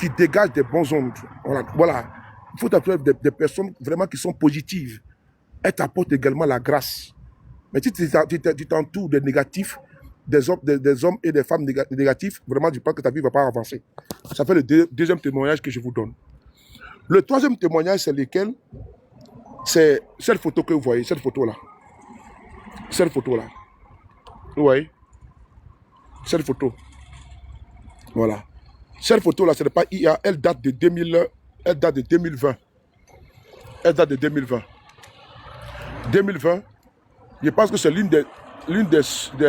qui dégagent des bons ondes. Voilà. Il faut t'entourer des personnes vraiment qui sont positives. Elles t'apportent également la grâce. Mais si tu t'entoures des négatifs, des hommes et des femmes négatifs, vraiment, je pense que ta vie ne va pas avancer. Ça fait le deuxième témoignage que je vous donne. Le troisième témoignage, c'est lequel? C'est cette photo que vous voyez, cette photo-là. Cette photo-là. Vous voyez? Cette photo. Voilà. Cette photo-là, ce n'est pas IA, elle date de 2020. Elle date de 2020. 2020, je pense que c'est l'une des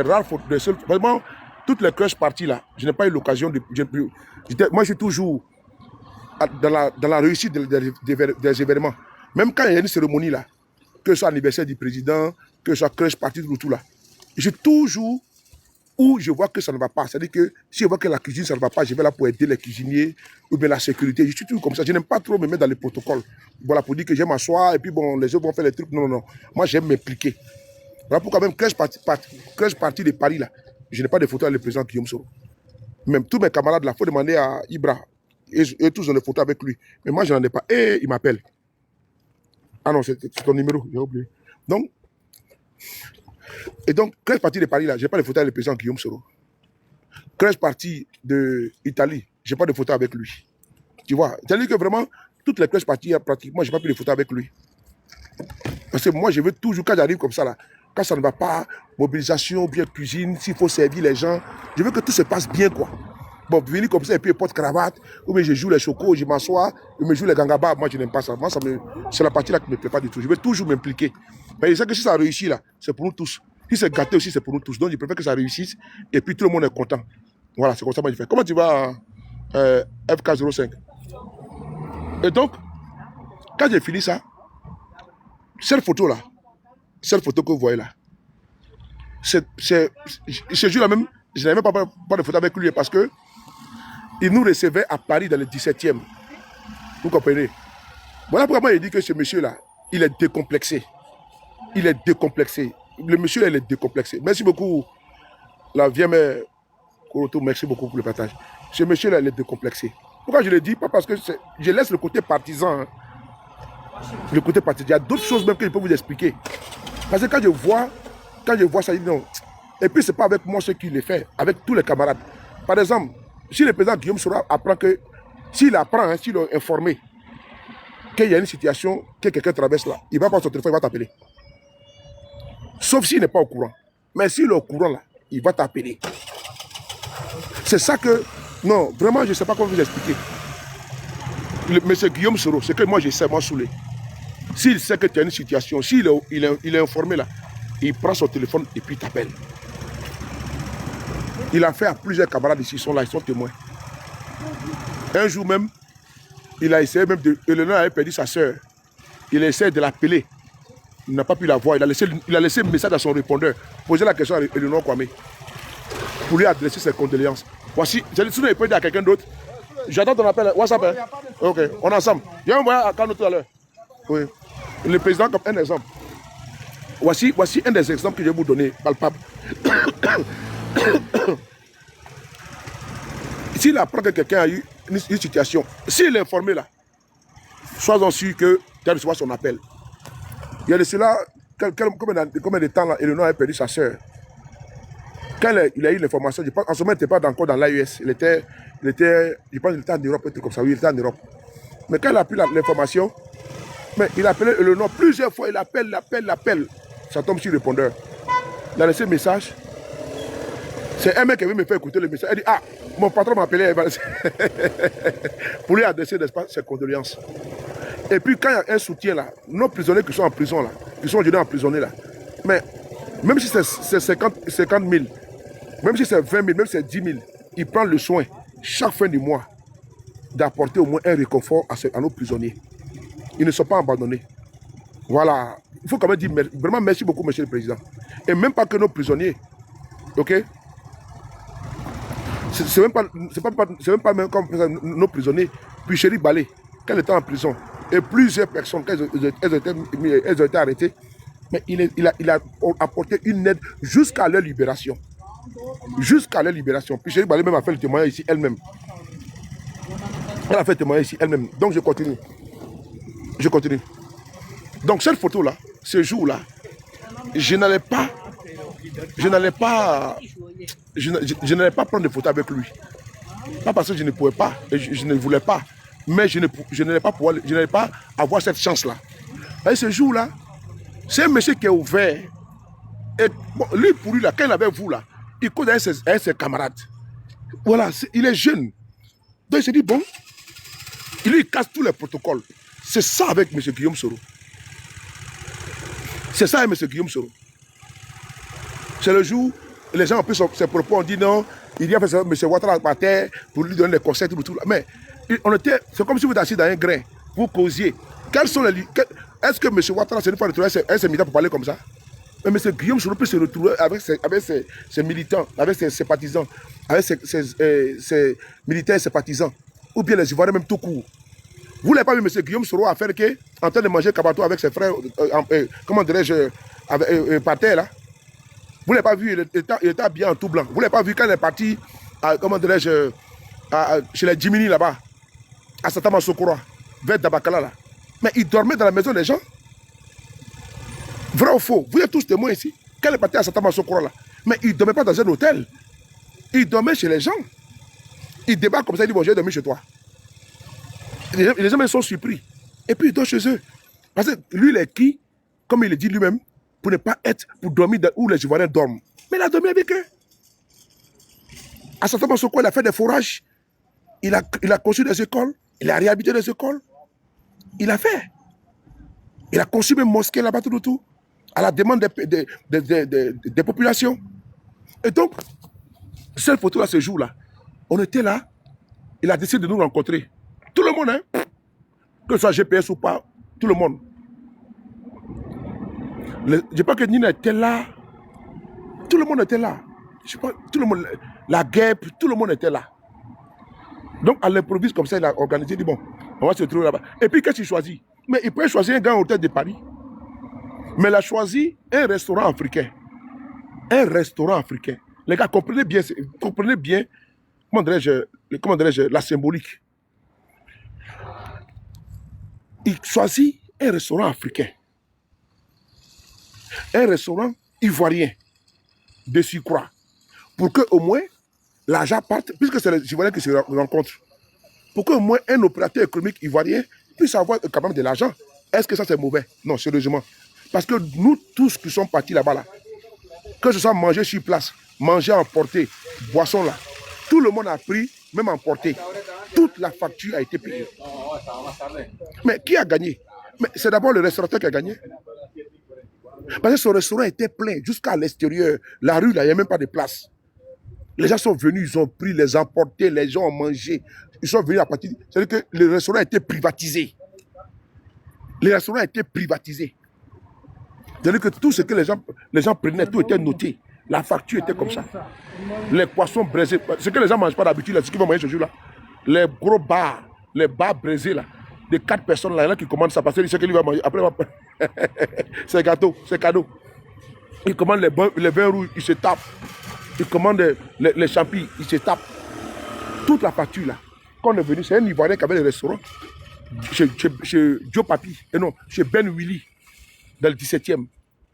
rares photos, des seules. Vraiment, toutes les crèches parties là, je n'ai pas eu l'occasion de. Moi, je suis toujours dans la réussite des événements. Même quand il y a une cérémonie là, que ce soit anniversaire du président, que ce soit crèche partie, tout là, j'ai toujours où je vois que ça ne va pas. C'est-à-dire que si je vois que la cuisine, ça ne va pas, je vais là pour aider les cuisiniers ou bien la sécurité. Je suis toujours comme ça. Je n'aime pas trop me mettre dans les protocoles. Voilà, pour dire que j'aime m'asseoir et puis bon, les autres vont faire les trucs. Non, non, non. Moi, j'aime m'impliquer. Voilà pourquoi même crèche partie de Paris, là, je n'ai pas de photos avec le président Guillaume Soro. Même tous mes camarades, là, il faut demander à Ibra. Et tous ont des photos avec lui. Mais moi, je n'en ai pas. Et il m'appelle. Ah non, c'est ton numéro, j'ai oublié. Donc, crèche partie de Paris, là, je n'ai pas de photos avec le président Guillaume Soro. Crèche partie d'Italie, je n'ai pas de photos avec lui. Tu vois, c'est-à-dire que vraiment, toutes les crèches parties, pratiquement, je n'ai pas pris de photos avec lui. Parce que moi, je veux toujours, quand j'arrive comme ça, là, quand ça ne va pas, mobilisation, bien cuisine, s'il faut servir les gens, je veux que tout se passe bien, quoi. Bon, venir comme ça et puis porte-cravate, ou bien je joue les chocos, je m'assois, je me joue les gangabas, moi je n'aime pas ça. Moi, c'est la partie là qui ne me plaît pas du tout. Je veux toujours m'impliquer. Mais je sais que si ça réussit là, c'est pour nous tous. Si c'est gâté aussi, c'est pour nous tous. Donc je préfère que ça réussisse et puis tout le monde est content. Voilà, c'est comme ça que je fais. Comment tu vas, FK05? Et donc, quand j'ai fini ça, cette photo là, cette photo que vous voyez là, ce jour-là même, je n'avais même pas de photo avec lui parce que il nous recevait à Paris dans le 17e. Vous comprenez? Voilà pourquoi moi il dit que ce monsieur-là, il est décomplexé. Il est décomplexé. Le monsieur, il est décomplexé. Merci beaucoup, la vieille mère Koroto, merci beaucoup pour le partage. Ce monsieur-là, il est décomplexé. Pourquoi je le dis? Pas parce que je laisse le côté partisan. Hein. Le côté partisan. Il y a d'autres choses même que je peux vous expliquer. Parce que quand je vois ça, je dis non. Et puis, ce n'est pas avec moi ce qu'il le fait, avec tous les camarades. Par exemple, si le président Guillaume Soro apprend que, s'il apprend, hein, s'il est informé qu'il y a une situation, que quelqu'un traverse là, il va prendre son téléphone, il va t'appeler. Sauf s'il n'est pas au courant. Mais s'il est au courant là, il va t'appeler. C'est ça que, non, vraiment, je ne sais pas comment vous expliquer. Monsieur Guillaume Soro, c'est que moi, je sais, moi, saoulé. S'il sait que tu as une situation, s'il est informé là, il prend son téléphone et puis il t'appelle. Il a fait à plusieurs camarades ici, ils sont là, ils sont témoins. Un jour même, il a essayé même de... Eleanor avait perdu sa soeur. Il a essayé de l'appeler. Il n'a pas pu la voir. Il a laissé un message à son répondeur. Poser la question à Eleanor Kwame. Pour lui adresser ses condoléances. Voici, je l'ai souhaité répondre à quelqu'un d'autre. J'attends ton appel. WhatsApp. Hein? Ok, on est ensemble. Il y a un moyen à Kano tout à l'heure. Oui. Le président comme un exemple. Voici un des exemples que je vais vous donner, palpable. S'il apprend que quelqu'un a eu une situation, s'il est informé là, sois-en sûr que tu reçois son appel. Il y a de cela, combien de temps là, Eleanor a perdu sa soeur. Quand il a eu l'information, je pense, en ce moment, il n'était pas encore dans l'AES. Je pense qu'il était en Europe, un truc comme ça. Oui, il était en Europe. Mais quand il a pris l'information, il a appelé Eleanor plusieurs fois, il appelle. Ça tombe sur le répondeur. Il a laissé un message. C'est un mec qui veut me faire écouter le message. Il dit, ah, mon patron m'a appelé. Pour lui adresser ses condoléances. Et puis quand il y a un soutien là, nos prisonniers qui sont en prison là, qui sont aujourd'hui emprisonnés là, mais même si c'est 50 000, même si c'est 20 000, même si c'est 10 000, il prend le soin chaque fin du mois d'apporter au moins un réconfort à nos prisonniers. Ils ne sont pas abandonnés. Voilà. Il faut quand même dire vraiment merci beaucoup, monsieur le président. Et même pas que nos prisonniers. Ok? C'est même pas même comme nos prisonniers. Puis Chéri Balé, quand il était en prison, et plusieurs personnes, quand elles ont été arrêtées, mais il a apporté une aide jusqu'à leur libération. Jusqu'à leur libération. Puis Chéri Balé même a fait le témoignage ici elle-même. Elle a fait témoigner ici elle-même. Donc je continue. Je continue. Donc cette photo-là, ce jour-là, je n'allais pas, je n'allais pas, je n'allais pas prendre de photo avec lui. Pas parce que je ne pouvais pas, et je ne voulais pas, mais je n'allais pas pouvoir, je n'allais pas avoir cette chance-là. Et ce jour-là, c'est un monsieur qui est ouvert. Et bon, lui, pour lui, là, quand il avait vous, là, il cause avec ses camarades. Voilà, il est jeune. Donc il s'est dit, bon, il casse tous les protocoles. C'est ça avec M. Guillaume Soro. C'est ça avec M. Guillaume Soro. C'est le jour, les gens ont pris ses propos, on dit non, il y a fait ça, M. Ouattara par terre pour lui donner des conseils, tout. Mais c'est comme si vous étiez assis dans un grain, vous causiez. Quels sont les... Est-ce que M. Ouattara s'est une fois retrouvé avec ses militants pour parler comme ça? Mais M. Guillaume Soro peut se retrouver avec ses militants, avec ses sympathisants, avec ses militaires et sympathisants, ou bien les Ivoiriens même tout court. Vous n'avez pas vu M. Guillaume Soro à faire en train de manger cabato avec ses frères, comment dirais-je, par terre là? Vous ne l'avez pas vu, il était habillé en tout blanc. Vous ne l'avez pas vu quand il est parti, comment dirais-je, chez les Jimini là-bas, à Satama Sokora, vers Dabakala là. Mais il dormait dans la maison des gens. Vrai ou faux? Vous êtes tous témoins ici. Quand il est parti à Satama Sokora là, mais il ne dormait pas dans un hôtel. Il dormait chez les gens. Il débarque comme ça, il dit bon, j'ai dormi chez toi. Les gens sont surpris. Et puis il dort chez eux. Parce que lui, il est qui, comme il le dit lui-même, pour ne pas être, pour dormir où les Ivoiriens dorment. Mais il a dormi avec eux. À Satama Sokora, il a fait des forages. Il a construit des écoles. Il a réhabilité des écoles. Il a fait. Il a construit une mosquée là-bas tout autour, à la demande des populations. Et donc, cette photo-là, ce jour-là, on était là, il a décidé de nous rencontrer. Tout le monde, hein, que ce soit GPS ou pas, tout le monde. Je pense que Nina était là, tout le monde était là. Je pense, tout le monde, la guêpe, tout le monde était là. Donc, à l'improviste, comme ça, il a organisé, il dit bon, on va se trouver là-bas. Et puis, qu'est-ce qu'il choisit? Mais il peut choisir un grand hôtel de Paris. Mais il a choisi un restaurant africain. Un restaurant africain. Les gars, comprenez bien comment dirais-je, la symbolique. Il choisit un restaurant africain. Un restaurant ivoirien de surcroît. Pour qu'au moins, l'argent parte, puisque c'est les Ivoiriens qui se rencontrent. Pour qu'au moins un opérateur économique ivoirien puisse avoir quand même de l'argent. Est-ce que ça c'est mauvais? Non, sérieusement. Parce que nous tous qui sommes partis là-bas, là, que ce soit manger sur place, manger emporté, boisson là, tout le monde a pris, même emporté. Toute la facture a été payée. Mais qui a gagné? Mais c'est d'abord le restaurateur qui a gagné. Parce que son restaurant était plein jusqu'à l'extérieur. La rue, là, il n'y a même pas de place. Les gens sont venus, ils ont pris, les emportés, les gens ont mangé. Ils sont venus à partir... C'est-à-dire que le restaurant a été privatisé. Le restaurant a été privatisé. C'est-à-dire que tout ce que les gens prenaient, tout était noté. La facture était comme ça. Les poissons braisés, ce que les gens ne mangent pas d'habitude, ce qu'ils vont manger ce jour-là. Les gros bars, les bars braisés, là, de 4 personnes, là, il y en a qui commandent ça parce qu'ils savent qu'il va manger. Après, c'est gâteau, c'est cadeau. Ils commandent les vins rouges, ils se tapent. Ils commandent les champignons, ils se tapent. Toute la facture, là, quand on est venu, c'est un Ivoirien qui avait le restaurant chez Joe Papi, et non, chez Ben Willy, dans le 17e.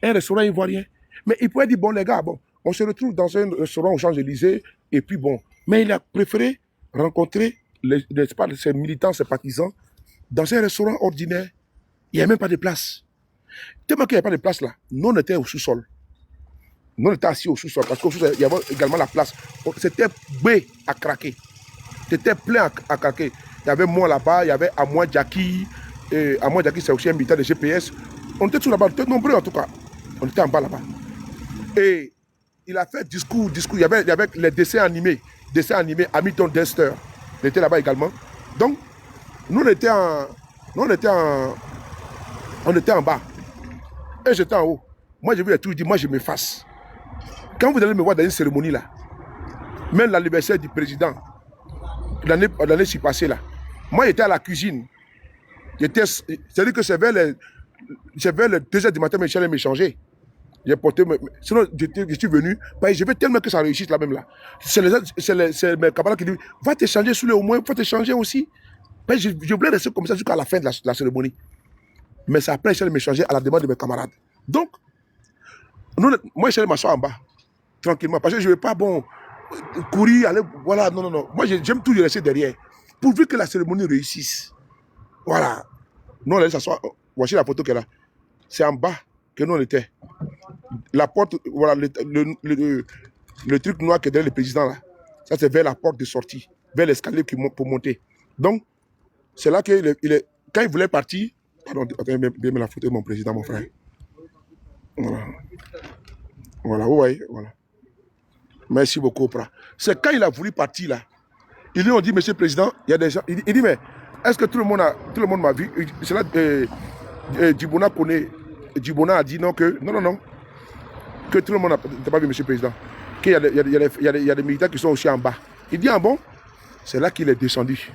Un restaurant ivoirien. Mais il pouvait dire, bon, les gars, bon, on se retrouve dans un restaurant aux Champs-Élysées, et puis bon. Mais il a préféré rencontrer ses militants, ses partisans, dans un restaurant ordinaire. Il n'y a même pas de place. Tellement qu'il n'y a pas de place là, nous on était au sous-sol. Nous on était assis au sous-sol, parce qu'au sous-sol, il y avait également la place. C'était bé à craquer. C'était plein à craquer. Il y avait moi là-bas, il y avait Amoy Jackie. Amoy Jackie, c'est aussi un militant de GPS. On était tous là-bas, on était nombreux en tout cas. On était en bas là-bas. Et il a fait discours. Il y avait les dessins animés, Hamilton Dexter. Il était là-bas également. Donc, nous on était en bas. Et j'étais en haut. Moi, j'ai vu les trucs, je dis, moi, je m'efface. Quand vous allez me voir dans une cérémonie là, même l'anniversaire du président, l'année qui passée là, moi, j'étais à la cuisine. C'est-à-dire que c'est vers les 2h du matin, mes chiens m'échanger. J'ai porté, sinon, je suis venu, je veux tellement que ça réussisse là même là. C'est mes camarades qui disent, va t'échanger sous le au moins, il faut t'échanger aussi. Ben, je voulais rester comme ça jusqu'à la fin de la cérémonie. Mais c'est après, j'allais me changer à la demande de mes camarades. Donc, moi, j'allais m'asseoir en bas, tranquillement. Parce que je ne veux pas, bon, courir, aller, voilà, non, non, non. Moi, j'aime toujours rester derrière. Pourvu que la cérémonie réussisse. Voilà. Nous, on allait s'asseoir. Voici la photo qu'elle a. C'est en bas que nous, on était. La porte, voilà, le truc noir qui est derrière le président, là. Ça, c'est vers la porte de sortie, vers l'escalier pour monter. Donc, c'est là que quand il voulait partir, pardon, attendez, bien la photo de mon président, mon frère. Voilà. Voilà, vous voyez, voilà. Merci beaucoup, Oprah. C'est quand il a voulu partir, là. Ils lui ont dit, monsieur le président, il y a des gens. Il dit, mais est-ce que tout le monde m'a vu? C'est là, Djibona connaît. Djibona a dit non, non, non, non. Que tout le monde n'a pas vu, monsieur le président. Qu'il y a des militaires qui sont aussi en bas. Il dit, ah bon? C'est là qu'il est descendu.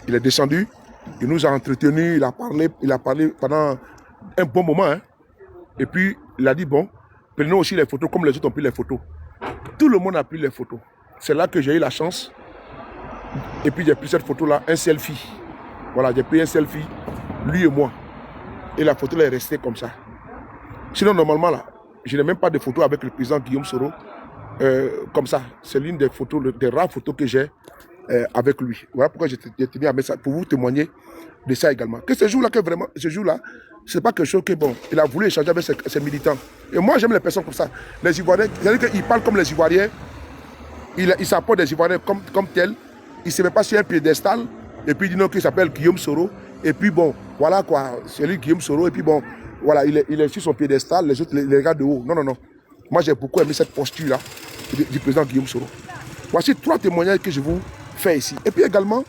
Il est descendu, il nous a entretenus, il a parlé pendant un bon moment. Hein. Et puis, il a dit, bon, prenons aussi les photos comme les autres ont pris les photos. Tout le monde a pris les photos. C'est là que j'ai eu la chance. Et puis, j'ai pris cette photo-là, un selfie. Voilà, j'ai pris un selfie, lui et moi. Et la photo là est restée comme ça. Sinon, normalement, là, je n'ai même pas de photo avec le président Guillaume Soro. Comme ça, c'est l'une des photos, des rares photos que j'ai avec lui. Voilà pourquoi j'ai tenu à mettre ça, pour vous témoigner de ça également. Que ce jour-là, c'est pas quelque chose que, bon, il a voulu échanger avec ses militants. Et moi, j'aime les personnes comme ça. Les Ivoiriens, c'est-à-dire qu'ils parlent comme les Ivoiriens, il s'apporte des Ivoiriens comme tels, il ne se met pas sur un piédestal, et puis il dit non, qu'il s'appelle Guillaume Soro, et puis bon, voilà quoi, c'est lui Guillaume Soro, et puis bon, voilà, il est sur son piédestal, les autres les regardent de haut. Non, non, non. Moi, j'ai beaucoup aimé cette posture-là du président Guillaume Soro. Voici 3 témoignages que je vous fais ici. Et puis également,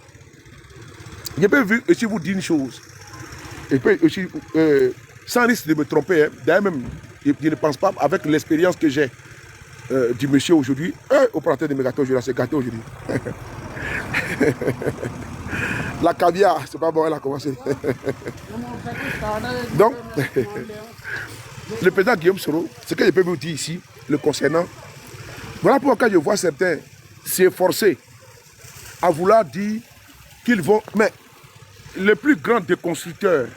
je peux aussi vous dire une chose. Et puis aussi, sans risque de me tromper, hein, d'ailleurs même, je ne pense pas, avec l'expérience que j'ai du monsieur aujourd'hui, opérateur de mes gâteaux, je vais se gâter aujourd'hui. La caviar, c'est pas bon, elle a commencé. Donc, le président Guillaume Soro, ce que je peux vous dire ici, le concernant, voilà pourquoi quand je vois certains s'efforcer à vouloir dire qu'ils vont... Mais le plus grand déconstructeur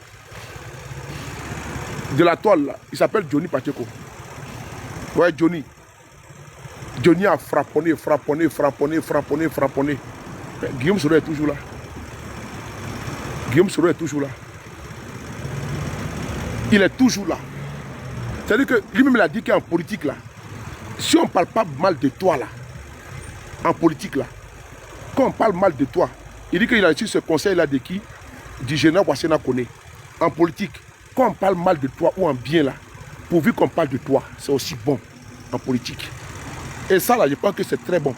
de la toile, là, il s'appelle Johnny Pacheco. Ouais, Johnny. Johnny a frapponné. Mais Guillaume Soro est toujours là. Guillaume Soro est toujours là. Il est toujours là. C'est-à-dire que lui-même il a dit qu'en politique là, si on ne parle pas mal de toi là, en politique là, quand on parle mal de toi, il dit qu'il a reçu ce conseil là de qui? Du général Wassena Kone. En politique, quand on parle mal de toi ou en bien là, pourvu qu'on parle de toi, c'est aussi bon en politique. Et ça là, je pense que c'est très bon.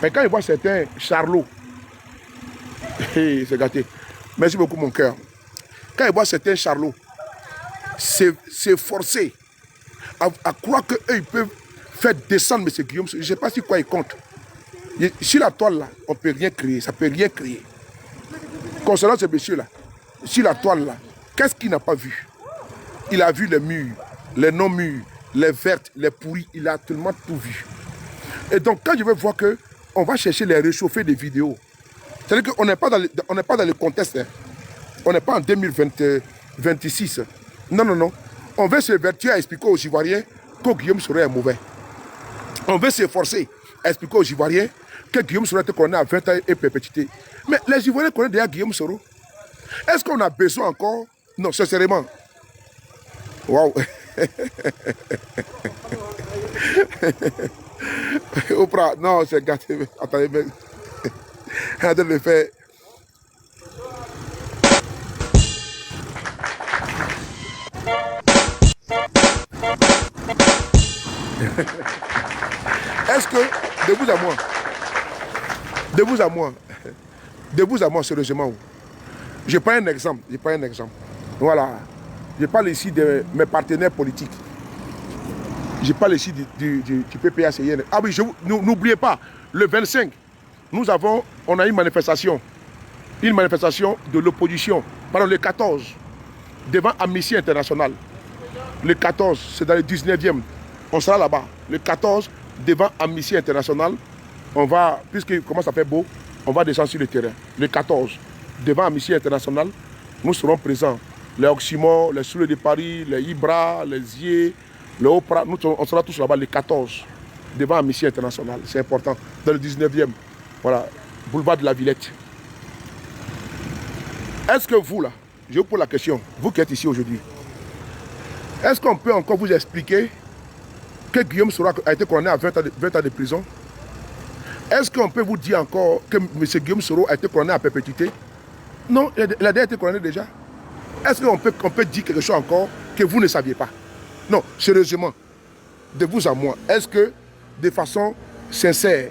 Mais quand il voit certains charlots, c'est gâté. Merci beaucoup mon cœur. Quand il voit certains charlots s'efforcer à croire qu'eux ils peuvent faire descendre M. Guillaume, je ne sais pas sur quoi ils comptent. Sur la toile là, on ne peut rien créer, ça ne peut rien créer. Concernant ce monsieur-là, sur la toile là, qu'est-ce qu'il n'a pas vu? Il a vu les murs, les non-murs, les vertes, les pourris, il a tellement tout vu. Et donc quand je vais voir qu'on va chercher les réchauffer des vidéos, c'est-à-dire qu'on n'est pas dans le contexte, hein. On n'est pas en 2026. Non, non, non. On veut se vertuer à expliquer aux Ivoiriens que Guillaume Soro est mauvais. On veut s'efforcer à expliquer aux Ivoiriens que Guillaume Soro était condamné à 20 ans et perpétuité. Mais les Ivoiriens connaissent déjà Guillaume Soro. Est-ce qu'on a besoin encore? Non, sincèrement. Waouh. Oprah, non, c'est gâté. Attendez, mais... Attendez de le faire. Est-ce que, de vous à moi, sérieusement, je prends un exemple, Voilà, je parle ici de mes partenaires politiques. Je parle ici du PPA-CIN. Ah oui, n'oubliez pas, le 25, on a une manifestation de l'opposition, pardon, le 14, devant Amnesty International. Le 14, c'est dans le 19e. On sera là-bas. Le 14, devant Amnesty International, on va, puisqu'il commence à faire beau, on va descendre sur le terrain. Le 14. devant Amnesty International, nous serons présents. Les Oxymore, les Souleux de Paris, les Ibra, les Zier, le Oprah, on sera tous là-bas le 14, devant Amnesty International. C'est important. Dans le 19e, voilà, boulevard de la Villette. Est-ce que vous, là, je vous pose la question, vous qui êtes ici aujourd'hui, est-ce qu'on peut encore vous expliquer que Guillaume Soro a été condamné à 20 ans de prison? Est-ce qu'on peut vous dire encore que M. Guillaume Soro a été condamné à perpétuité? Non, il a déjà été condamné déjà. Est-ce qu'on peut dire quelque chose encore que vous ne saviez pas? Non, sérieusement, de vous à moi, est-ce que, de façon sincère,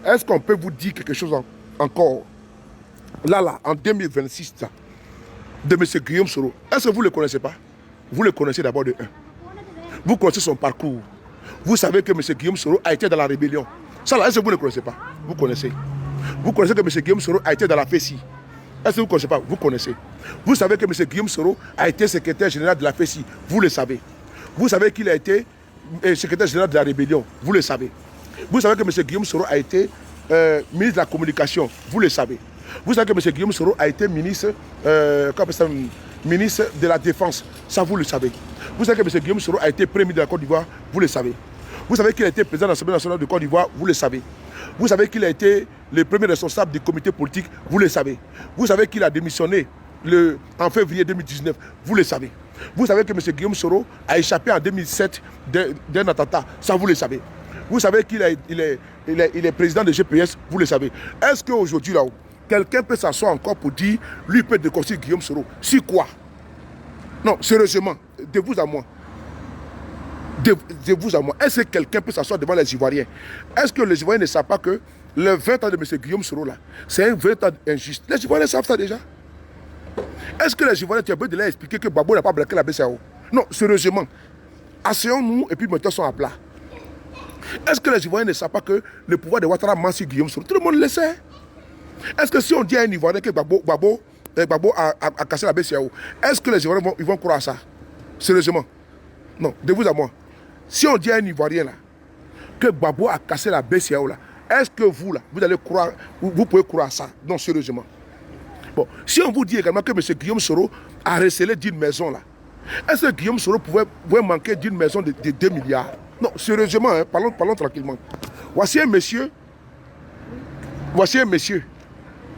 est-ce qu'on peut vous dire quelque chose encore, là, en 2026, là, de M. Guillaume Soro? Est-ce que vous ne le connaissez pas? Vous le connaissez d'abord de un. Vous connaissez son parcours. Vous savez que M. Guillaume Soro a été dans la rébellion. Ça là, est-ce que vous ne le connaissez pas? Vous connaissez. Vous connaissez que M. Guillaume Soro a été dans la FESI. Est-ce que vous ne connaissez pas? Vous connaissez. Vous savez que M. Guillaume Soro a été secrétaire général de la FESI. Vous le savez. Vous savez qu'il a été secrétaire général de la rébellion. Vous le savez. Vous savez que M. Guillaume Soro a été ministre de la communication. Vous le savez. Vous savez que M. Guillaume Soro a été ministre, ministre de la Défense. Ça, vous le savez. Vous savez que M. Guillaume Soro a été premier de la Côte d'Ivoire. Vous le savez. Vous savez qu'il a été président de l'Assemblée nationale de Côte d'Ivoire. Vous le savez. Vous savez qu'il a été le premier responsable du comité politique. Vous le savez. Vous savez qu'il a démissionné en février 2019. Vous le savez. Vous savez que M. Guillaume Soro a échappé en 2007 d'un attentat. Ça, vous le savez. Vous savez qu'il est président de GPS. Vous le savez. Est-ce qu'aujourd'hui, là, quelqu'un peut s'asseoir encore pour dire, lui peut déconstruire Guillaume Soro? Si quoi? Non, sérieusement, de vous à moi. De vous à moi. Est-ce que quelqu'un peut s'asseoir devant les Ivoiriens? Est-ce que les Ivoiriens ne savent pas que le 20 ans de M. Guillaume Soro, là, c'est un 20 ans injuste? Les Ivoiriens savent ça déjà. Est-ce que les Ivoiriens, tu as besoin de leur expliquer que Babo n'a pas braqué la BCAO? Non, sérieusement. Asseyons-nous et puis mettons à plat. Est-ce que les Ivoiriens ne savent pas que le pouvoir de Ouattara ment sur Guillaume Soro? Tout le monde le sait. Est-ce que si on dit à un Ivoirien que Babo a cassé la BCAO, est-ce que les Ivoiriens vont croire à ça? Sérieusement. Non, de vous à moi. Si on dit à un Ivoirien là, que Babo a cassé la BCAO, là, est-ce que vous, là, vous allez croire, vous pouvez croire à ça? Non, sérieusement. Bon, si on vous dit également que M. Guillaume Soro a recelé d'une maison, là, est-ce que Guillaume Soro pouvait manquer d'une maison de 2 milliards? Non, sérieusement, hein, parlons tranquillement. Voici un monsieur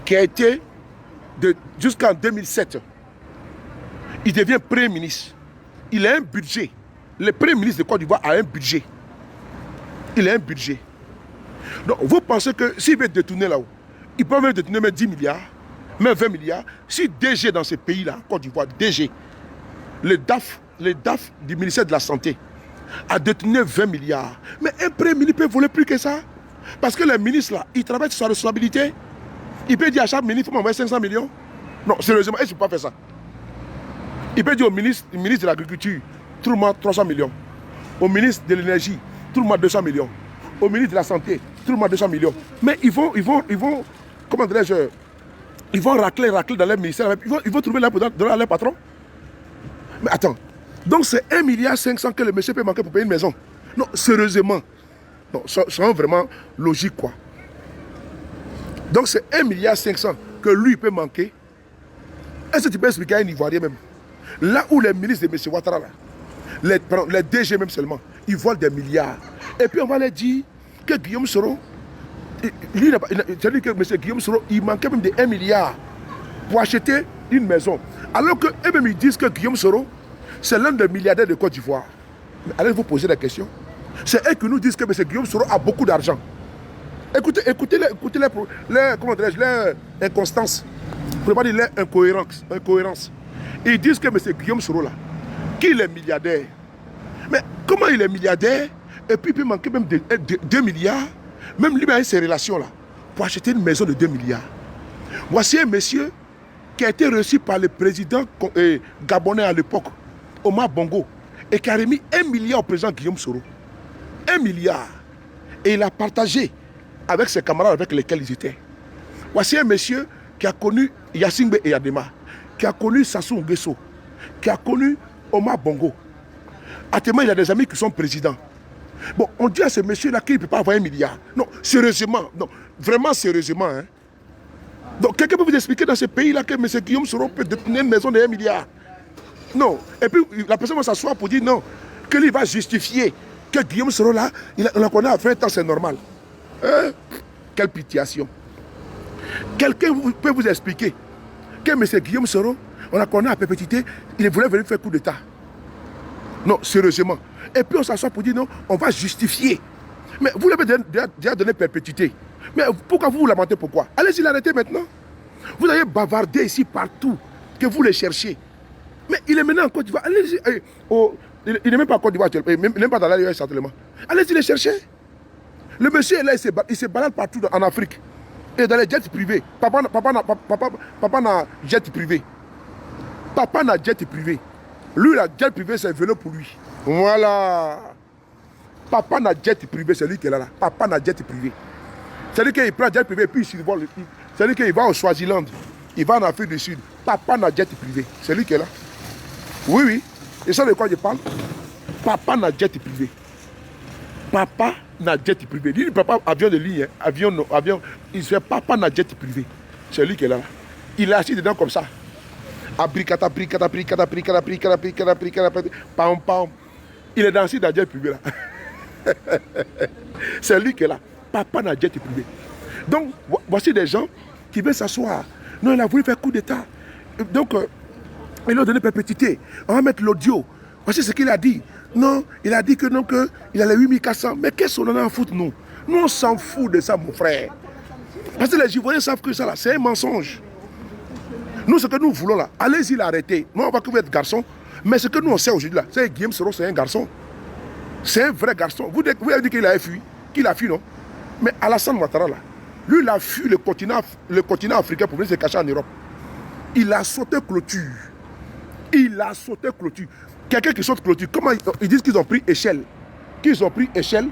qui a été jusqu'en 2007. Il devient Premier ministre. Il a un budget. Le Premier ministre de Côte d'Ivoire a un budget. Il a un budget. Donc, vous pensez que s'il veut détourner là-haut, il peut même détourner même 10 milliards, même 20 milliards. Si DG dans ce pays-là, Côte d'Ivoire, DG, le DAF du ministère de la Santé, a détourné 20 milliards. Mais un Premier ministre peut voler plus que ça. Parce que les ministres là, ils travaillent sur sa responsabilité. Il peut dire à chaque ministre, il faut m'envoyer 500 millions. Non, sérieusement, il ne peut pas faire ça. Il peut dire au ministre de l'Agriculture, tout le monde 300 millions. Au ministre de l'Énergie, tout le monde 200 millions. Au ministre de la Santé, tout le monde 200 millions. Mais ils vont comment dirais-je, ils vont racler dans leur ministère. Ils vont trouver l'impôt dans leur patron. Mais attends, donc c'est 1,5 milliard que le monsieur peut manquer pour payer une maison. Non, sérieusement. Non, c'est vraiment logique, quoi. Donc c'est 1,5 milliard que lui peut manquer. Est-ce que tu peux expliquer à un Ivoirien même? Là où les ministres de M. Ouattara, là, les DG même seulement, ils volent des milliards. Et puis on va leur dire que Guillaume Soro, c'est-à-dire que M. Guillaume Soro, il manquait même de 1 milliard pour acheter une maison. Alors qu'eux-mêmes ils disent que Guillaume Soro, c'est l'un des milliardaires de Côte d'Ivoire. Mais allez vous poser la question. C'est eux qui nous disent que M. Guillaume Soro a beaucoup d'argent. Écoutez leur inconstance, pour ne pas dire leur incohérence. Ils disent que M. Guillaume Soro, là, qu'il est milliardaire. Mais comment il est milliardaire et puis il peut manquer même de 2 milliards, même lui avec ses relations là, pour acheter une maison de 2 milliards. Voici un monsieur qui a été reçu par le président gabonais à l'époque, Omar Bongo, et qui a remis 1 milliard au président Guillaume Soro. 1 milliard. Et il a partagé avec ses camarades avec lesquels ils étaient. Voici un monsieur qui a connu Yassingbe et Yadema, qui a connu Sassou Nguesso, qui a connu Omar Bongo. Actuellement, il y a des amis qui sont présidents. Bon, on dit à ce monsieur-là qu'il ne peut pas avoir 1 milliard. Non, sérieusement, non, vraiment sérieusement. Hein. Donc, quelqu'un peut vous expliquer dans ce pays-là que M. Guillaume Soro peut détenir une maison de 1 milliard. Non. Et puis, la personne va s'asseoir pour dire non. Que lui va justifier que Guillaume Soro, là, on la connaît à 20 ans, c'est normal. Quelle pitiation. Quelqu'un peut vous expliquer que M. Guillaume Soro, on la connaît à perpétuité, il voulait venir faire coup d'État. Non, sérieusement. Et puis on s'assoit pour dire non, on va justifier. Mais vous l'avez déjà donné perpétuité. Mais pourquoi vous lamentez, pourquoi? Allez-y l'arrêter maintenant. Vous allez bavarder ici partout, que vous les cherchez. Mais il est maintenant en Côte d'Ivoire. Allez-y. Il n'est même pas en Côte d'Ivoire, il n'est même pas dans l'AES certainement. Allez-y les chercher. Le monsieur est là, il se balade partout en Afrique. Et dans les jets privés. Papa n'a jet privé. Papa n'a jet privé. Lui, la jet privé, c'est vélo pour lui. Voilà. Papa n'a jet privé, c'est lui qui est là. Papa n'a jet privé. C'est lui qui prend jet privé et puis il survole. C'est lui qui va au Swaziland. Il va en Afrique du Sud. Papa n'a jet privé. C'est lui qui est là. Oui, oui. Et ça de quoi je parle? Papa n'a jet privé. Papa n'a jet privé. Lui, papa, avion de ligne, avion. Il fait papa n'a jet privé. C'est lui qui est là. Il est assis dedans comme ça. Abricata, bricata, bricata, bricata, bricata, bricata, bricata, pam, pam. Il est dans le jet privé là. C'est lui qui est là. Papa n'a jet privé. Donc, voici des gens qui veulent s'asseoir. Non, il a voulu faire coup d'État. Donc, il leur a donné perpétuité. On va mettre l'audio. Voici ce qu'il a dit. Non, il a dit que non, qu'il a les 8400. Mais qu'est-ce qu'on en a à foutre, nous? Nous, on s'en fout de ça, mon frère. Parce que les Ivoiriens savent que ça, là, c'est un mensonge. Nous, ce que nous voulons là, allez-y l'arrêter. Nous, on va que vous êtes garçon. Mais ce que nous, on sait aujourd'hui là, c'est que Guillaume Soro, c'est un garçon. C'est un vrai garçon. Vous avez dit qu'il a fui. Qu'il a fui, non? Mais Alassane Ouattara, là, lui, il a fui le continent africain pour venir se cacher en Europe. Il a sauté clôture. Il a sauté clôture. Quelqu'un qui saute clôture, comment ils disent qu'ils ont pris échelle? Qu'ils ont pris échelle.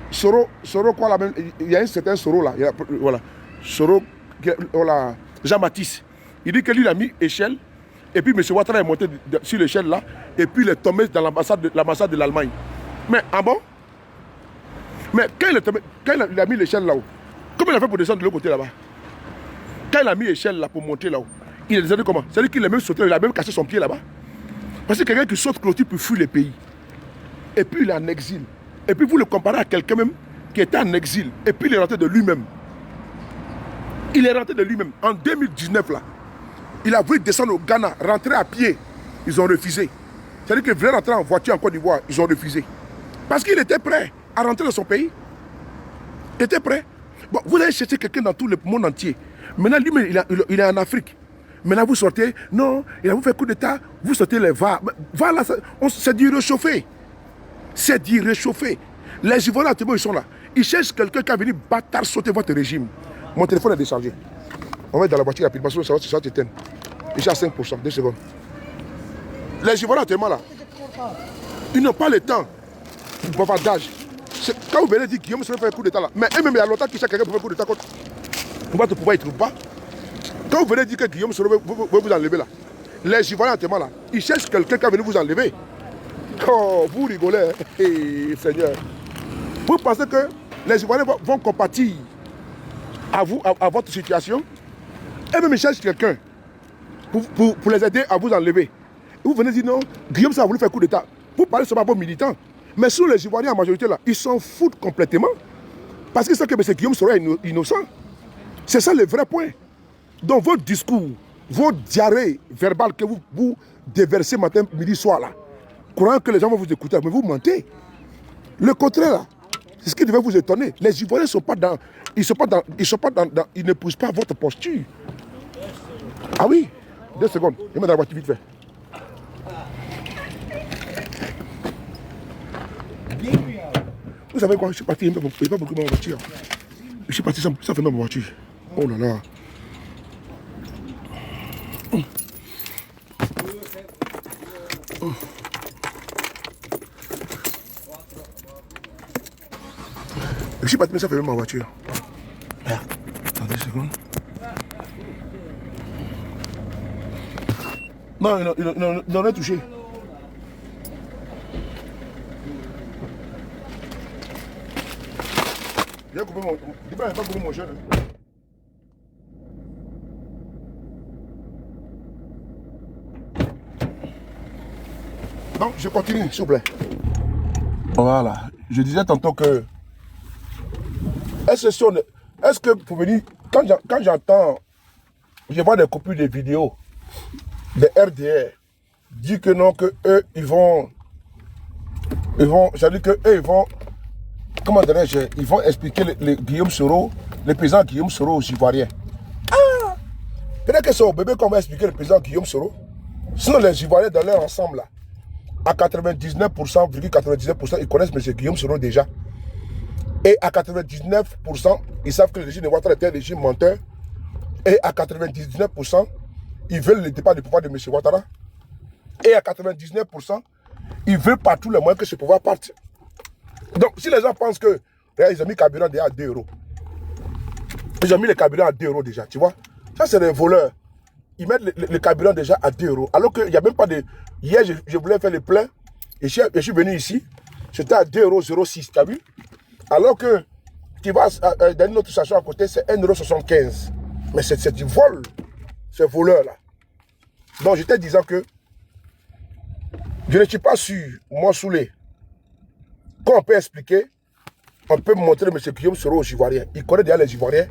Soro quoi là même? Il y a un certain Soro là. Voilà. Soro, voilà. Jean-Baptiste. Il dit que lui, il a mis échelle. Et puis M. Ouattara est monté sur l'échelle là. Et puis il est tombé dans l'ambassade de l'Allemagne. Mais, ah bon? Mais quand il a mis l'échelle là-haut, comment il a fait pour descendre de l'autre côté là-bas? Quand il a mis l'échelle là pour monter là-haut, il est descendu comment? C'est-à-dire qu'il a même sauté, il a même cassé son pied là-bas. Parce que quelqu'un qui saute clôture peut fuir le pays. Et puis il est en exil. Et puis vous le comparez à quelqu'un même qui était en exil. Et puis il est rentré de lui-même. Il est rentré de lui-même. En 2019 là, il a voulu descendre au Ghana, rentrer à pied. Ils ont refusé. C'est-à-dire qu'il voulait rentrer en voiture en Côte d'Ivoire. Ils ont refusé. Parce qu'il était prêt à rentrer dans son pays. Il était prêt. Bon, vous allez chercher quelqu'un dans tout le monde entier. Maintenant, lui, il est en Afrique. Maintenant, vous sortez. Non, il a vous fait coup d'État. Vous sortez les VAR. VAR là, c'est du réchauffé. C'est du réchauffé. Les Ivoiriens, ils sont là. Ils cherchent quelqu'un qui a venu bâtard sauter votre régime. Mon téléphone est déchargé. On va être dans la voiture rapidement. Ça va t'éteindre. Je suis à 5%. 2 secondes. Les Ivoiriens, là, ils n'ont pas le temps pour bavardage. Quand vous venez dire Guillaume se fait un coup d'État là, mais eux-mêmes, il y a longtemps qu'ils cherchent quelqu'un pour faire un coup d'État contre. Pour battre le pouvoir, ils ne trouvent pas. Quand vous venez dire que Guillaume se veut vous enlever là, les Ivoiriens, là, ils cherchent quelqu'un qui va venir vous enlever. Oh, vous rigolez, hein? Hey, Seigneur. Vous pensez que les Ivoiriens vont compatir à vous, à votre situation? Eux-mêmes, ils cherchent quelqu'un pour les aider à vous enlever. Et vous venez dire non, Guillaume ça a voulu faire coup d'État. Vous parlez seulement pour militants. Mais sur les Ivoiriens en majorité là, ils s'en foutent complètement. Parce qu'ils savent que M. Guillaume Soro est innocent. C'est ça le vrai point. Donc votre discours, vos diarrhées verbales que vous déversez matin, midi, soir là, croyant que les gens vont vous écouter, mais vous mentez. Le contraire là, c'est ce qui devait vous étonner. Les Ivoiriens ne sont pas dans, ils ne poussent pas votre posture. Ah oui, 2 secondes, je mets dans la voiture vite fait. Vous savez quoi, je suis parti, il n'y a pas beaucoup de ma voiture. Je suis parti sans faire ma voiture. Oh là là. Je suis parti, mais ça fait même ma voiture. Attendez une seconde. Non, il en a touché. J'ai coupé mon... Dis pas, il n'a pas coupé mon jeune. Donc, je continue, s'il vous plaît. Voilà. Je disais tantôt que... Est-ce que pour venir... Quand j'entends... Je vois des copies de vidéos de RDR dire que non, que eux, ils vont... C'est-à-dire que eux, ils vont... Comment dirais-je? Ils vont expliquer le Guillaume Soro, le président Guillaume Soro aux Ivoiriens. Ah! Peut-être que c'est au bébé qu'on va expliquer le président Guillaume Soro. Sinon, les Ivoiriens dans leur ensemble, là, à 99%, 99%, ils connaissent M. Guillaume Soro déjà. Et à 99%, ils savent que le régime de Ouattara était un régime menteur. Et à 99%, ils veulent le départ du pouvoir de M. Ouattara. Et à 99%, ils veulent par tous les moyens que ce pouvoir parte. Donc, si les gens pensent que ils ont mis le carburant déjà à 2 euros. Ils ont mis le carburant à 2 euros déjà, tu vois. Ça, c'est des voleurs. Ils mettent le carburant déjà à 2 euros. Alors qu'il n'y a même pas de... Hier, je voulais faire le plein. Et je suis venu ici. C'était à 2,06 euros, tu as vu? Alors que tu vas dans une autre station à côté, c'est 1,75 €. Mais c'est du vol. Ce voleur-là. Donc, j'étais disant que je ne suis pas sûr, moi, saoulé, qu'on peut expliquer, on peut montrer M. Guillaume Soro aux Ivoiriens. Il connaît déjà les Ivoiriens.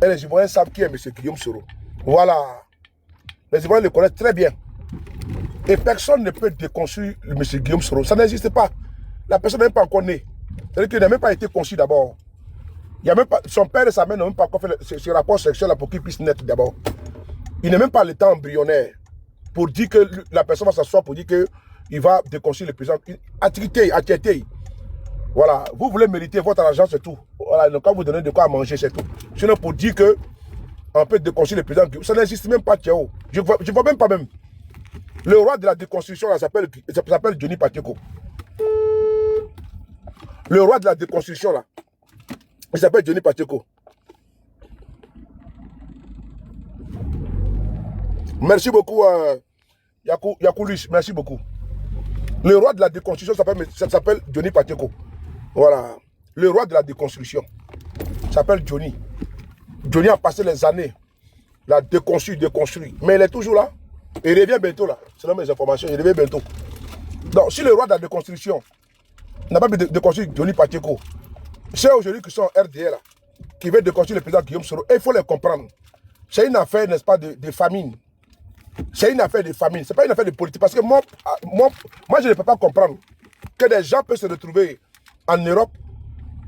Et les Ivoiriens savent qui est M. Guillaume Soro. Voilà. Les Ivoiriens le connaissent très bien. Et personne ne peut déconstruire M. Guillaume Soro. Ça n'existe pas. La personne n'est même pas encore née. C'est-à-dire qu'il n'a même pas été conçu d'abord. Son père et sa mère n'ont même pas encore fait ce rapport sexuel pour qu'il puisse naître d'abord. Il n'est même pas le temps embryonnaire pour dire que la personne va s'asseoir pour dire qu'il va déconstruire le président. Attiré. Voilà. Vous voulez mériter votre argent, c'est tout. Voilà. Donc, quand vous donnez de quoi à manger, c'est tout. Sinon, pour dire que on peut déconstruire le président, ça n'existe même pas, Théo. Je ne vois même pas même. Le roi de la déconstruction, là, s'appelle Johnny Pacheco. Le roi de la déconstruction, là, il s'appelle Johnny Pacheco. Merci beaucoup, Yakoulis. Merci beaucoup. Le roi de la déconstruction s'appelle Johnny Pacheco. Voilà. Le roi de la déconstruction s'appelle Johnny. Johnny a passé les années. La déconstruit. Mais il est toujours là. Il revient bientôt là. Selon mes informations, il revient bientôt. Donc, si le roi de la déconstruction n'a pas pu déconstruire Johnny Pacheco, c'est aujourd'hui qui sont RDR là, qui veulent déconstruire le président Guillaume Soro. Et il faut les comprendre. C'est une affaire, n'est-ce pas, de famine. C'est une affaire de famine. Ce n'est pas une affaire de politique. Parce que moi, je ne peux pas comprendre que des gens peuvent se retrouver en Europe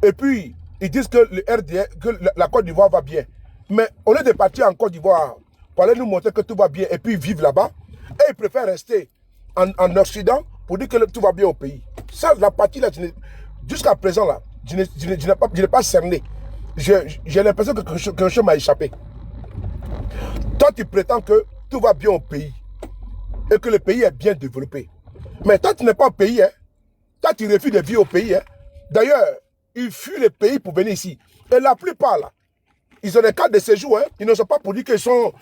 et puis ils disent que le RDR, que la Côte d'Ivoire va bien. Mais au lieu de partir en Côte d'Ivoire pour aller nous montrer que tout va bien et puis vivre là-bas, et ils préfèrent rester en Occident pour dire que tout va bien au pays. Ça, la partie là, jusqu'à présent là, je n'ai pas cerné. J'ai l'impression que quelque chose m'a échappé. Toi, tu prétends que tout va bien au pays et que le pays est bien développé. Mais toi, tu n'es pas au pays. Hein. Toi, tu refuses de vivre au pays. Hein. D'ailleurs, ils fuient le pays pour venir ici. Et la plupart, là, ils ont des cartes de séjour. Hein. Ils ne sont pas pour dire qu'ils sont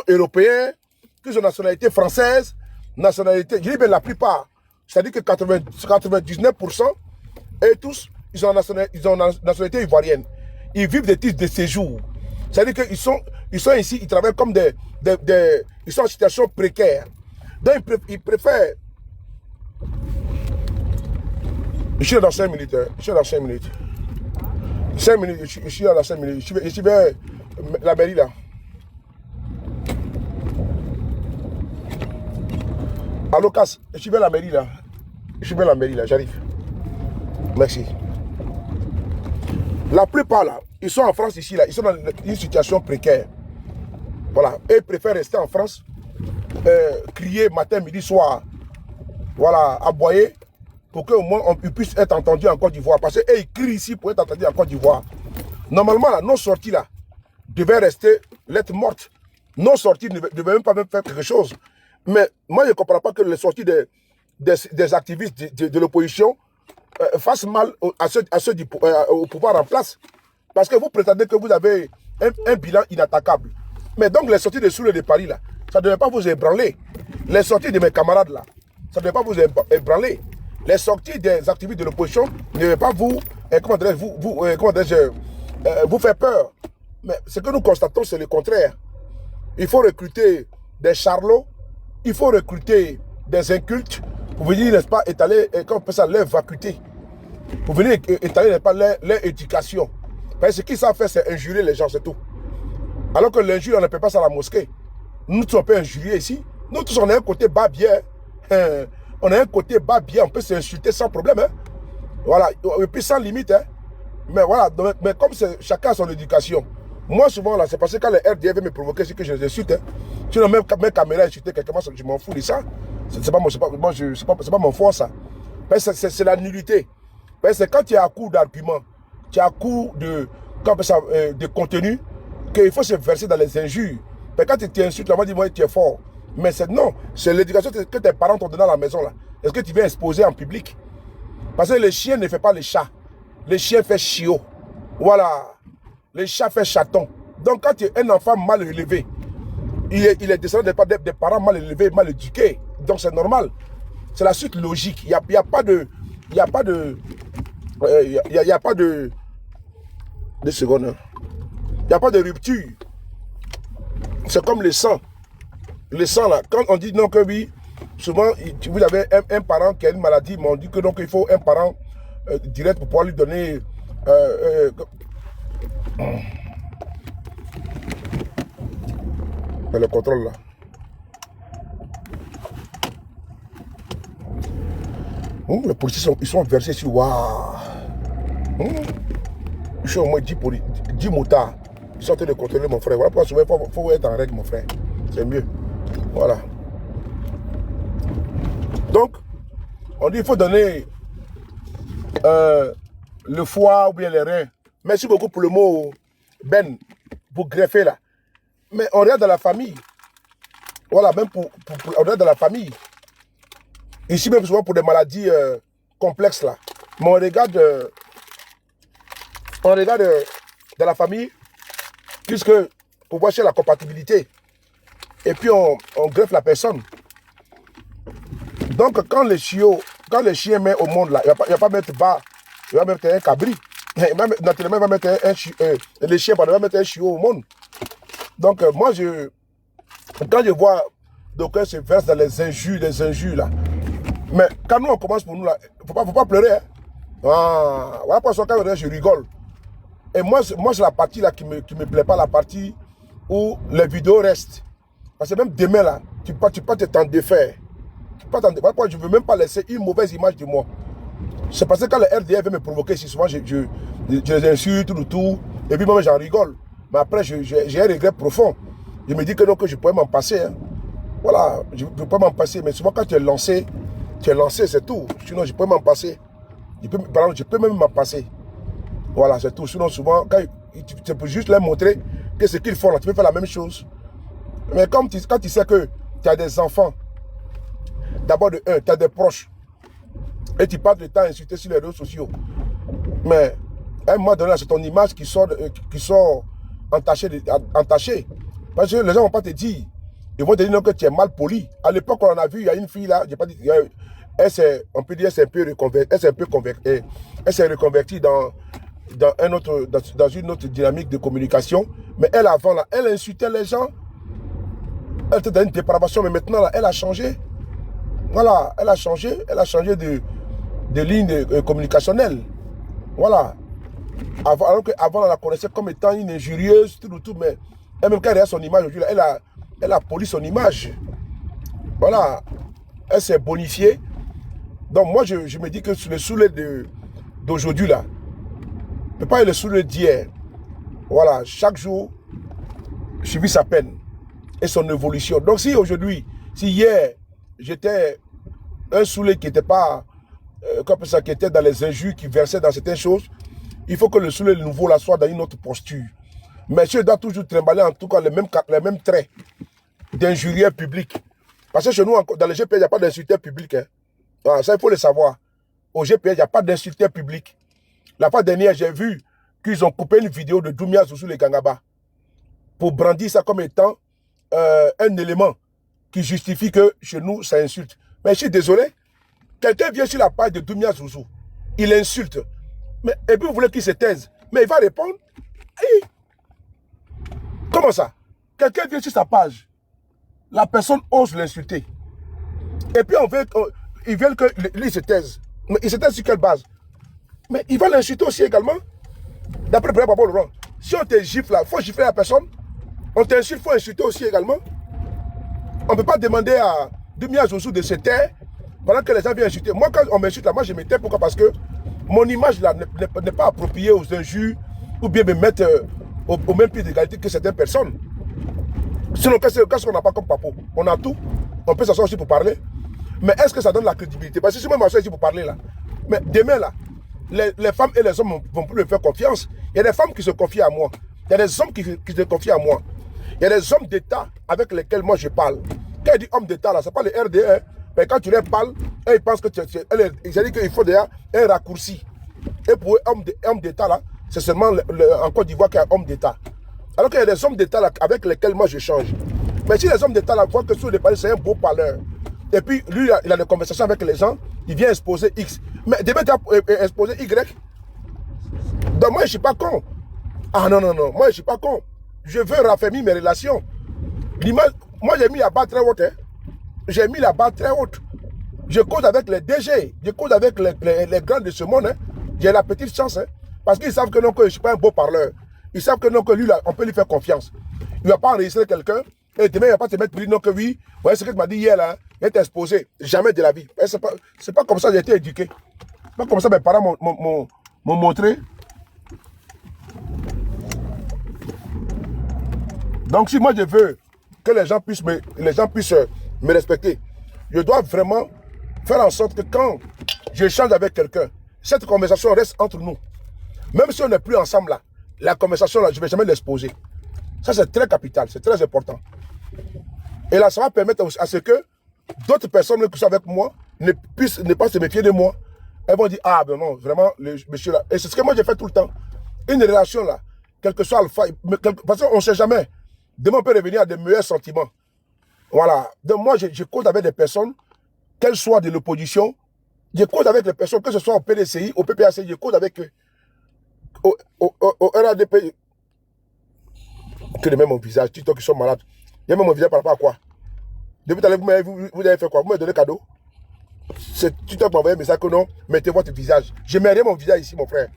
européens, qu'ils ont nationalité française, nationalité... Je dis bien la plupart. C'est-à-dire que 99% et tous, ils ont nationalité ivoirienne. Ils vivent des titres de séjour. C'est-à-dire qu'ils sont ici, ils travaillent comme ils sont en situation précaire. Donc, ils préfèrent... Je suis dans 5 minutes. Hein. Je suis dans 5 minutes. 5 minutes, je suis dans 5 minutes. Je suis vers la mairie là. Allô, Casse, je suis vers la mairie là. Je suis vers la mairie là, j'arrive. Merci. La plupart là, ils sont en France ici là, ils sont dans une situation précaire. Voilà, et ils préfèrent rester en France, crier matin, midi, soir, voilà, aboyer, pour qu'au moins on puisse être entendu en Côte d'Ivoire. Parce qu'ils crient ici pour être entendu en Côte d'Ivoire. Normalement, là, nos sorties là, devaient rester lettres mortes. Nos sorties ne devaient même pas faire quelque chose. Mais moi, je ne comprends pas que les sorties des activistes de l'opposition fassent mal à ceux au pouvoir en place. Parce que vous prétendez que vous avez un bilan inattaquable. Mais donc, les sorties de Soule de Paris, là, ça ne devait pas vous ébranler. Les sorties de mes camarades, là, ça ne devait pas vous ébranler. Les sorties des activistes de l'opposition ne devaient pas vous, vous faire peur. Mais ce que nous constatons, c'est le contraire. Il faut recruter des charlots, il faut recruter des incultes, pour venir, n'est-ce pas, étaler, comment on appelle ça, leur vacuité. Pour venir étaler, n'est-ce pas, leur éducation. Parce que ce qu'ils savent faire, c'est injurier les gens, c'est tout. Alors que l'injure, on ne peut pas ça à la mosquée. Nous tous, on peut injurier ici. Nous tous, on a un côté bas bien. Hein. On a un côté bas bien, on peut s'insulter sans problème. Hein. Voilà, et puis sans limite. Hein. Mais voilà, mais comme chacun a son éducation. Moi, souvent, là, c'est parce que quand les RDF veulent me provoquer, c'est que je les insulte. Hein. Sinon, même mes caméras insulter quelqu'un, je m'en fous de ça. C'est pas mon fort, ça. C'est la nullité. C'est quand tu es à court d'arguments, tu es à court de contenu, qu'il faut se verser dans les injures. Mais quand tu t'insultes, on va dire, ouais, tu es fort. Mais non, c'est l'éducation que tes parents t'ont donnée à la maison, là. Est-ce que tu viens exposer en public? Parce que les chiens ne font pas les chats. Les chiens font chiot. Voilà. Les chats font chaton. Donc, quand tu es un enfant mal élevé, il est descendu des parents mal élevés, mal éduqués. Donc, c'est normal. C'est la suite logique. Il n'y a pas de... Il n'y a pas de... Il n'y a pas de... Deux secondes. Il n'y a pas de rupture. C'est comme le sang. Le sang, là. Quand on dit non que oui, souvent, vous avez un parent qui a une maladie, mais on dit que donc il faut un parent direct pour pouvoir lui donner... le contrôle, là. Les policiers ils sont versés sur... Waouh. Ils sont au moins 10 motards. Ils sont en train de contrôler mon frère. Voilà pourquoi souvent il faut être en règle, mon frère. C'est mieux. Voilà. Donc, on dit qu'il faut donner le foie ou bien les reins. Merci beaucoup pour le mot Ben, pour greffer là. Mais on regarde dans la famille. Voilà, même on regarde dans la famille. Ici même souvent pour des maladies complexes là. Mais on regarde dans la famille, puisque pour voir chez la compatibilité. Et puis on greffe la personne. Donc quand les chiens mettent au monde là, il ne va pas mettre bas, il va mettre un cabri. Naturellement, il va mettre les chiens, il va mettre un chiot au monde. Donc moi, quand je vois d'aucuns se versent dans les injures là. Mais quand nous on commence pour nous là, faut pas pleurer. Hein. Ah, voilà pourquoi quand je rigole. Et moi c'est la partie là qui me plaît pas, la partie où les vidéos restent. Parce que même demain là, tu peux t'en défaire. Voilà pourquoi je ne veux même pas laisser une mauvaise image de moi. C'est parce que quand le RDF veut me provoquer, si souvent je les insulte tout, et puis moi j'en rigole. Mais après j'ai un regret profond. Je me dis que non, que je pourrais m'en passer. Hein. Voilà, je ne peux pas m'en passer. Mais souvent quand tu es lancé, c'est tout. Sinon je peux m'en passer. Je peux même m'en passer. Voilà, c'est tout. Sinon souvent, tu peux juste leur montrer que ce qu'ils font là, tu peux faire la même chose. Mais quand tu sais que tu as des enfants, d'abord tu as des proches, et tu passes le temps à insulter sur les réseaux sociaux. Mais à un moment donné, c'est ton image qui sort entachée. Parce que les gens ne vont pas te dire. Ils vont te dire que tu es mal poli. À l'époque, on a vu, il y a une fille là, on peut dire elle s'est reconvertie dans une autre dynamique de communication. Mais elle, avant, là, elle insultait les gens. Elle était dans une dépravation, mais maintenant, là, elle a changé. Voilà, elle a changé de ligne communicationnelle. Voilà. Alors qu'avant, on la connaissait comme étant une injurieuse, tout, mais elle-même, quand elle a son image aujourd'hui, elle a poli son image. Voilà. Elle s'est bonifiée. Donc, moi, je me dis que sur le soulet d'aujourd'hui, là, ne peut pas être le soulet d'hier. Voilà. Chaque jour, je vis sa peine et son évolution. Donc, si aujourd'hui, si hier, j'étais un soulet qui n'était pas, comme ça, qui était dans les injures, qui versait dans certaines choses, il faut que le soulet nouveau là soit dans une autre posture. Mais je dois toujours trimballer en tout cas les mêmes traits d'injurieur public. Parce que chez nous, dans le GPS, il n'y a pas d'insulteur public. Hein. Alors, ça, il faut le savoir. Au GPS, il n'y a pas d'insulteur public. La fois dernière, j'ai vu qu'ils ont coupé une vidéo de Doumia Zouzou les Gangaba pour brandir ça comme étant un élément qui justifie que chez nous, ça insulte. Mais je suis désolé, quelqu'un vient sur la page de Doumia Zouzou, il insulte, et puis vous voulez qu'il se taise, mais il va répondre. Hey. Comment ça? Quelqu'un vient sur sa page, la personne ose l'insulter, et puis ils veulent que lui se taise. Mais il se taise sur quelle base? Mais il va l'insulter aussi également. D'après le président Papa Laurent. Si on te gifle là, il faut gifler la personne. On t'insulte, il faut insulter aussi également. On ne peut pas demander à Dumia Zouzou de se taire pendant que les gens viennent insulter. Moi, quand on m'insulte là, moi je me tais. Pourquoi? Parce que mon image là n'est pas appropriée aux injures ou bien me mettre au même pied d'égalité que certaines personnes. Sinon, qu'est-ce qu'on n'a pas comme papo? On a tout. On peut s'asseoir aussi pour parler. Mais est-ce que ça donne la crédibilité? Parce que si moi je m'assois ici pour parler là, mais demain là, les femmes et les hommes ne vont plus me faire confiance. Il y a des femmes qui se confient à moi. Il y a des hommes qui se confient à moi. Il y a des hommes d'État avec lesquels moi je parle. Quand il dit homme d'État là, c'est pas le RDE. Mais quand tu leur parles, ils pensent que ils disent qu'il faut déjà un raccourci. Et pour eux, homme d'État là, c'est seulement en Côte d'Ivoire qu'il y a homme d'État. Alors qu'il y a des hommes d'État là avec lesquels moi je change. Mais si les hommes d'État là voient que sur les palais, c'est un beau parleur. Et puis lui, il a des conversations avec les gens, il vient exposer X. Mais demain, tu as exposé Y. Donc moi, je ne suis pas con. Ah non, non, non, moi, je ne suis pas con. Je veux raffermir mes relations. Moi, j'ai mis la barre très haute. Hein. J'ai mis la barre très haute. Je cause avec les DG, je cause avec les grands de ce monde. Hein. J'ai la petite chance. Hein. Parce qu'ils savent que non, que je ne suis pas un beau parleur. Ils savent que non, que lui, là, on peut lui faire confiance. Il ne va pas enregistrer quelqu'un. Et demain, il ne va pas se mettre pour dire non, que oui. Vous voyez ce que tu m'as dit hier, là. Il est exposé. Jamais de la vie. C'est pas comme ça que j'ai été éduqué. C'est pas comme ça que mes parents m'ont montré. Donc, si moi je veux que les gens puissent me respecter, je dois vraiment faire en sorte que quand j'échange avec quelqu'un, cette conversation reste entre nous. Même si on n'est plus ensemble là, la conversation là, je ne vais jamais l'exposer. Ça, c'est très capital, c'est très important. Et là, ça va permettre à ce que d'autres personnes qui sont avec moi ne puissent ne pas se méfier de moi. Elles vont dire, ah ben non, vraiment, le monsieur là. Et c'est ce que moi j'ai fait tout le temps. Une relation là, quel que soit alpha, parce qu'on ne sait jamais. Demain, on peut revenir à des meilleurs sentiments. Voilà. Donc moi, je cause avec des personnes, qu'elles soient de l'opposition. Je cause avec les personnes, que ce soit au PDCI, au PPAC, je cause avec eux. Au RADP. Que de même mon visage, tu qui sont malades. Il y a même mon visage par rapport à quoi? Depuis tout à l'heure, vous avez fait quoi? Vous m'avez donné cadeau? C'est TikTok m'a envoyé un message que non, mettez votre visage. Je mets rien mon visage ici, mon frère.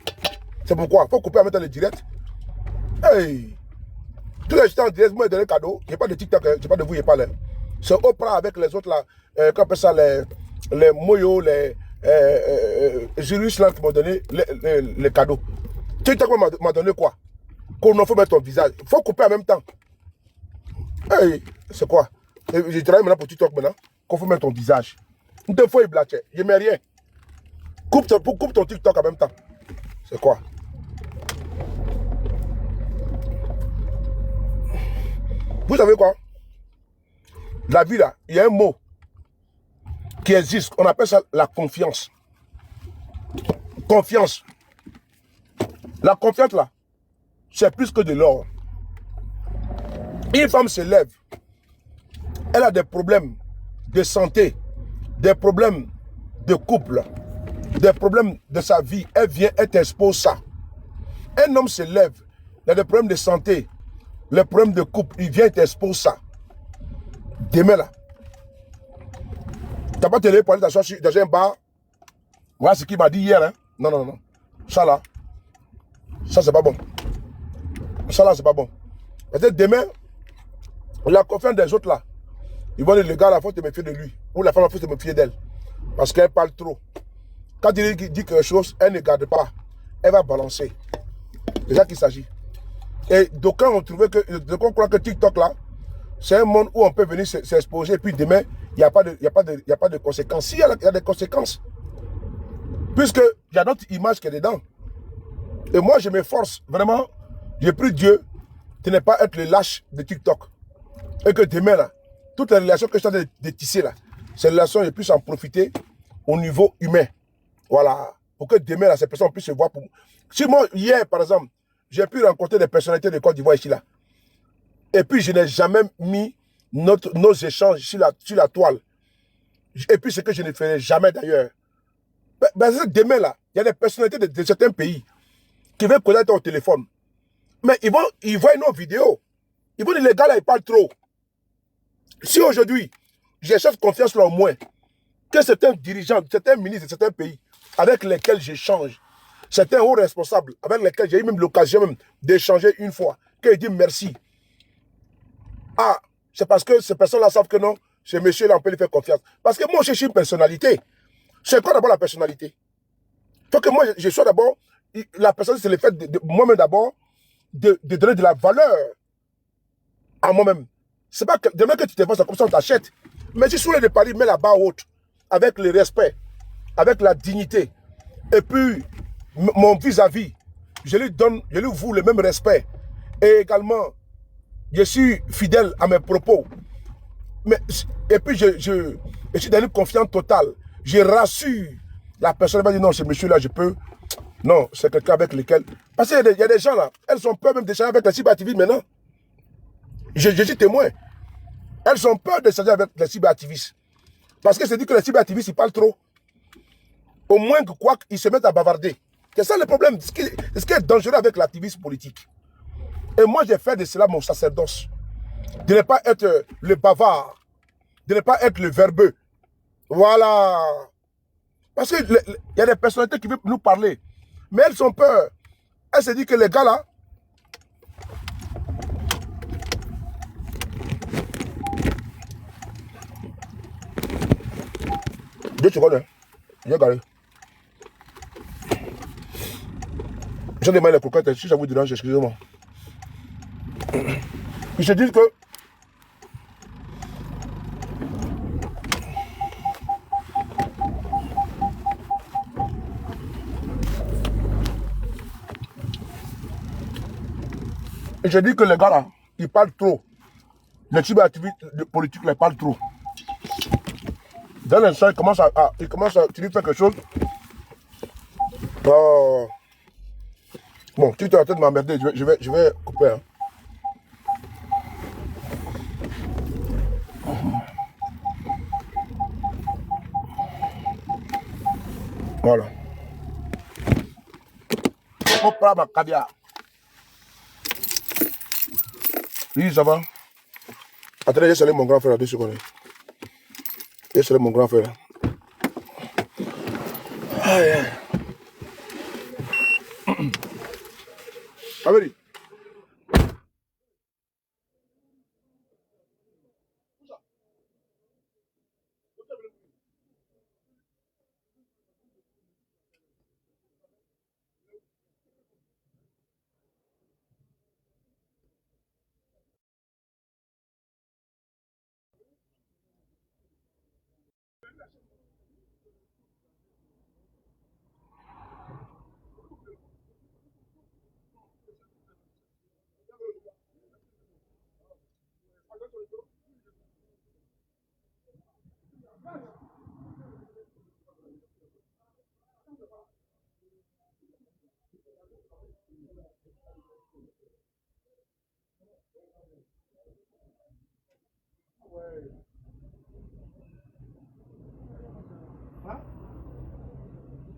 C'est pourquoi? Il faut couper en mettant le direct. Hey! Tous les gens en direct, vous m'avez donné cadeau. Je n'ai pas de TikTok, je n'ai pas de vous, je parle. C'est Oprah avec les autres là, qu'on appelle ça les Moyo, les Jurus là qui m'ont donné les cadeaux. TikTok m'a donné quoi? Qu'on en faut mettre ton visage. Il faut couper en même temps. Hey, c'est quoi? Je travaille maintenant pour TikTok maintenant. Qu'on faut mettre ton visage. Deux fois il blache. Je mets rien. Coupe ton TikTok en même temps. C'est quoi? Vous savez quoi? La vie là, il y a un mot qui existe. On appelle ça la confiance. Confiance. La confiance là, c'est plus que de l'or. Une femme se lève. Elle a des problèmes de santé, des problèmes de couple, des problèmes de sa vie. Elle vient, elle t'expose ça. Un homme se lève, il a des problèmes de santé, les problèmes de couple, il vient, il t'expose ça. Demain là, tu n'as pas télé pour aller t'asseoir dans un bar. Voilà ce qu'il m'a dit hier. Hein? Non, non, non. Ça là, ça c'est pas bon. Ça là, c'est pas bon. Peut-être demain, la confiance des autres là, ils vont dire, le gars là, il faut te méfier de lui. Ou la femme, il faut te méfier d'elle. Parce qu'elle parle trop. Quand il dit quelque chose, elle ne garde pas. Elle va balancer. C'est ça qu'il s'agit. Et d'aucuns ont trouvé que, d'aucuns croient que TikTok là, c'est un monde où on peut venir s'exposer et puis demain, il n'y a pas de conséquences. Si, il y a des conséquences. Puisque il y a notre image qui est dedans. Et moi, je m'efforce vraiment, j'ai pris Dieu de ne pas être le lâche de TikTok. Et que demain là, toutes les relations que je suis en train de tisser là, ces relations, je puisse en profiter au niveau humain. Voilà. Pour que demain là, ces personnes puissent se voir. Si moi, hier par exemple, j'ai pu rencontrer des personnalités de Côte d'Ivoire ici là. Et puis, je n'ai jamais mis nos échanges sur la toile. Et puis, ce que je ne ferai jamais d'ailleurs. Demain, là, il y a des personnalités de certains pays qui veulent connaître ton téléphone. Mais ils voient nos vidéos. Ils vont dire, les gars, là, ils parlent trop. Si aujourd'hui, j'ai cette confiance-là au moins, que certains dirigeants, certains ministres de certains pays avec lesquels j'échange, certains hauts responsables avec lesquels j'ai eu même l'occasion d'échanger une fois, qu'ils disent merci. Ah, c'est parce que ces personnes-là savent que non, ce monsieur-là, on peut lui faire confiance. Parce que moi, je cherche une personnalité. C'est quoi d'abord la personnalité? Il faut que moi, je sois d'abord, la personnalité, c'est le fait de moi-même d'abord, de donner de la valeur à moi-même. C'est pas que demain que tu te fasses comme ça, on t'achète. Mais si sur les de Paris, mets la barre haute, avec le respect, avec la dignité, et puis mon vis-à-vis, je lui voue le même respect. Et également, je suis fidèle à mes propos. Mais, et puis, je suis dans une confiance totale. Je rassure la personne. Elle va dire non, ce monsieur-là, je peux. Non, c'est quelqu'un avec lequel. Parce qu'il y a des gens là, elles ont peur même d'échanger avec les cyberactivistes maintenant. Je suis témoin. Elles ont peur d'échanger avec les cyberactivistes. Parce que c'est dit que les cyberactivistes, ils parlent trop. Au moins que quoi qu'ils se mettent à bavarder. C'est ça le problème. Ce qui est dangereux avec l'activisme politique. Et moi, j'ai fait de cela mon sacerdoce. De ne pas être le bavard. De ne pas être le verbeux. Voilà. Parce qu'il y a des personnalités qui veulent nous parler. Mais elles ont peur. Elles se disent que les gars là, Deux secondes, hein. J'ai garé. J'ai demandé les cocottes, si ça vous dérange, excusez-moi. Ils se disent que les gars là, ils parlent trop. Les cyberactivistes politiques, ils parlent trop. Dans l'instant, ils commencent à utiliser quelque chose. Bon, tu es en train de m'emmerder, je vais couper. Hein. Voilà. On prend ma caviar. Oui, ça va. Attendez, j'ai salé mon grand frère à 2 secondes. J'ai salé mon grand frère. Aïe. Amélie.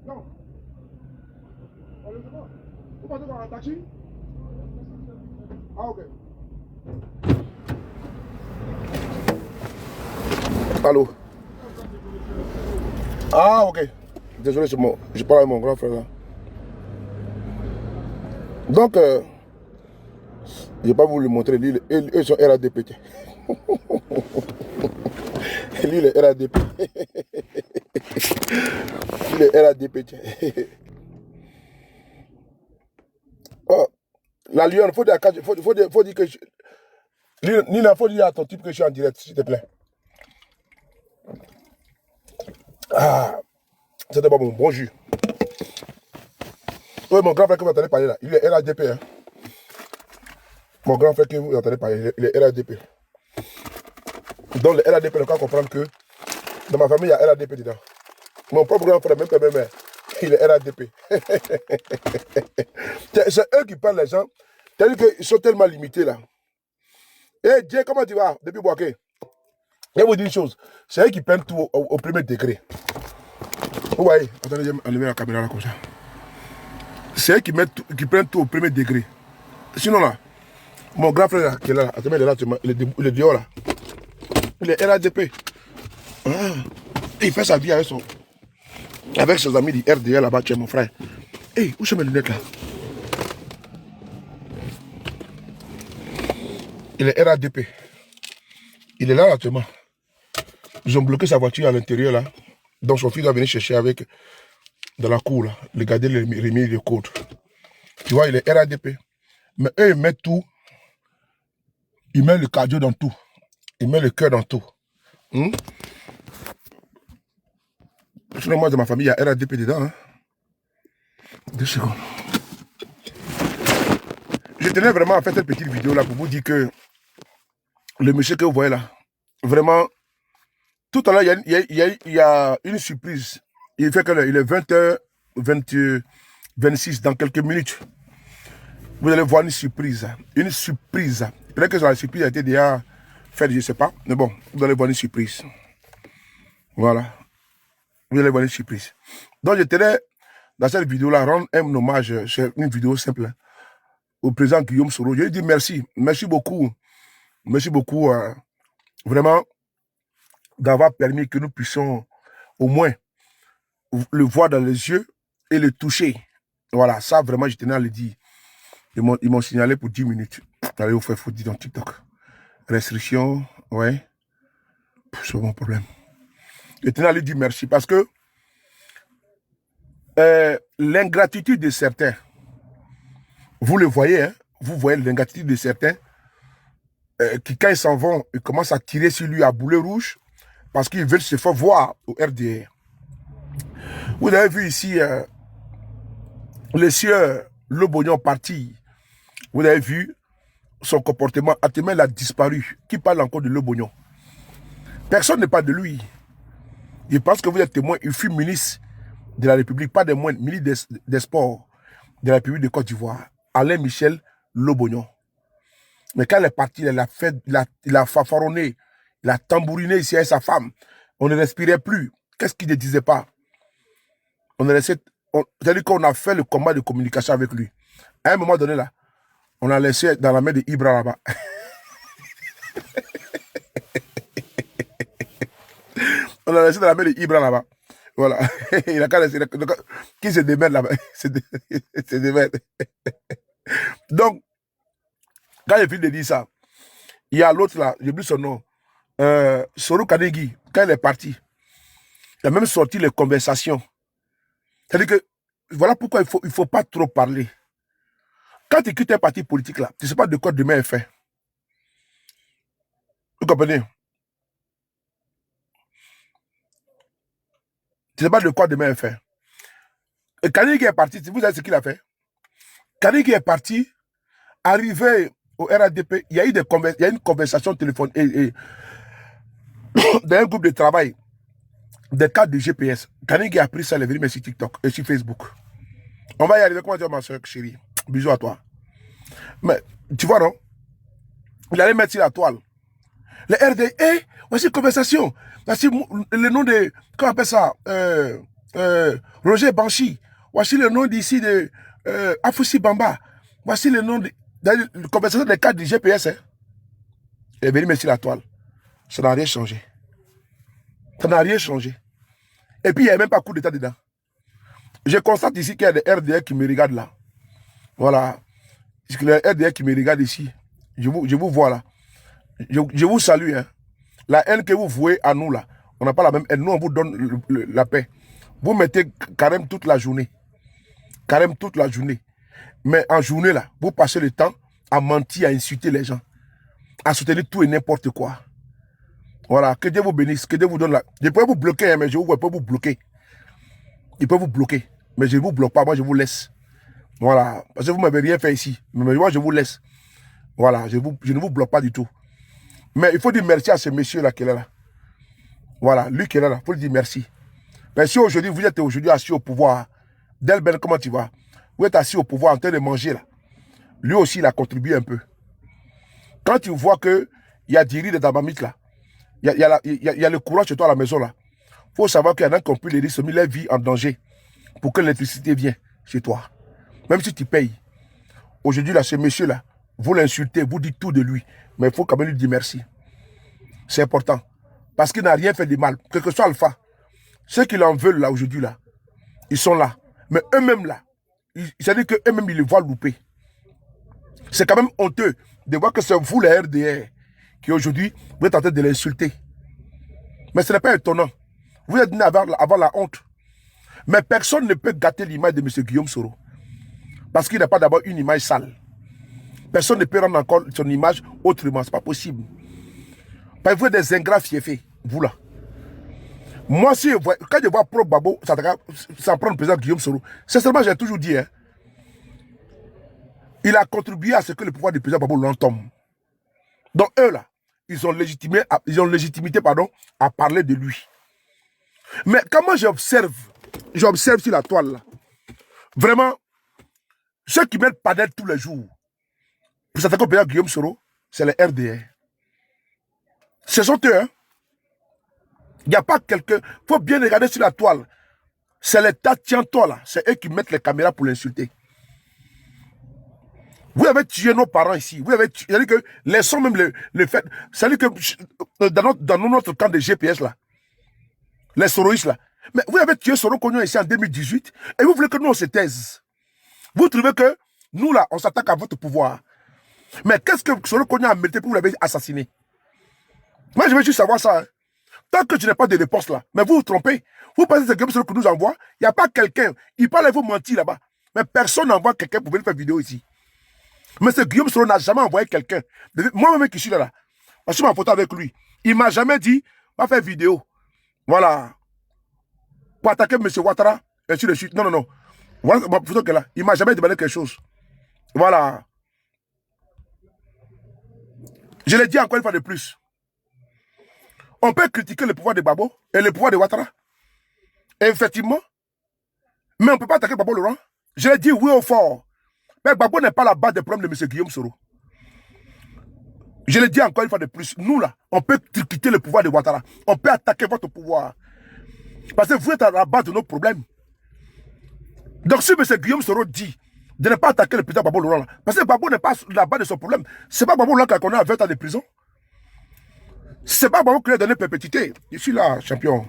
Non. Vous partez dans un taxi? Ah, ok. Allô? Ah, ok. Désolé, je parle avec mon grand frère là. Donc, je ne vais pas vous le montrer. Lui, eux sont RADP. Lui, il est RADP. Il est RADP. Oh, la lionne, il faut dire que Nina, faut dire à ton type que je suis en direct, s'il te plaît. Ah, c'était pas mon bon jus. Oui, mon grand frère que vous entendez parler là, il est RADP. Hein. Mon grand frère que vous entendez parler, il est RADP. Donc le RADP, on doit comprendre que dans ma famille, il y a RADP dedans. Mon propre grand frère, même pas même, il est RADP. C'est eux qui parlent les gens. C'est-à-dire qu'ils sont tellement limités là. Eh, Dieu, comment tu vas depuis Boaké? Je vais vous dire une chose. C'est eux qui prennent tout au premier degré. Vous voyez? Attendez, je vais enlever la caméra là comme ça. C'est eux qui prennent tout au premier degré. Sinon là, mon grand frère là, qui est là, attendez, il est là, il est dehors là. Il est RADP. Ah. Il fait sa vie avec ses amis du RDL là-bas, tu es mon frère. Hey, où sont mes lunettes là? Il est RADP. Il est là actuellement. Ils ont bloqué sa voiture à l'intérieur là. Donc son fils doit venir chercher avec dans la cour là. Regarder remis le code. Tu vois, il est RADP. Mais eux, ils mettent tout. Ils mettent le cardio dans tout. Ils mettent le cœur dans tout. Sinon, moi, dans ma famille, il y a RADP dedans. Hein. 2 secondes. Je tenais vraiment à faire cette petite vidéo là pour vous dire que le monsieur que vous voyez là, vraiment, tout à l'heure, il y a une surprise. Il fait qu'il est 20h26 dans quelques minutes. Vous allez voir une surprise. Une surprise. Peut-être que la surprise a été déjà faite, je ne sais pas. Mais bon, vous allez voir une surprise. Voilà. Vous allez voir une surprise. Donc, je tenais, dans cette vidéo-là, rendre un hommage, c'est une vidéo simple, au président Guillaume Soro. Je lui dis merci. Merci beaucoup. Merci beaucoup, vraiment, d'avoir permis que nous puissions au moins le voir dans les yeux et le toucher. Voilà, ça, vraiment, je tenais à le dire. Ils m'ont signalé pour 10 minutes. Allez vous faire foutre dans TikTok. Restriction, ouais. C'est mon problème. Je tenais à lui dire merci parce que l'ingratitude de certains, vous le voyez, hein, vous voyez l'ingratitude de certains qui, quand ils s'en vont, ils commencent à tirer sur lui à boulet rouge parce qu'ils veulent se faire voir au RDR. Vous avez vu ici le sieur Lobognon parti. Vous avez vu son comportement. Actuellement, il a disparu. Qui parle encore de Lobognon? Personne ne parle de lui. Je pense que vous êtes témoin. Il fut ministre de la République, pas des moindres, ministre des Sports de la République de Côte d'Ivoire. Alain Michel Lobognon. Mais quand il est parti, il a fanfaronné, il a tambouriné ici avec sa femme. On ne respirait plus. Qu'est-ce qu'il ne disait pas? C'est-à-dire qu'on a fait le combat de communication avec lui. À un moment donné, là, on a laissé dans la main de Ibra là-bas. On a laissé dans la main de Ibra là-bas. Voilà. Il a qu'à laisser. Qui se démène là-bas? Se démène. Donc, quand j'ai fini de dire ça, il y a l'autre là, j'ai oublié son nom, Soro Kadegi, quand il est parti, il a même sorti les conversations. C'est-à-dire que, voilà pourquoi il faut pas trop parler. Quand tu quittes un parti politique là, tu ne sais pas de quoi demain est fait. Vous comprenez? Tu ne sais pas de quoi demain est fait. Et Kadegi est parti, vous savez ce qu'il a fait? Kadegi est parti, arrivé au RADP, il y a eu une conversation téléphonique dans un groupe de travail des cadres de GPS. Kadegi a pris ça, il est venu sur TikTok et sur Facebook. On va y arriver. Comment dire, ma soeur chérie? Bisous à toi. Mais, tu vois, non? Il allait mettre sur la toile. Le RDA, voici une conversation. Voici le nom de, comment on appelle ça? Roger Banchi. Voici le nom d'ici de Afoussi Bamba. Voici le nom de la conversation des cadres du GPS. Hein. Il est venu mettre sur la toile. Ça n'a rien changé. Ça n'a rien changé. Et puis, il n'y a même pas coup d'état dedans. Je constate ici qu'il y a des RDA qui me regardent là. Voilà. Les RDA qui me regardent ici. Je vous vois là. Je vous salue. Hein. La haine que vous vouez à nous là, on n'a pas la même haine. Nous, on vous donne la paix. Vous mettez carême toute la journée. Carême toute la journée. Mais en journée là, vous passez le temps à mentir, à insulter les gens. À soutenir tout et n'importe quoi. Voilà. Que Dieu vous bénisse. Que Dieu vous donne la... Je peux vous bloquer, hein, mais je peux vous bloquer. Il peut vous bloquer. Mais je ne vous bloque pas. Moi, je vous laisse. Voilà. Parce que vous ne m'avez rien fait ici. Mais moi, je vous laisse. Voilà. Je ne vous bloque pas du tout. Mais il faut dire merci à ce monsieur-là qui est là. Voilà. Lui qui est là. Il faut lui dire merci. Mais si aujourd'hui, vous êtes aujourd'hui assis au pouvoir, Delben, comment tu vas? Vous êtes assis au pouvoir en train de manger là. Lui aussi, il a contribué un peu. Quand tu vois qu'il y a du riz dans ma mythe là, il y a le courant chez toi à la maison là, il faut savoir qu'il y en a qui ont pu les risques, mis leur vie en danger pour que l'électricité vienne chez toi. Même si tu payes. Aujourd'hui, là, ce monsieur-là, vous l'insultez, vous dites tout de lui. Mais il faut quand même lui dire merci. C'est important. Parce qu'il n'a rien fait de mal. Quel que soit Alpha. ceux qui l'en veulent là aujourd'hui, là, ils sont là. Mais eux-mêmes là, c'est-à-dire qu'eux-mêmes, ils les voient louper. C'est quand même honteux de voir que c'est vous, les RDR, qui aujourd'hui, vous êtes en train de l'insulter. Mais ce n'est pas étonnant. Vous êtes venu avoir la honte. Mais personne ne peut gâter l'image de M. Guillaume Soro. Parce qu'il n'a pas d'abord une image sale. Personne ne peut rendre encore son image autrement. Ce n'est pas possible. Parce que vous êtes des ingrats fiefés, vous là. Moi, quand je vois Pro Babo s'en prendre le président Guillaume Soro, sincèrement, j'ai toujours dit, hein, il a contribué à ce que le pouvoir du président Babo l'entende. Donc, eux là, ils ont légitimité à parler de lui. Mais comment j'observe sur la toile là, vraiment, ceux qui mettent panel tous les jours pour s'attaquer au président Guillaume Soro, c'est les RDR. Ce sont eux, hein. Il n'y a pas quelqu'un. Il faut bien regarder sur la toile. C'est les tiens-toi là. C'est eux qui mettent les caméras pour l'insulter. Vous avez tué nos parents ici. Vous avez tué. C'est-à-dire que laissons même le fait. C'est-à-dire que dans notre camp de GPS là, les soroïstes là, mais vous avez tué Soro Kognon ici en 2018 et vous voulez que nous on se taise. Vous trouvez que nous là, on s'attaque à votre pouvoir. Mais qu'est-ce que Soro Kognon a mérité pour vous l'avez assassiné? Moi je veux juste savoir ça. Hein. Tant que tu n'as pas de réponse là, mais vous vous trompez. Vous pensez que c'est Guillaume Soro qui nous envoie. Il n'y a pas quelqu'un. Il parle et vous mentir là-bas. Mais personne n'envoie quelqu'un pour venir faire vidéo ici. Mais ce Guillaume Soro n'a jamais envoyé quelqu'un. Moi-même qui suis là, je suis ma photo avec lui. Il ne m'a jamais dit, va faire vidéo. Voilà. Pour attaquer M. Ouattara, et sur le chute. Non, non, non. Voilà ma photo qu'elle a. Il ne m'a jamais demandé quelque chose. Voilà. Je l'ai dit encore une fois de plus. On peut critiquer le pouvoir de Babo et le pouvoir de Ouattara. Et effectivement, mais on ne peut pas attaquer Babo Laurent. Je l'ai dit oui au fort. Mais Babo n'est pas la base des problèmes de M. Guillaume Soro. Je l'ai dit encore une fois de plus. Nous là, on peut critiquer le pouvoir de Ouattara. On peut attaquer votre pouvoir. Parce que vous êtes à la base de nos problèmes. Donc si M. Guillaume Soro dit de ne pas attaquer le président Babo Laurent, parce que Babo n'est pas la base de son problème. Ce n'est pas Babo Laurent qui a connu à 20 ans de prison. C'est pas Babo qui lui a donné perpétuité. Je suis là, champion.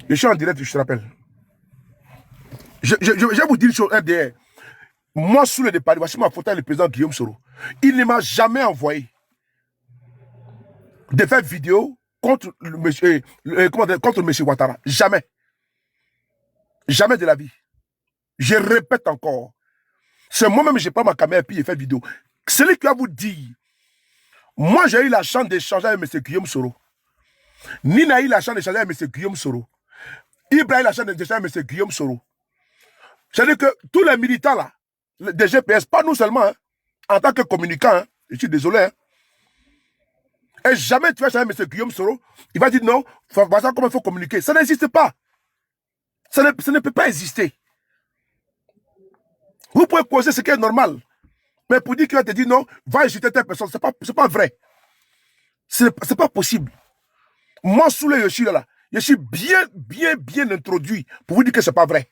Je suis en direct, je te rappelle. Je vais vous dire une chose, RDR. Moi, sous le départ, voici ma photo avec le président Guillaume Soro. Il ne m'a jamais envoyé de faire vidéo contre M. Ouattara. Jamais. Jamais de la vie. Je répète encore. C'est moi-même, je prends ma caméra et puis je fais vidéo. Celui qui va vous dire, moi j'ai eu la chance d'échanger avec M. Guillaume Soro. Nina a eu la chance d'échanger avec M. Guillaume Soro. Ibrahim a eu la chance d'échanger avec M. Guillaume Soro. C'est-à-dire que tous les militants là, des GPS, pas nous seulement, hein, en tant que communicant, hein, je suis désolé, hein, et jamais tu vas changer M. Guillaume Soro, il va dire non, voilà comment il faut communiquer. Ça n'existe pas. Ça ne peut pas exister. Vous pouvez causer ce qui est normal. Mais pour dire qu'il va te dire non, va insulter telle personne, c'est pas vrai. C'est pas possible. Moi, sous le Yoshi là, je suis bien introduit pour vous dire que c'est pas vrai.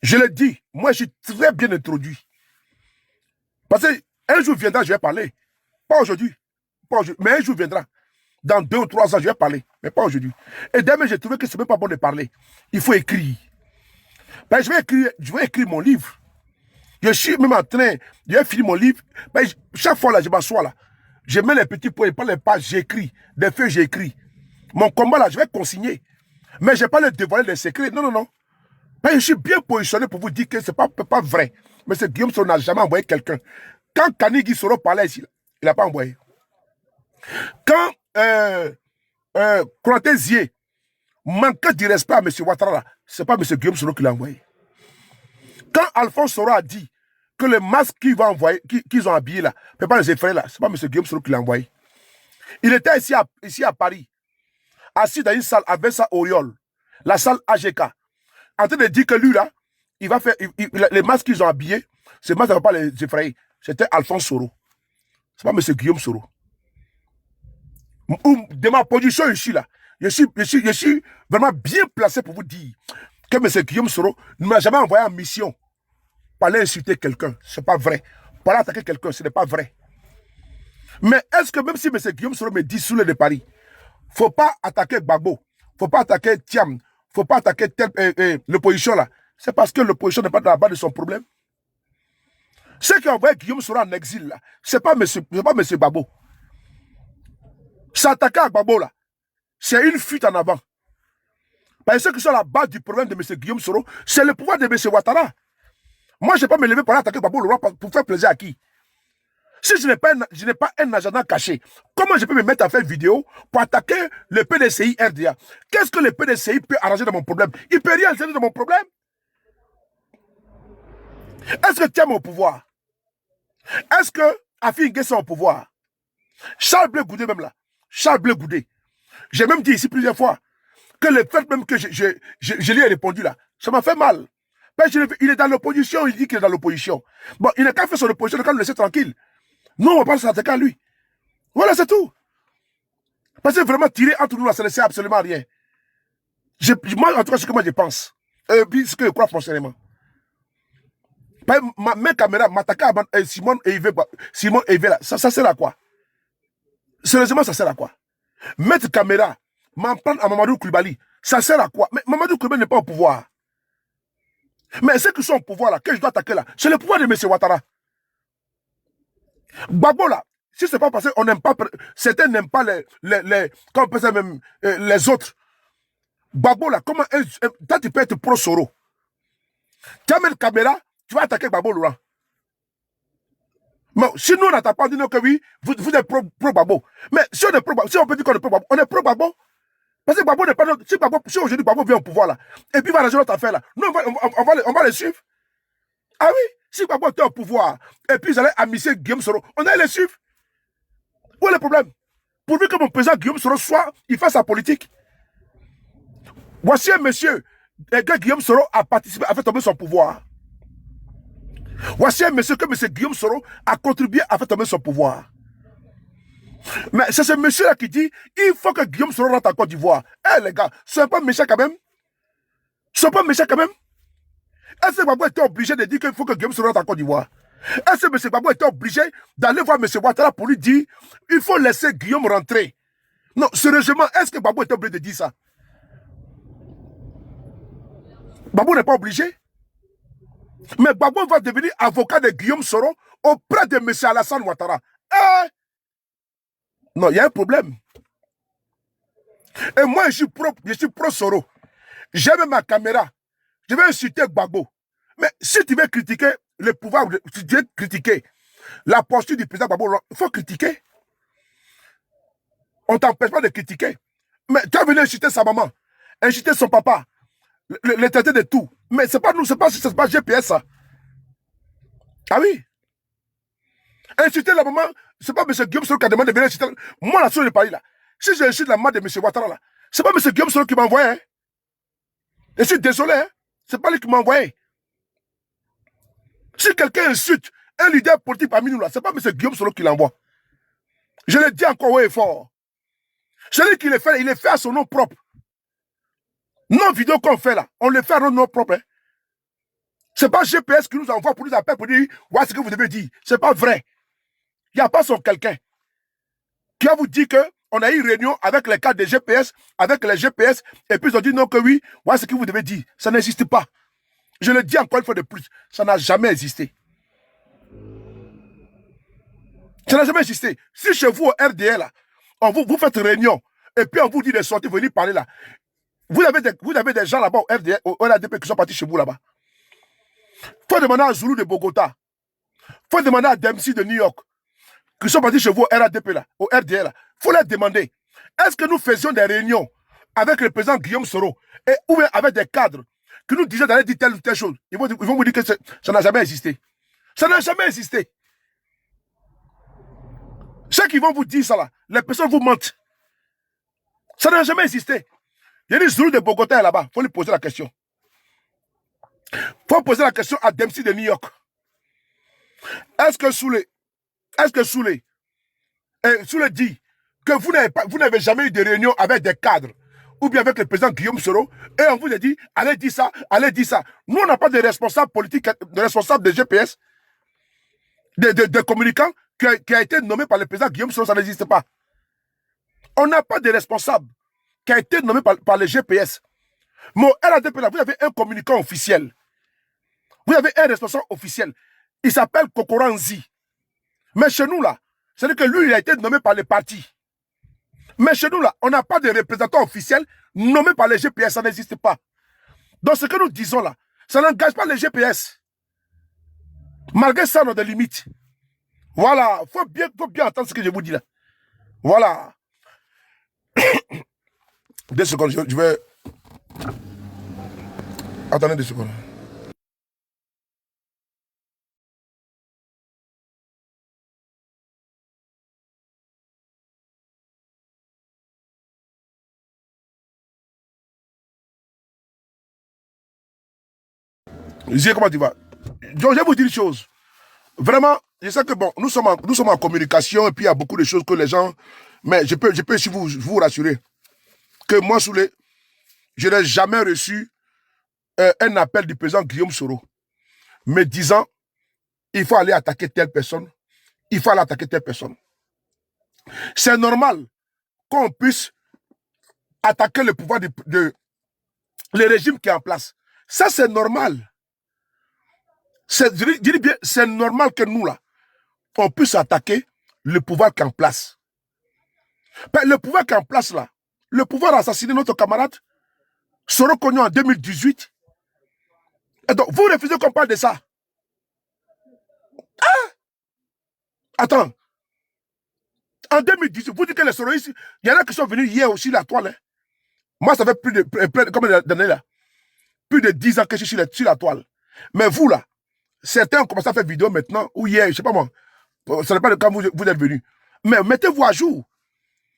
Je le dis, moi je suis très bien introduit. Parce qu'un jour viendra, je vais parler. Pas aujourd'hui. Mais un jour viendra. Dans 2 ou 3 ans, je vais parler. Mais pas aujourd'hui. Et demain, j'ai trouvé que c'est même pas bon de parler. Il faut écrire. Ben, je vais écrire mon livre. Je suis même en train, je vais finir mon livre. Ben, chaque fois là, je m'assois là. Je mets les petits points, pas les pages, j'écris. Des feuilles, j'écris. Mon combat là, je vais consigner. Mais je ne vais pas le dévoiler les secrets. Non, non, non. Ben, je suis bien positionné pour vous dire que ce n'est pas vrai. Mais ce Guillaume Soro n'a jamais envoyé quelqu'un. Quand Kanigui Soro parlait ici, il n'a pas envoyé. Quand Croaté-Zier manquait du respect à M. Ouattara, ce n'est pas M. Guillaume Soro qui l'a envoyé. Quand Alphonse Soro a dit que le masque qu'ils ont habillé là, ne peut pas les effrayer là, ce n'est pas M. Guillaume Soro qui l'a envoyé. Il était ici à Paris, assis dans une salle avec sa auréole, la salle AGK, en train de dire que lui là, il va faire, les masques qu'ils ont habillés, ces masques ne vont pas les effrayer. C'était Alphonse Soro. Ce n'est pas M. Guillaume Soro. De ma position ici là, je suis vraiment bien placé pour vous dire que M. Guillaume Soro ne m'a jamais envoyé en mission pour aller insulter quelqu'un. Ce n'est pas vrai. Pour aller attaquer quelqu'un, ce n'est pas vrai. Mais est-ce que même si M. Guillaume Soro me dit Soulé de Paris, il ne faut pas attaquer Gbagbo, il ne faut pas attaquer Thiam, il ne faut pas attaquer l'opposition là, c'est parce que l'opposition n'est pas dans la base de son problème. Ceux qui ont envoyé Guillaume Soro en exil là, ce n'est pas M. Gbagbo. S'attaquer à Gbagbo là, c'est une fuite en avant. Parce que ceux qui sont à la base du problème de M. Guillaume Soro, c'est le pouvoir de M. Ouattara. Moi, je ne vais pas me lever pour aller attaquer Gbagbo le roi pour faire plaisir à qui? Si je n'ai pas un agenda caché, comment je peux me mettre à faire une vidéo pour attaquer le PDCI RDA? Qu'est-ce que le PDCI peut arranger dans mon problème? Il ne peut rien arranger dans mon problème. Est-ce que Thiam est au pouvoir? Est-ce que Afi Nguessa est au pouvoir? Charles Blé Goudé même là. Charles Blé Goudé. J'ai même dit ici plusieurs fois que le fait même que je lui ai répondu là, ça m'a fait mal. Parce il est dans l'opposition, il dit qu'il est dans l'opposition. Bon, il n'a qu'à faire son opposition, il n'a qu'à le laisser tranquille. Non, on va pas s'attaquer à lui. Voilà, c'est tout. Parce que vraiment, tirer entre nous, là, ça ne sert absolument à rien. Moi, en tout cas, c'est ce que moi je pense. Puis ce que je crois fonctionnement. Mes caméras, m'attaquer à Simon et Yves, là, ça sert à quoi? Sérieusement, ça sert à quoi? Mettre caméra, m'en prendre à Mamadou Koulibaly, ça sert à quoi? Mais Mamadou Koulibaly n'est pas au pouvoir. Mais ceux qui sont au pouvoir, là, que je dois attaquer là, c'est le pouvoir de M. Ouattara. Gbagbo là, si c'est pas parce qu'on n'aime pas, certains n'aiment pas comment on peut ça même, les autres. Gbagbo là, comment, toi tu peux être pro-Soro. Tu as mis une caméra, tu vas attaquer Gbagbo Laurent. Mais si nous on n'attaque pas, on dit non que oui, vous êtes pro-Gbagbo. Mais si on est pro-Gbagbo, si on peut dire qu'on est pro-Gbagbo, on est pro-Gbagbo. Parce que Gbagbo n'est pas notre. Si aujourd'hui Gbagbo vient au pouvoir là, et puis il va arranger notre affaire là, nous on va les suivre. Ah oui, si Gbagbo était au pouvoir, et puis ils allaient amisser Guillaume Soro, on allait les suivre. Où est le problème? Pourvu que mon président Guillaume Soro soit, il fasse sa politique. Voici un monsieur, que Guillaume Soro a participé, a fait tomber son pouvoir. Voici un monsieur que M. Guillaume Soro a contribué à faire tomber son pouvoir. Mais c'est ce monsieur-là qui dit, il faut que Guillaume Soro rentre en Côte d'Ivoire. Eh les gars, ce n'est pas méchant quand même? Ce n'est pas méchant quand même? Est-ce que Gbagbo était obligé de dire qu'il faut que Guillaume Soro rentre en Côte d'Ivoire? Est-ce que M. Gbagbo était obligé d'aller voir M. Ouattara pour lui dire, il faut laisser Guillaume rentrer? Non, sérieusement, est-ce que Gbagbo était obligé de dire ça? Gbagbo n'est pas obligé. Mais Gbagbo va devenir avocat de Guillaume Soro auprès de M. Alassane Ouattara. Non, il y a un problème. Et moi, je suis pro-Soro. J'ai même ma caméra. Je vais insulter Gbagbo. Mais si tu veux critiquer le pouvoir, si tu veux critiquer la posture du président Gbagbo, il faut critiquer. On ne t'empêche pas de critiquer. Mais tu as venu insulter sa maman, insulter son papa, le traiter de tout. Mais ce n'est pas nous, ce n'est pas GPS ça. Ah oui. Insulter la maman, ce n'est pas M. Guillaume Soro qui a demandé de venir insulter. Moi, la soeur de Paris là, si j'insulte la maman de M. Ouattara là, ce n'est pas M. Guillaume Soro qui m'a envoyé. Hein. Je suis désolé, hein. Ce n'est pas lui qui m'a envoyé. Si quelqu'un insulte un leader politique parmi nous là, ce n'est pas M. Guillaume Soro qui l'envoie. Je le dis encore haut et fort. Celui qui le fait, il le fait à son nom propre. Nos vidéos qu'on fait là, on les fait à notre nom propre. Hein. Ce n'est pas GPS qui nous envoie pour nous appeler pour dire voilà ce que vous devez dire. Ce n'est pas vrai. Il n'y a pas son quelqu'un qui va vous dire qu'on a eu une réunion avec les cadres des GPS, avec les GPS, et puis ils ont dit non que oui, voilà ce que vous devez dire. Ça n'existe pas. Je le dis encore une fois de plus, ça n'a jamais existé. Ça n'a jamais existé. Si chez vous au RDL, là, vous faites réunion, et puis on vous dit de sortir, venir parler là, vous avez des gens là-bas au RDL, au RADP qui sont partis chez vous là-bas. Il faut demander à Zulu de Bogota. Il faut demander à Dempsey de New York, qui sont partis chez vous au RADP là, au RDL là. Il faut leur demander, est-ce que nous faisions des réunions avec le président Guillaume Soro, ou avec des cadres qui nous disaient d'aller dire telle ou telle chose? Ils vont vous dire que ça n'a jamais existé. Ça n'a jamais existé. Ceux qui vont vous dire ça là, les personnes vous mentent. Ça n'a jamais existé. Il y a des Zulu de Bogota là-bas, il faut lui poser la question. Il faut poser la question à Dempsey de New York. Est-ce que Soulé dit que vous n'avez jamais eu de réunion avec des cadres ou bien avec le président Guillaume Soro et on vous a dit, allez dire ça, allez dire ça. Nous, on n'a pas de responsables politiques, de responsables de GPS, de communicants qui a été nommé par le président Guillaume Soro, ça n'existe pas. On n'a pas de responsable qui a été nommé par le GPS. Mais au RADP, là, vous avez un communicant officiel. Vous avez un responsable officiel. Il s'appelle Kokoranzi. Mais chez nous, là, c'est-à-dire que lui, il a été nommé par les partis. Mais chez nous, là, on n'a pas de représentant officiel nommé par les GPS. Ça n'existe pas. Donc, ce que nous disons là, ça n'engage pas les GPS. Malgré ça, on a des limites. Voilà. Faut bien entendre ce que je vous dis là. Voilà. 2 secondes, je vais... Attendez 2 secondes. Je sais comment tu vas. Donc, je vais vous dire une chose. Vraiment, je sais que bon, nous sommes en communication et puis il y a beaucoup de choses que les gens... Mais je peux aussi vous rassurer que moi, Soulé, je n'ai jamais reçu un appel du président Guillaume Soro me disant il faut aller attaquer telle personne, il faut aller attaquer telle personne. C'est normal qu'on puisse attaquer le pouvoir le régime qui est en place. Ça, c'est normal. Je dis bien, c'est normal que nous, là, on puisse attaquer le pouvoir qui est en place. Ben, le pouvoir qui est en place, là, le pouvoir a assassiné notre camarade Soro Kognon en 2018. Et donc, vous refusez qu'on parle de ça. Ah! Attends. En 2018, vous dites que les soroïstes, il y en a qui sont venus hier aussi la toile. Hein. Moi, ça fait plus de combien d'années là? Plus de 10 ans que je suis sur la toile. Mais vous, là, certains ont commencé à faire vidéo maintenant, ou hier, je ne sais pas moi. Ce n'est pas le cas où vous êtes venus. Mais mettez-vous à jour.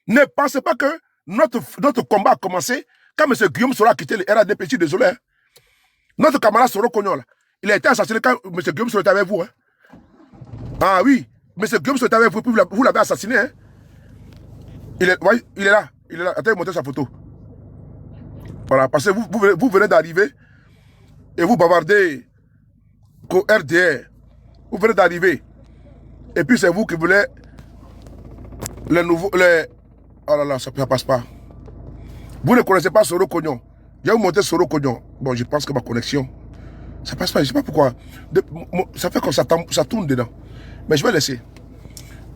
Ne pensez pas que notre combat a commencé quand M. Guillaume Soro a quitté le RADP. Je suis désolé. Hein. Notre camarade Soro Kognon, là, il a été assassiné quand M. Guillaume Soro était avec vous. Hein. Ah oui, M. Guillaume Soro était avec vous, vous l'avez assassiné. Hein. Il est là. Il est là. Attendez, montez sa photo. Voilà, parce que vous venez d'arriver et vous bavardez qu'au RDR. Vous venez d'arriver. Et puis c'est vous qui voulez les nouveaux... Oh là là, ça ne passe pas. Vous ne connaissez pas Soro Kognon. Je vais vous montrer Soro Kognon. Bon, je pense que ma connexion, ça passe pas. Je ne sais pas pourquoi. Ça fait comme ça tourne dedans. Mais je vais laisser.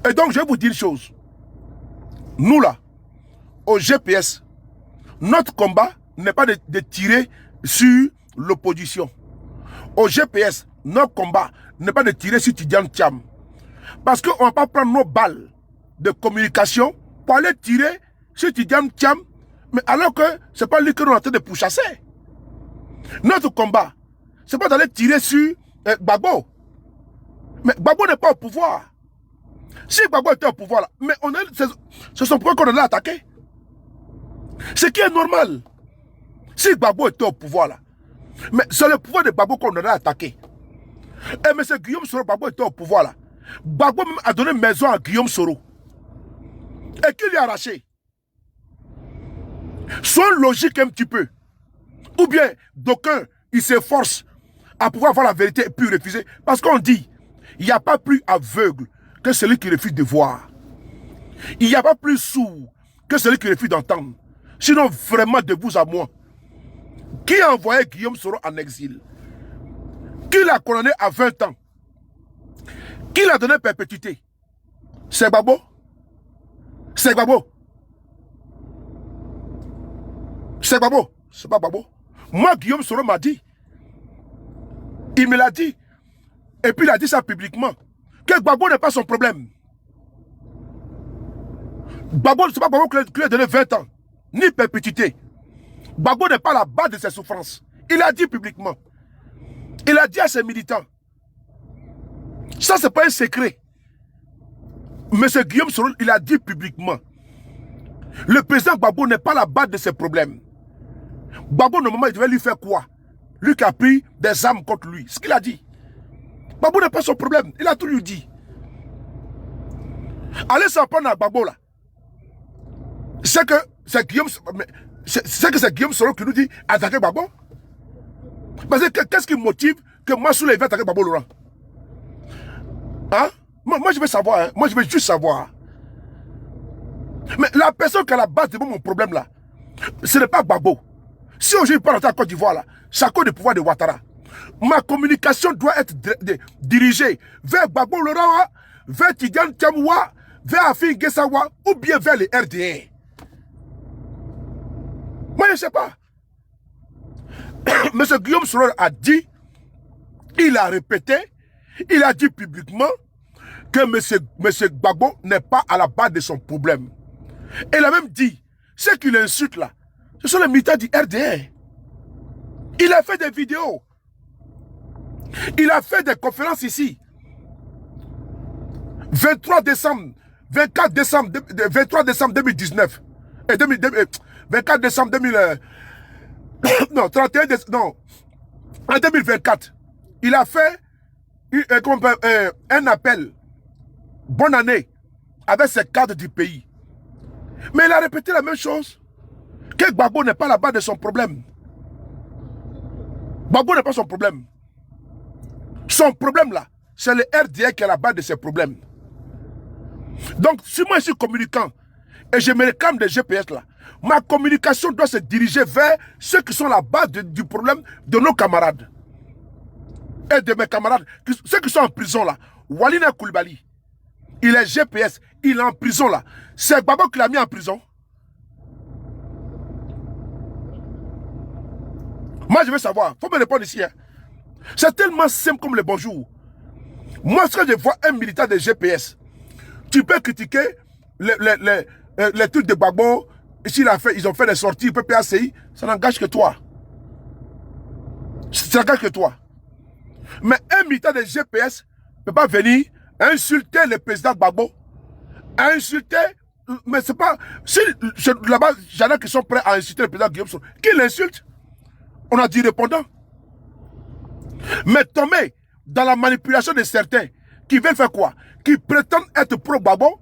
Et donc, je vais vous dire une chose. Nous là, au GPS, notre combat n'est pas de tirer sur l'opposition. Au GPS, notre combat n'est pas de tirer sur Tidjane Thiam. Parce qu'on ne va pas prendre nos balles de communication pour aller tirer sur Tidjane Thiam, mais alors que ce n'est pas lui que nous sommes en train de pourchasser. Notre combat, ce n'est pas d'aller tirer sur Gbagbo. Mais Gbagbo n'est pas au pouvoir. Si Gbagbo était au pouvoir, là, mais c'est son pouvoir qu'on allait attaquer. Ce qui est normal. Si Gbagbo était au pouvoir, là, mais c'est le pouvoir de Gbagbo qu'on allait attaquer. Et M. Guillaume Soro, Gbagbo était au pouvoir, là. Gbagbo même a donné maison à Guillaume Soro. Et qui lui a arraché. Soit logique un petit peu. Ou bien, d'aucuns, ils s'efforcent à pouvoir voir la vérité et puis refuser. Parce qu'on dit, il n'y a pas plus aveugle que celui qui refuse de voir. Il n'y a pas plus sourd que celui qui refuse d'entendre. Sinon, vraiment, de vous à moi. Qui a envoyé Guillaume Soro en exil? Qui l'a condamné à 20 ans? Qui l'a donné perpétuité? C'est Gbagbo? C'est Gbagbo? C'est Gbagbo? C'est pas Gbagbo. Moi, Guillaume Soro m'a dit. Il me l'a dit. Et puis il a dit ça publiquement. Que Gbagbo n'est pas son problème. Gbagbo, c'est pas Gbagbo qui lui a donné 20 ans. Ni perpétuité. Gbagbo n'est pas la base de ses souffrances. Il a dit publiquement. Il a dit à ses militants. Ça, c'est pas un secret. Monsieur Guillaume Soro, il a dit publiquement. Le président Gbagbo n'est pas la base de ses problèmes. Gbagbo, normalement, il devait lui faire quoi? Lui qui a pris des armes contre lui. Ce qu'il a dit. Gbagbo n'est pas son problème. Il a tout lui dit. Allez s'en prendre à Gbagbo là. C'est que c'est Guillaume Soro qui nous dit attaquer Gbagbo. Parce que qu'est-ce qui motive que Massoula va attaquer Gbagbo Laurent? Hein? Moi, je veux savoir. Hein. Moi, je veux juste savoir. Mais la personne qui a la base de mon problème là, ce n'est pas Gbagbo. Si aujourd'hui je parle en Côte d'Ivoire là, c'est à cause du pouvoir de Ouattara. Ma communication doit être dirigée vers Gbagbo Laurent, vers Tidiane Tiamoua, vers Afin Gessawa ou bien vers les RDR. Moi, je ne sais pas. M. Guillaume Soro a dit, il a répété, il a dit publiquement que M. Gbagbo n'est pas à la base de son problème. Et il a même dit, ceux qui l'insultent là, ce sont les militants du RDR. Il a fait des vidéos. Il a fait des conférences ici. 23 décembre, 24 décembre, 23 décembre 2019. Et 24 décembre 2000. Non, 31 décembre. Non. En 2024. Il a fait un appel. Bonne année. Avec ses cadres du pays. Mais il a répété la même chose. Que Gbagbo n'est pas la base de son problème. Gbagbo n'est pas son problème. Son problème là, c'est le RDR qui est la base de ses problèmes. Donc, si moi je suis communicant et je me réclame des GPS là, ma communication doit se diriger vers ceux qui sont la base du problème de nos camarades. Et de mes camarades, ceux qui sont en prison là. Walina Koulibaly, il est GPS, il est en prison là. C'est Gbagbo qui l'a mis en prison. Moi je veux savoir, il faut me répondre ici. Hein. C'est tellement simple comme le bonjour. Moi, quand je vois un militant de GPS, tu peux critiquer les trucs de Gbagbo. Ici, ils ont fait des sorties, PPACI, ça n'engage que toi. Ça n'engage que toi. Mais un militant de GPS ne peut pas venir insulter le président Gbagbo. Insulter, mais c'est pas... Si là-bas, il y en a qui sont prêts à insulter le président Guillaume Soro, qui l'insulte? On a dit répondant. Mais tomber dans la manipulation de certains qui veulent faire quoi? Qui prétendent être pro-Gbagbo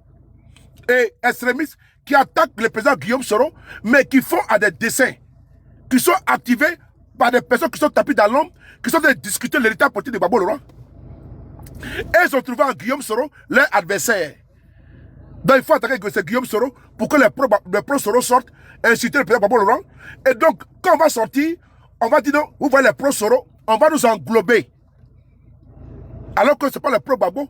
et extrémistes, qui attaquent le président Guillaume Soro, mais qui font à des dessins, qui sont activés par des personnes qui sont tapées dans l'ombre, qui sont en train de discuter de l'état politique de Gbagbo Laurent. Et ils ont trouvé en Guillaume Soro leur adversaire. Donc il faut attaquer Guillaume Soro pour que les pro-Soro sortent et inciter le président Gbagbo Laurent. Et donc, quand on va sortir, on va dire non, vous voyez les pro-Soro, on va nous englober. Alors que ce n'est pas le pro-Gbagbo.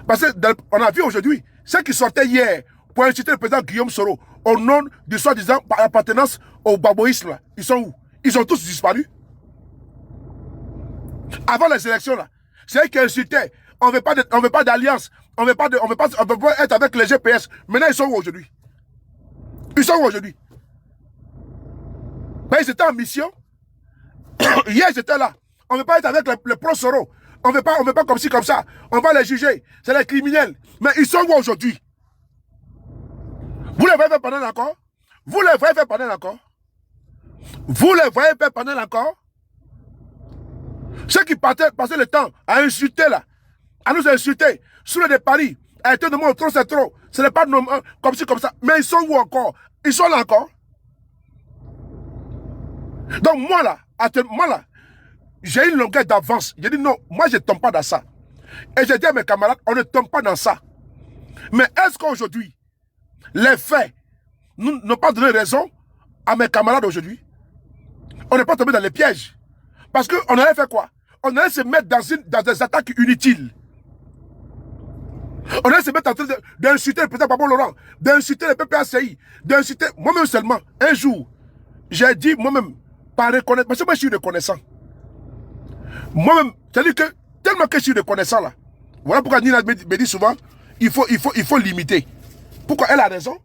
Parce qu'on a vu aujourd'hui, ceux qui sortaient hier pour inciter le président Guillaume Soro au nom du soi-disant appartenance au gbagboïsme, ils sont où? Ils ont tous disparu. Avant les élections, là, c'est eux qui incitaient. On ne veut pas d'alliance. On ne veut pas être avec les GPS. Maintenant, ils sont où aujourd'hui? Ils sont où aujourd'hui? Ben, ils étaient en mission. Hier, j'étais là. On ne veut pas être avec le pro-Soro. On ne veut pas comme ci, comme ça. On va les juger. C'est les criminels. Mais ils sont où aujourd'hui? Vous les voyez faire pendant encore? Vous les voyez faire pendant encore? Vous les voyez faire pendant encore? Ceux qui passaient le temps à insulter là, à nous insulter, sous le de Paris, à être de moi, trop c'est trop. Ce n'est pas comme ci, comme ça. Mais ils sont où encore? Ils sont là encore? Donc moi là, j'ai une longueur d'avance. J'ai dit non, moi je ne tombe pas dans ça. Et j'ai dit à mes camarades, on ne tombe pas dans ça. Mais est-ce qu'aujourd'hui, les faits n'ont pas donné raison à mes camarades aujourd'hui? On n'est pas tombé dans les pièges. Parce qu'on allait faire quoi? On allait se mettre dans des attaques inutiles. On allait se mettre en train d'insulter le président Gbagbo Laurent, d'insulter le PPACI, d'insulter moi-même seulement. Un jour, j'ai dit moi-même, par reconnaître, parce que moi je suis reconnaissant. Moi-même, c'est-à-dire que tellement que je suis reconnaissant là. Voilà pourquoi Nina me dit souvent, il faut limiter. Pourquoi? Elle a raison.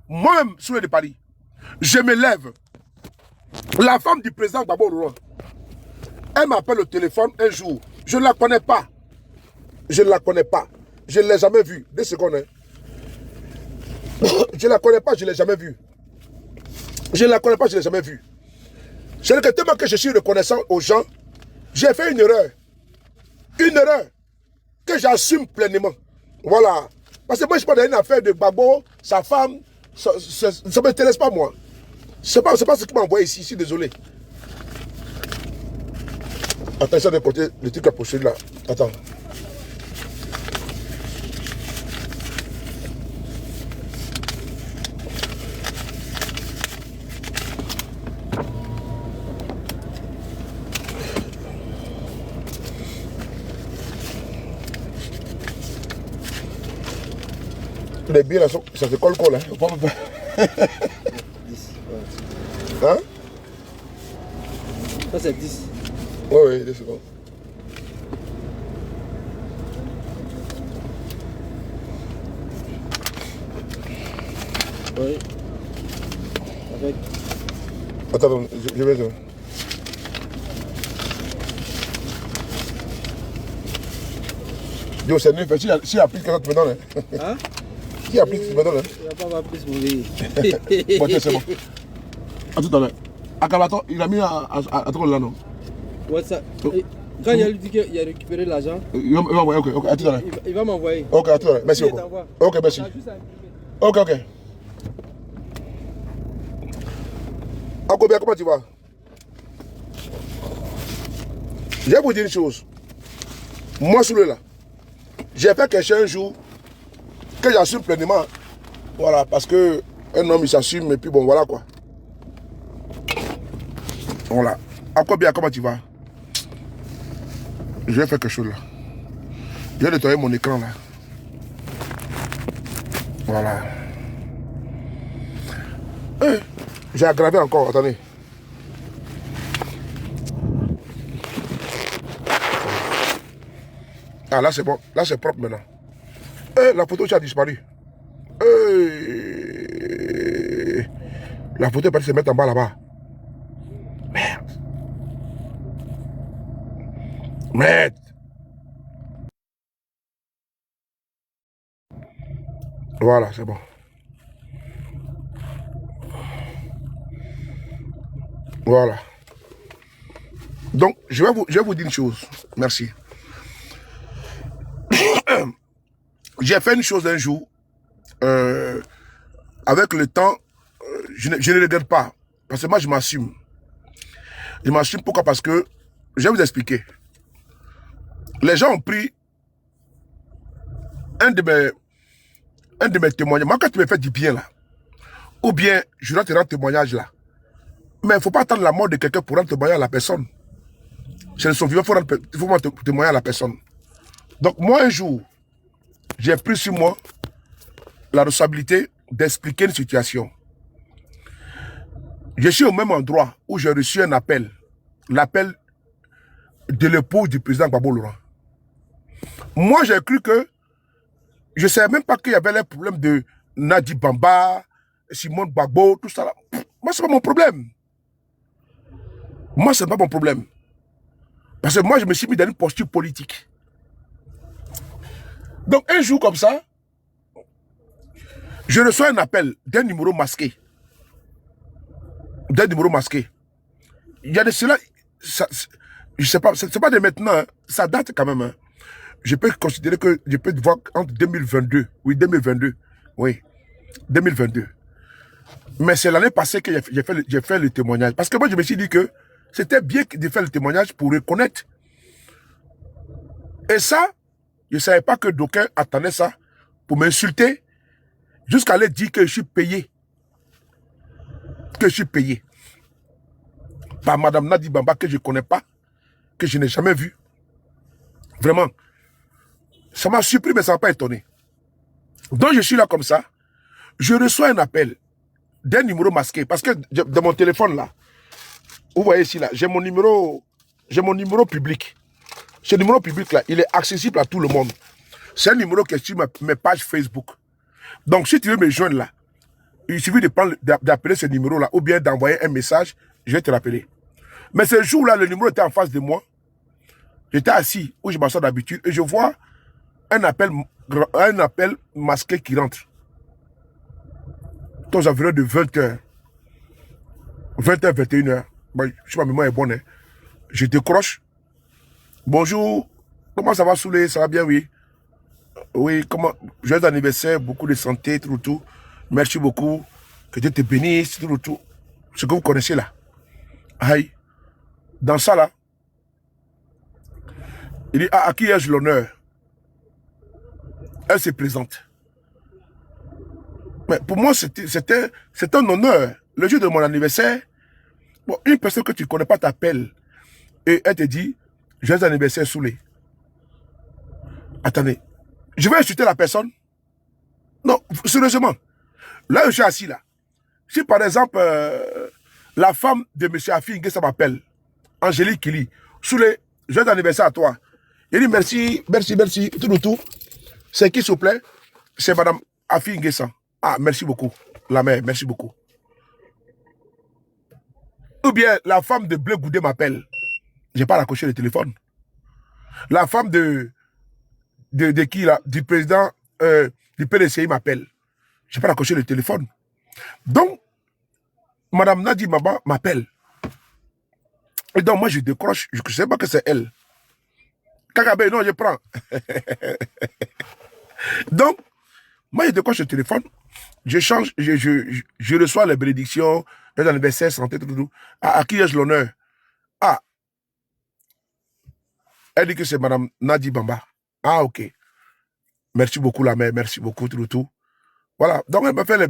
Moi-même, sous le Paris, je me lève. La femme du président Gbagbo Laurent, elle m'appelle au téléphone un jour. Je ne la connais pas. Je ne la connais pas. Je ne l'ai jamais vue. 2 secondes. Hein. Je ne la connais pas, je ne l'ai jamais vue. Je ne la connais pas, je ne l'ai jamais vue. C'est que tellement que je suis reconnaissant aux gens, j'ai fait une erreur. Une erreur que j'assume pleinement. Voilà. Parce que moi, je ne suis pas dans une affaire de Gbagbo, sa femme. Ça ne m'intéresse pas, moi. Ce n'est pas ce qui m'a envoyé ici. Je suis désolé. Attention de côté, le truc à pocher là. Attends. Tous les billets là, ça se colle là. Faut pas... 10. Hein? Ça c'est 10. Oui, 2 secondes. Oui. Avec. Attends, je vais... Yo, c'est nul. Si il y a plus que ça, tu me donnes. Hein? S'il y a plus, tu me donnes. Il va pas avoir plus mon gars. Bon, tiens, c'est bon. À tout à l'heure. Akabaton, il a mis à trop là, non? WhatsApp. Quand il a dit qu'il a récupéré l'argent, il va m'envoyer, ok, à tout à l'heure. Il va m'envoyer. Ok, à tout à l'heure. Merci beaucoup. Ok, merci. Ok. Akobia, comment tu vas? Je vais vous dire une chose. Moi, sur le là, j'ai fait quelque chose un jour que j'assume pleinement. Voilà, parce que un homme, il s'assume, et puis bon, voilà quoi. Voilà. Akobia, comment tu vas? Je vais faire quelque chose là. Je vais nettoyer mon écran là. Voilà. J'ai aggravé encore, attendez. Ah là c'est bon, là c'est propre maintenant. La photo a disparu. La photo est partie se mettre en bas là-bas. Merde. Merde. Voilà, c'est bon. Voilà. Donc, je vais vous dire une chose. Merci. J'ai fait une chose un jour. Avec le temps, je ne regrette pas. Parce que moi, je m'assume. Je m'assume pourquoi? Parce que, je vais vous expliquer. Les gens ont pris un de mes témoignages. Moi, quand tu me fais du bien, là, ou bien je dois te rendre témoignage, là, mais il ne faut pas attendre la mort de quelqu'un pour rendre témoignage à la personne. C'est le son vivant, il faut rendre témoignage à la personne. Donc, moi, un jour, j'ai pris sur moi la responsabilité d'expliquer une situation. Je suis au même endroit où j'ai reçu un appel. L'appel de l'époux du président Gbagbo Laurent. Moi, j'ai cru que je ne savais même pas qu'il y avait les problèmes de Nadi Bamba, Simone Gbagbo, tout ça. Là. Moi, ce n'est pas mon problème. Moi, ce n'est pas mon problème. Parce que moi, je me suis mis dans une posture politique. Donc, un jour comme ça, je reçois un appel d'un numéro masqué. D'un numéro masqué. Il y a de cela, ça, je ne sais pas, c'est pas de maintenant, hein, ça date quand même. Hein. Je peux considérer que je peux voir entre 2022, oui, 2022, oui, 2022. Mais c'est l'année passée que j'ai fait le témoignage. Parce que moi, je me suis dit que c'était bien de faire le témoignage pour reconnaître. Et ça, je ne savais pas que d'aucuns attendaient ça pour m'insulter jusqu'à aller dire que je suis payé. Que je suis payé. Par Madame Nadi Bamba que je ne connais pas, que je n'ai jamais vu. Vraiment. Ça m'a surpris, mais ça ne m'a pas étonné. Donc je suis là comme ça. Je reçois un appel d'un numéro masqué. Parce que de mon téléphone là, vous voyez ici là, j'ai mon numéro public. Ce numéro public là, il est accessible à tout le monde. C'est un numéro qui est sur mes pages Facebook. Donc si tu veux me joindre là, il suffit d'appeler ce numéro là ou bien d'envoyer un message, je vais te rappeler. Mais ce jour là, le numéro était en face de moi. J'étais assis où je m'assois d'habitude et je vois un appel masqué qui rentre. Aux environs de 20h. 20h, 21h. Bon, je sais pas, mais moi est bonne. Hein. Je décroche. Bonjour. Comment ça va, Soulé? Ça va bien, oui. Oui, comment? Joyeux anniversaire, beaucoup de santé, tout. Merci beaucoup. Que Dieu te bénisse, tout. Ce que vous connaissez là. Aïe. Dans ça là, il dit, à qui ai-je l'honneur? Elle se présente. Mais pour moi, c'est un honneur. Le jour de mon anniversaire, bon, une personne que tu ne connais pas t'appelle et elle te dit, joyeux anniversaire, Soulé. Attendez, je vais insulter la personne. Non, sérieusement. Là, je suis assis là. Si par exemple, la femme de M. Afi Nguessa m'appelle, Angélique Kili, sous les joyeux anniversaire à toi. Il dit merci, merci, merci, tout. C'est qui, s'il vous plaît? C'est Madame Afi Nguessa. Ah, merci beaucoup. La mère, merci beaucoup. Ou bien la femme de Bleu Goudé m'appelle. Je n'ai pas raccroché le téléphone. La femme de qui là? Du président du PDCI m'appelle. Je n'ai pas raccroché le téléphone. Donc, Madame Nadi Bamba m'appelle. Et donc, moi, je décroche. Je ne sais pas que c'est elle. Kagabé, non, je prends. Donc, moi, je décroche le téléphone. Je change, je reçois les bénédictions, les anniversaires, santé, tout. À qui ai-je l'honneur? Ah, elle dit que c'est Madame Nadi Bamba. Ah, ok. Merci beaucoup, la mère. Merci beaucoup, tout. Voilà. Donc, elle m'a fait les...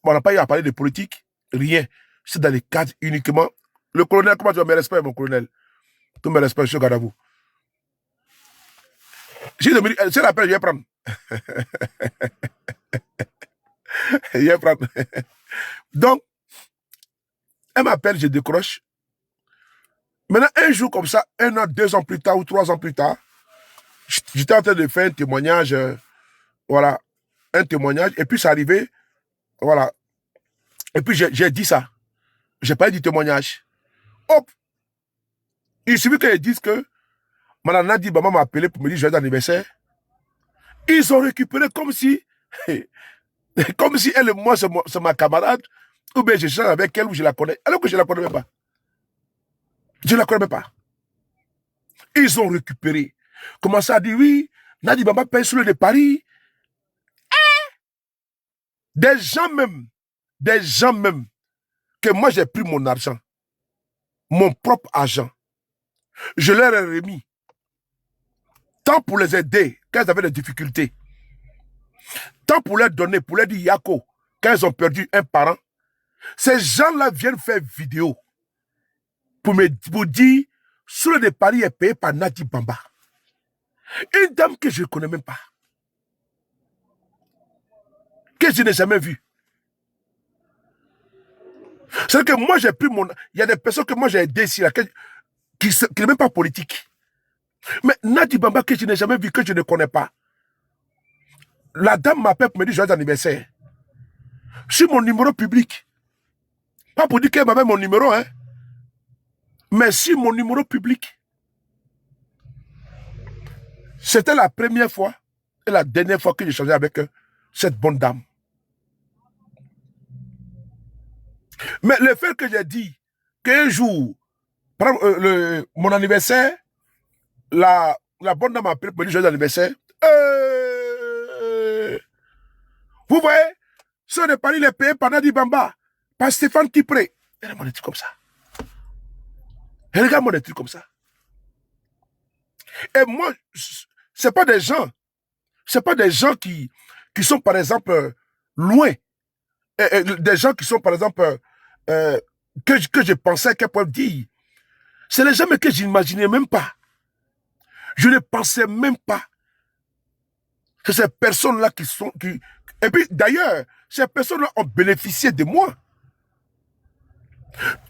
On n'a pas eu à parler de politique. Rien. C'est dans les cadres uniquement. Le colonel, comment tu vas me respecter, mon colonel? Tout me respecte, je garde à vous. Si c'est l'appel, je vais prendre. Je vais prendre. Donc, elle m'appelle, je décroche. Maintenant, un jour comme ça, 1 an, 2 ans plus tard ou 3 ans plus tard, j'étais en train de faire un témoignage, voilà, un témoignage, et puis c'est arrivé, voilà, et puis j'ai dit ça. J'ai parlé du témoignage. Hop! Il suffit qu'ils disent que Madame Nadi Bamba m'a appelé pour me dire joyeux anniversaire. Ils ont récupéré comme si elle et moi, c'est ma camarade, ou bien je change avec elle, ou je la connais, alors que je ne la connais même pas. Je ne la connais même pas. Ils ont récupéré. Commencé à dire, oui, Nadi Bamba paye sur le de Paris. Des gens même, que moi j'ai pris mon argent, mon propre argent, je leur ai remis, tant pour les aider quand ils avaient des difficultés, tant pour leur donner, pour leur dire Yako, quand ils ont perdu un parent. Ces gens-là viennent faire vidéo pour dire, sur le de Paris est payé par Nadi Bamba. Une dame que je ne connais même pas, que je n'ai jamais vue. C'est que moi j'ai pris mon... Il y a des personnes que moi j'ai aidé ici, là, qui n'est même pas politique. Mais Nadi Bamba que je n'ai jamais vu, que je ne connais pas. La dame m'appelle pour me dire joyeux anniversaire. Sur mon numéro public. Pas pour dire qu'elle m'avait mon numéro, hein. Mais sur mon numéro public. C'était la première fois et la dernière fois que j'ai changé avec cette bonne dame. Mais le fait que j'ai dit qu'un jour, mon anniversaire, la bonne dame m'a appelé pour me dire joyeux anniversaire. Vous voyez, ce n'est pas les payé par Nadi Bamba, par Stéphane Kipré. Regarde-moi des trucs comme ça. Regarde-moi des trucs comme ça. Et moi, ce n'est pas des gens. Ce n'est pas des gens qui sont, par exemple, loin. Des gens qui sont, par exemple, que je pensais qu'elles peuvent dire. C'est les gens que je n'imaginais même pas. Je ne pensais même pas que ces personnes-là qui sont... Et puis, d'ailleurs, ces personnes-là ont bénéficié de moi.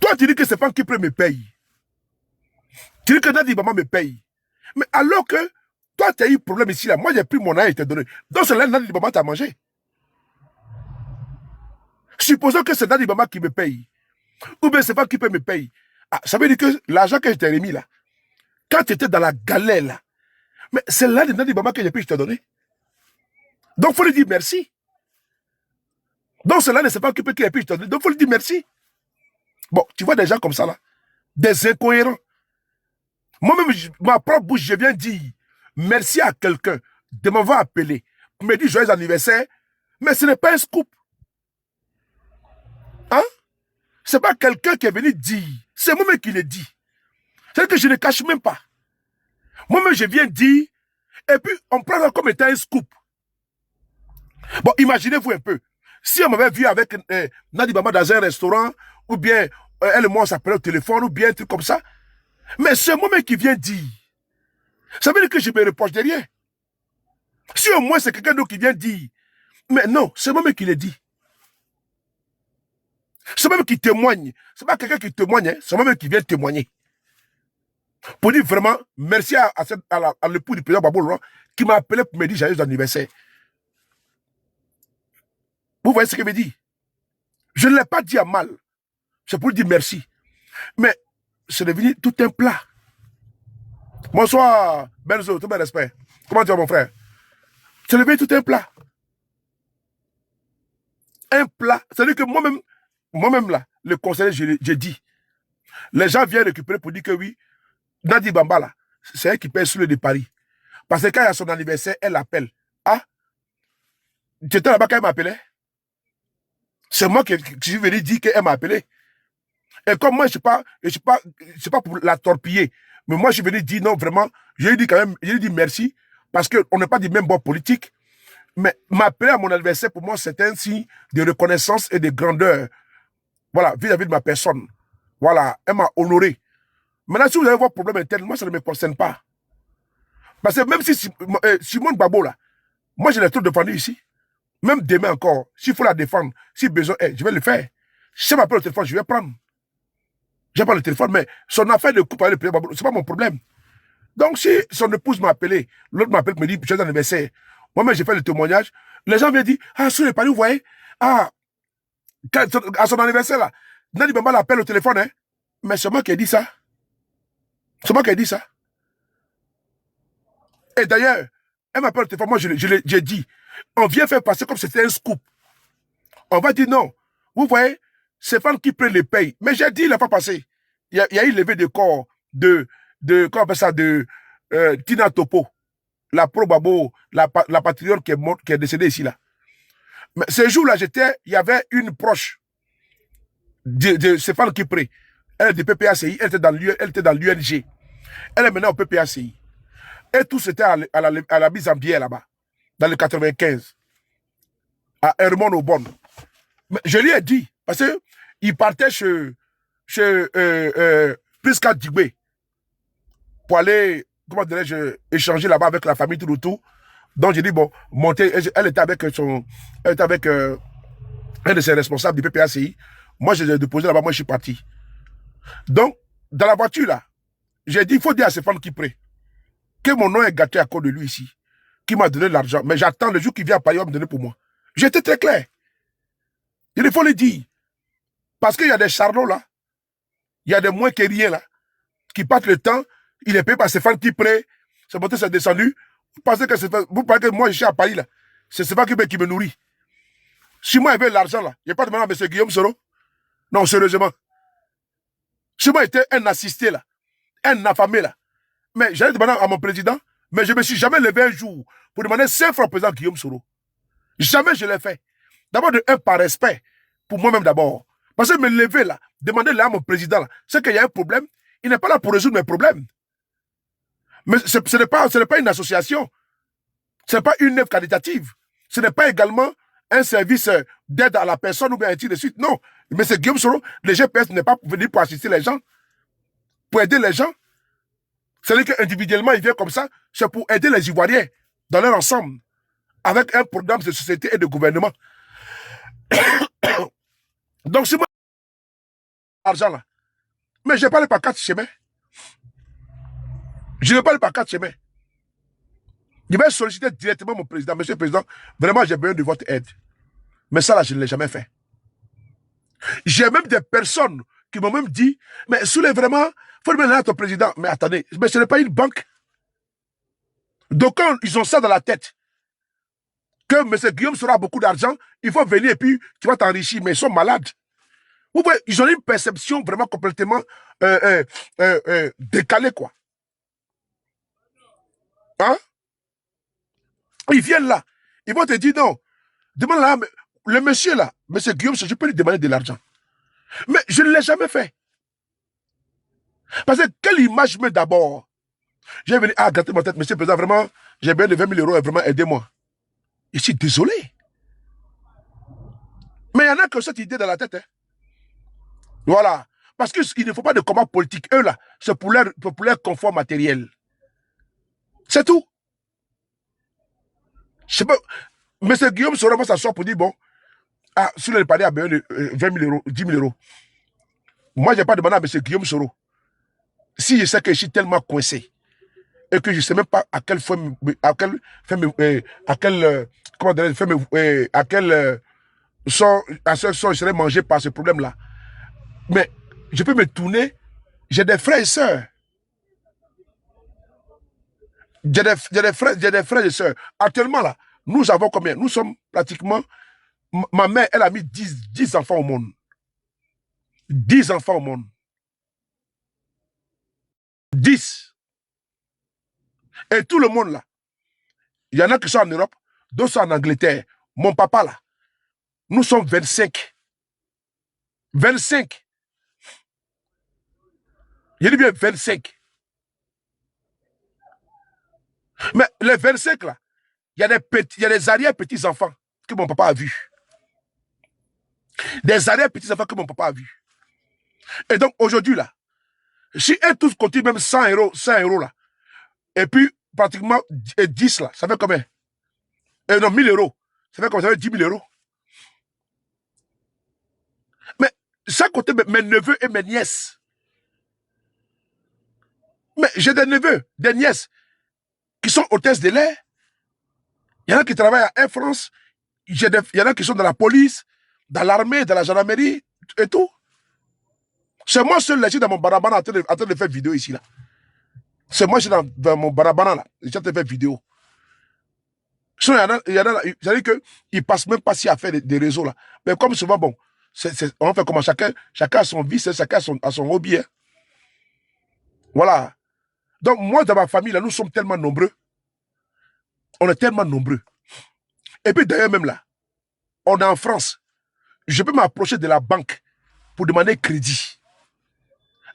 Toi, tu dis que Stéphane Kipré me paye. Tu dis que Nadi Bamba me paye. Mais alors que toi, tu as eu problème ici, là. Moi, j'ai pris mon argent et t'ai donné. Donc, c'est là Nadi Bamba t'a mangé. Supposons que c'est Nadi Bamba qui me paye. Ou bien Stéphane Kipré me paye. Ah, ça veut dire que l'argent que je t'ai remis, là, quand tu étais dans la galère, là, mais c'est là de Nadi Bamba que j'ai pu te donner. Donc, il faut lui dire merci. Donc, c'est là de Stéphane Kipré qui a pu te donner. Donc, il faut lui dire merci. Bon, tu vois des gens comme ça, là, des incohérents. Moi-même, ma propre bouche, je viens dire merci à quelqu'un de m'avoir appelé pour me dire joyeux anniversaire, mais ce n'est pas un scoop. Hein? Ce n'est pas quelqu'un qui est venu dire, c'est moi-même qui le dit. C'est que je ne cache même pas. Moi-même, je viens dire, et puis on prend ça comme étant un scoop. Bon, imaginez-vous un peu. Si on m'avait vu avec Nadi Bamba dans un restaurant, ou bien elle et moi on s'appelait au téléphone, ou bien un truc comme ça, mais c'est moi-même qui viens dire. Ça veut dire que je me reproche de rien. Si au moins c'est quelqu'un d'autre qui vient dire, Mais non, c'est moi-même qui l'ai dit. C'est moi-même qui témoigne. C'est pas quelqu'un qui témoigne, hein. C'est moi-même qui vient témoigner. Pour dire vraiment merci à l'époux du président Gbagbo Laurent qui m'a appelé pour me dire joyeux anniversaire. Vous voyez ce que je veux dire? Je ne l'ai pas dit à mal. C'est pour lui dire merci. Mais c'est devenu tout un plat. Bonsoir, Benzo, tout mon respect. Comment tu vas, mon frère? C'est devenu tout un plat. Un plat. C'est-à-dire que moi-même là, le conseiller, j'ai dit, les gens viennent récupérer pour dire que oui, Nadi Bamba là, c'est elle qui paye sous le de Paris. Parce que quand il y a son anniversaire, elle appelle. Ah, tu étais là-bas quand elle m'appelait? C'est moi qui suis venu dire qu'elle m'a appelé. Et comme moi, je ne suis pas pour la torpiller. Mais moi, je suis venu dire non, vraiment, j'ai dit quand même, j'ai dit merci, parce qu'on n'est pas du même bord politique. Mais m'appeler à mon anniversaire, pour moi, c'est un signe de reconnaissance et de grandeur. Voilà, vis-à-vis de ma personne. Voilà, elle m'a honoré. Maintenant, si vous avez vos problèmes internes, moi, ça ne me concerne pas. Parce que même si Simone Gbagbo, là, moi, je l'ai trop défendu ici. Même demain encore, s'il faut la défendre, si besoin est, je vais le faire. Si elle m'appelle au téléphone, je vais prendre. Je vais prendre le téléphone, mais son affaire de couple avec le président Gbagbo, ce n'est pas mon problème. Donc, si son épouse m'a appelé, l'autre m'appelle, me dit, joyeux anniversaire. Moi-même, j'ai fait le témoignage. Les gens viennent dire, ah, sur les paris, vous voyez, ah, à son anniversaire, là, Nadi Bamba l'appelle au téléphone, hein. Mais c'est moi qui ai dit ça. C'est moi qui ai dit ça. Et d'ailleurs, elle m'appelle au téléphone, moi, j'ai dit, on vient faire passer comme si c'était un scoop. On va dire non. Vous voyez, c'est femmes qui prennent les payes. Mais j'ai dit, il n'a pas passé. Il y a eu levé de corps comment on appelle ça, de Tina Topo, la pro-Babo, la patriote qui est décédée ici, là. Mais ce jour-là, il y avait une proche de Stéphane Kipré. Elle est de PPACI, elle était dans l'UNG. Elle est maintenant au PPACI. Et tout c'était à la mise en biais là-bas, dans le 95, à Hermon au Bon. Mais je lui ai dit, parce qu'il partait chez Priska Djigbe pour aller, comment dirais-je, échanger là-bas avec la famille tout autour. Donc j'ai dit, bon, monter, elle était avec un de ses responsables du PPACI. Moi, je l'ai déposé là-bas, moi, je suis parti. Donc, dans la voiture, là, j'ai dit, il faut dire à Stéphane Kipré que mon nom est gâté à cause de lui ici, qui m'a donné l'argent. Mais j'attends le jour qu'il vient à Paris, il va me donner pour moi. J'étais très clair. Il faut le dire. Parce qu'il y a des charlots, là, il y a des moins que rien, là, qui passent le temps, il est payé par Stéphane Kipré, c'est monté, c'est descendu. Vous pensez que moi, je suis à Paris, là, c'est Stéphane Kipré qui me nourrit. Si moi, j'avais l'argent, là, je n'ai pas demandé à M. Guillaume Soro. Non, sérieusement. Si moi, j'étais un assisté, là, un affamé, là, mais j'allais demander à mon président, mais je ne me suis jamais levé un jour pour demander 5 francs au président Guillaume Soro. Jamais je l'ai fait. D'abord, par respect, pour moi-même d'abord. Parce que me lever, là, demander là à mon président, là, c'est qu'il y a un problème, il n'est pas là pour résoudre mes problèmes. Mais ce n'est pas une association. Ce n'est pas une œuvre qualitative. Ce n'est pas également un service d'aide à la personne ou bien ainsi de suite. Non. Mais c'est Guillaume Soro, le GPS n'est pas venu pour assister les gens, pour aider les gens. C'est-à-dire qu'individuellement, il vient comme ça, c'est pour aider les Ivoiriens dans leur ensemble, avec un programme de société et de gouvernement. Donc, si moi, l'argent là, mais je parle par 4 chemins. Je ne parle pas 4 chemins. Je vais solliciter directement mon président. Monsieur le Président, vraiment, j'ai besoin de votre aide. Mais ça, là, je ne l'ai jamais fait. J'ai même des personnes qui m'ont même dit, mais Souley, vraiment, il faut demander à ton président. Mais attendez, mais ce n'est pas une banque. Donc, quand ils ont ça dans la tête, que M. Guillaume sera beaucoup d'argent, il faut venir et puis tu vas t'enrichir, mais ils sont malades. Vous voyez, ils ont une perception vraiment complètement décalée, quoi. Hein? Ils viennent là, ils vont te dire non. Demande là, le monsieur là, M. Guillaume, je peux lui demander de l'argent. Mais je ne l'ai jamais fait. Parce que quelle image met d'abord? J'ai venu, gâter ma tête, monsieur le président, vraiment, j'ai besoin de 20 000 euros, vraiment, aidez-moi. Je suis désolé. Mais il y en a que cette idée dans la tête. Hein. Voilà. Parce qu'il ne faut pas de combat politique. Eux, là, c'est pour leur confort matériel. C'est tout. Je sais pas. Monsieur Guillaume Soro va s'asseoir pour dire, bon, ah, si le pari a besoin de 20 000 euros, 10 000 euros. Moi, je n'ai pas demandé à monsieur Guillaume Soro. Si je sais que je suis tellement coincé et que je ne sais même pas à quelle fois, comment dire, à quel sort je serais mangé par ce problème-là. Mais je peux me tourner. J'ai des frères et sœurs. J'ai des frères et sœurs. Actuellement, là, nous avons combien? Nous sommes pratiquement... Ma mère, elle a mis 10 enfants au monde. 10 enfants au monde. 10. Et tout le monde, là, il y en a qui sont en Europe, d'autres sont en Angleterre. Mon papa, là, nous sommes 25. 25. Je dis bien 25. Mais les 25, là, il y a des arrière-petits-enfants que mon papa a vus. Des arrière-petits-enfants que mon papa a vus. Et donc, aujourd'hui, là, si eux tous continuent même 100 euros, là, et puis, pratiquement 10, là, ça fait combien? Non, 1000 euros. Ça fait combien? Ça fait 10 000 euros. Mais, sans compter mes neveux et mes nièces. Mais j'ai des neveux, des nièces, qui sont hôtesses de l'air. Il y en a qui travaillent à Air France. Il y en a qui sont dans la police, dans l'armée, dans la gendarmerie, et tout. C'est moi seul là, je suis dans mon barabana en train de faire vidéo ici, là. C'est moi, je suis dans mon barabana, là. Je suis en train de faire vidéo. Sinon, il y en a, c'est-à-dire qu'ils ne passent même pas si à faire des réseaux, là. Mais comme souvent, bon, on fait comment? Chacun a son vice, chacun a son hobby. Hein. Voilà. Donc, moi, dans ma famille, là, nous sommes tellement nombreux. On est tellement nombreux. Et puis, d'ailleurs, même là, on est en France. Je peux m'approcher de la banque pour demander crédit.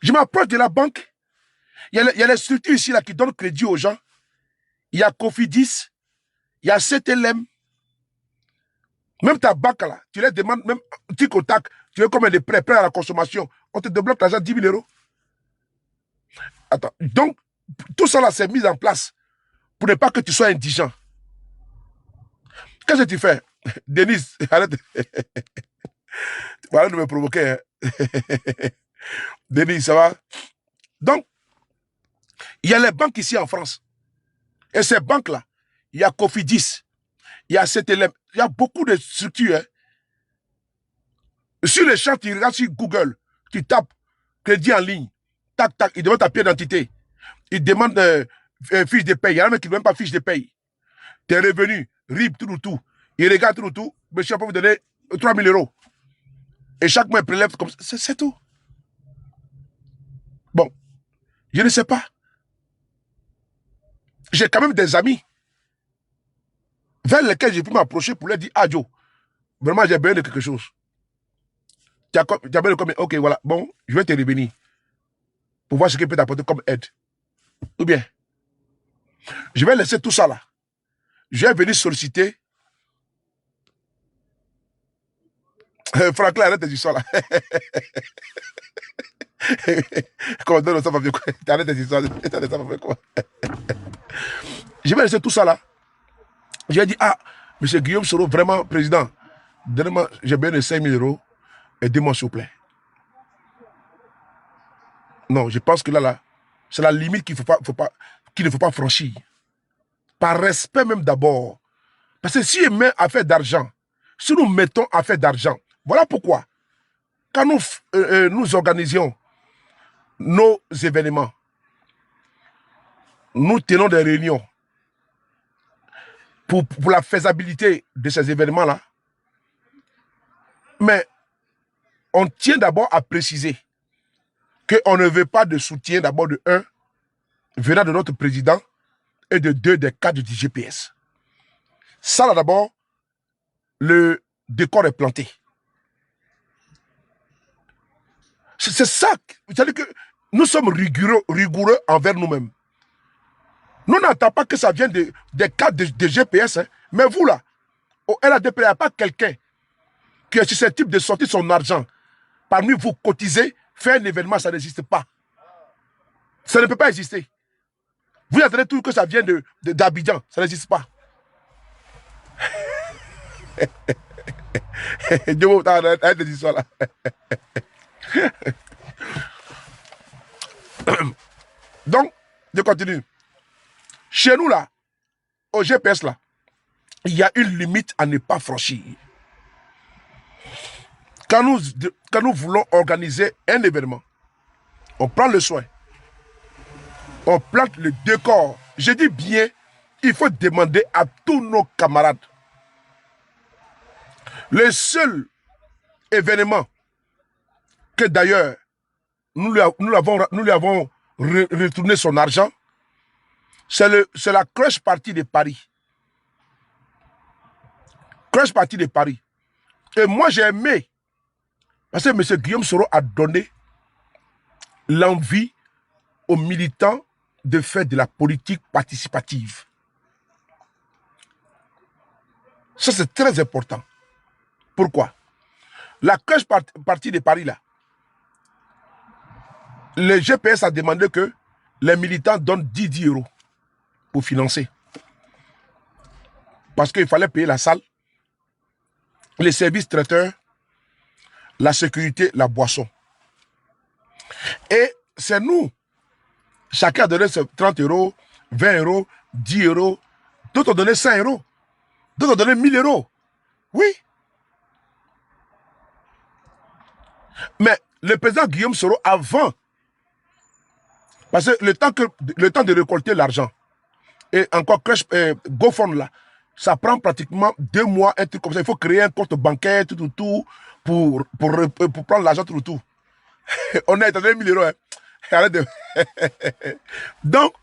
Je m'approche de la banque. Il y a les structures ici là, qui donnent crédit aux gens. Il y a Cofidis, il y a CTLM. Même ta banque, là, tu les demandes, même tic au tac, tu veux combien de prêts à la consommation. On te débloque l'argent 10 000 euros. Attends, donc, tout ça là, c'est mis en place pour ne pas que tu sois indigent. Qu'est-ce que tu fais? Denise, arrête. Arrête de me provoquer. Hein. Denise, ça va? Donc, il y a les banques ici en France. Et ces banques-là, il y a Cofidis, il y a CTLM, il y a beaucoup de structures. Hein. Sur les champs, tu regardes sur Google, tu tapes crédit en ligne, tac, tac, ils demandent ta pièce d'identité. Ils demandent fiche de paye. Il y en a même qui ne demandent pas fiche de paye. Tes revenus, RIB, tout. Ils regardent tout. Monsieur, on peut vous donner 3 000 euros. Et chaque mois, ils prélèvent comme ça. C'est tout. Bon, je ne sais pas. J'ai quand même des amis vers lesquels j'ai pu m'approcher pour leur dire, ah Joe, vraiment j'ai besoin de quelque chose. Tu as besoin de combien? Ok, voilà. Bon, je vais te revenir pour voir ce qu'il peut t'apporter comme aide. Ou bien, je vais laisser tout ça là. Je vais venir solliciter. Franklin, arrête tes histoires là. Comment donne ça, quoi? Arrête tes histoires. Quoi? Je vais laisser tout ça là. J'ai dit, ah, monsieur Guillaume Soro, vraiment, président, donnez-moi, j'ai besoin de 5 000 euros, aidez-moi s'il vous plaît. Non, je pense que là, c'est la limite qu'il ne faut pas franchir. Par respect même d'abord. Parce que si on met affaire d'argent, si nous mettons affaire d'argent, voilà pourquoi, quand nous organisions nos événements, nous tenons des réunions pour la faisabilité de ces événements-là. Mais on tient d'abord à préciser qu'on ne veut pas de soutien d'abord de 1, venant de notre président, et de 2, des cadres du GPS. Ça là d'abord, le décor est planté. C'est ça, c'est-à-dire que nous sommes rigoureux envers nous-mêmes. Nous n'entendons pas que ça vienne des cadres de GPS, hein, mais vous là, au LADP, il n'y a pas quelqu'un qui est susceptible de sortir son argent. Parmi vous, cotiser, faire un événement, ça n'existe pas. Ça ne peut pas exister. Vous attendez tout que ça vienne d'Abidjan, ça n'existe pas. Dieu arrête des histoires là. Donc, je continue. Chez nous là, au GPS là, il y a une limite à ne pas franchir. Quand nous voulons organiser un événement, on prend le soin, on plante le décor. Je dis bien, il faut demander à tous nos camarades. Le seul événement que d'ailleurs nous lui avons retourné son argent, c'est la Crush Party de Paris. Crush Party de Paris. Et moi j'ai aimé, parce que M. Guillaume Soro a donné l'envie aux militants de faire de la politique participative. Ça, c'est très important. Pourquoi? La Crush Party de Paris, là, le GPS a demandé que les militants donnent 10 euros pour financer. Parce qu'il fallait payer la salle, les services traiteurs, la sécurité, la boisson. Et c'est nous. Chacun a donné 30 euros, 20 euros, 10 euros. D'autres ont donné 100 euros. D'autres ont donné 1000 euros. Oui. Mais le président Guillaume Soro, avant, parce que le temps de récolter l'argent, et encore GoFund là, ça prend pratiquement 2 mois, un truc comme ça. Il faut créer un compte bancaire, tout, pour prendre l'argent, tout. On a étendu 1000 euros. Hein. Arrête de... Donc,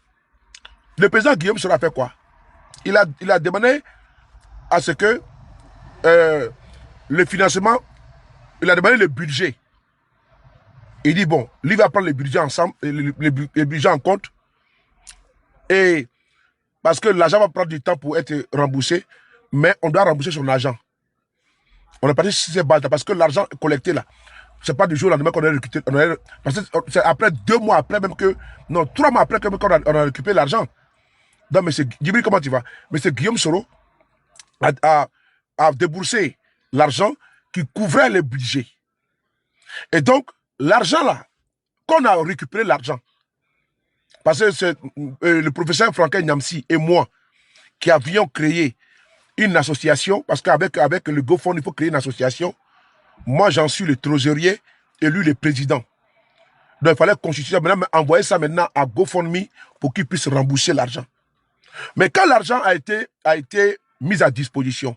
le président Guillaume Soro a fait quoi? Il a demandé à ce que le financement, il a demandé le budget. Il dit, bon, lui va prendre le budget ensemble, le budget en compte. Et parce que l'argent va prendre du temps pour être remboursé, mais on doit rembourser son argent. On est parti sur ces bases parce que l'argent collecté là, c'est pas du jour au lendemain qu'on a récupéré. Parce que c'est après 2 mois après même que, non, 3 mois après qu'on a récupéré l'argent. Donc, M. Djibril, comment tu vas? M. Guillaume Soro a déboursé l'argent qui couvrait le budget. Et donc, l'argent là, qu'on a récupéré l'argent, parce que c'est le professeur Franklin Nyamsi et moi qui avions créé une association, parce qu'avec le GoFund, il faut créer une association. Moi, j'en suis le trésorier et lui le président. Donc, il fallait constituer ça, maintenant, envoyer ça maintenant à GoFundMe pour qu'il puisse rembourser l'argent. Mais quand l'argent a été mis à disposition,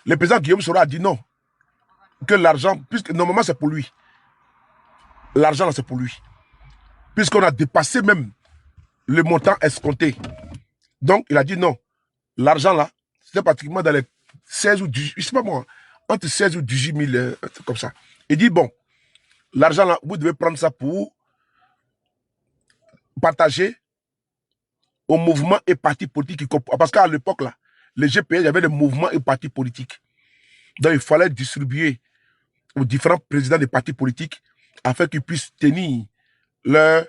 le président Guillaume Soro a dit non, que l'argent, puisque normalement c'est pour lui, l'argent là c'est pour lui, puisqu'on a dépassé même le montant escompté. Donc, il a dit non, l'argent là, c'était pratiquement dans les 16 ou 18, je sais pas moi, entre 16 ou 18 000, un truc comme ça. Il dit bon, l'argent là, vous devez prendre ça pour partager aux mouvements et partis politiques. Parce qu'à l'époque là, les GPS, il y avait des mouvements et partis politiques. Donc, il fallait distribuer aux différents présidents des partis politiques afin qu'ils puissent tenir leurs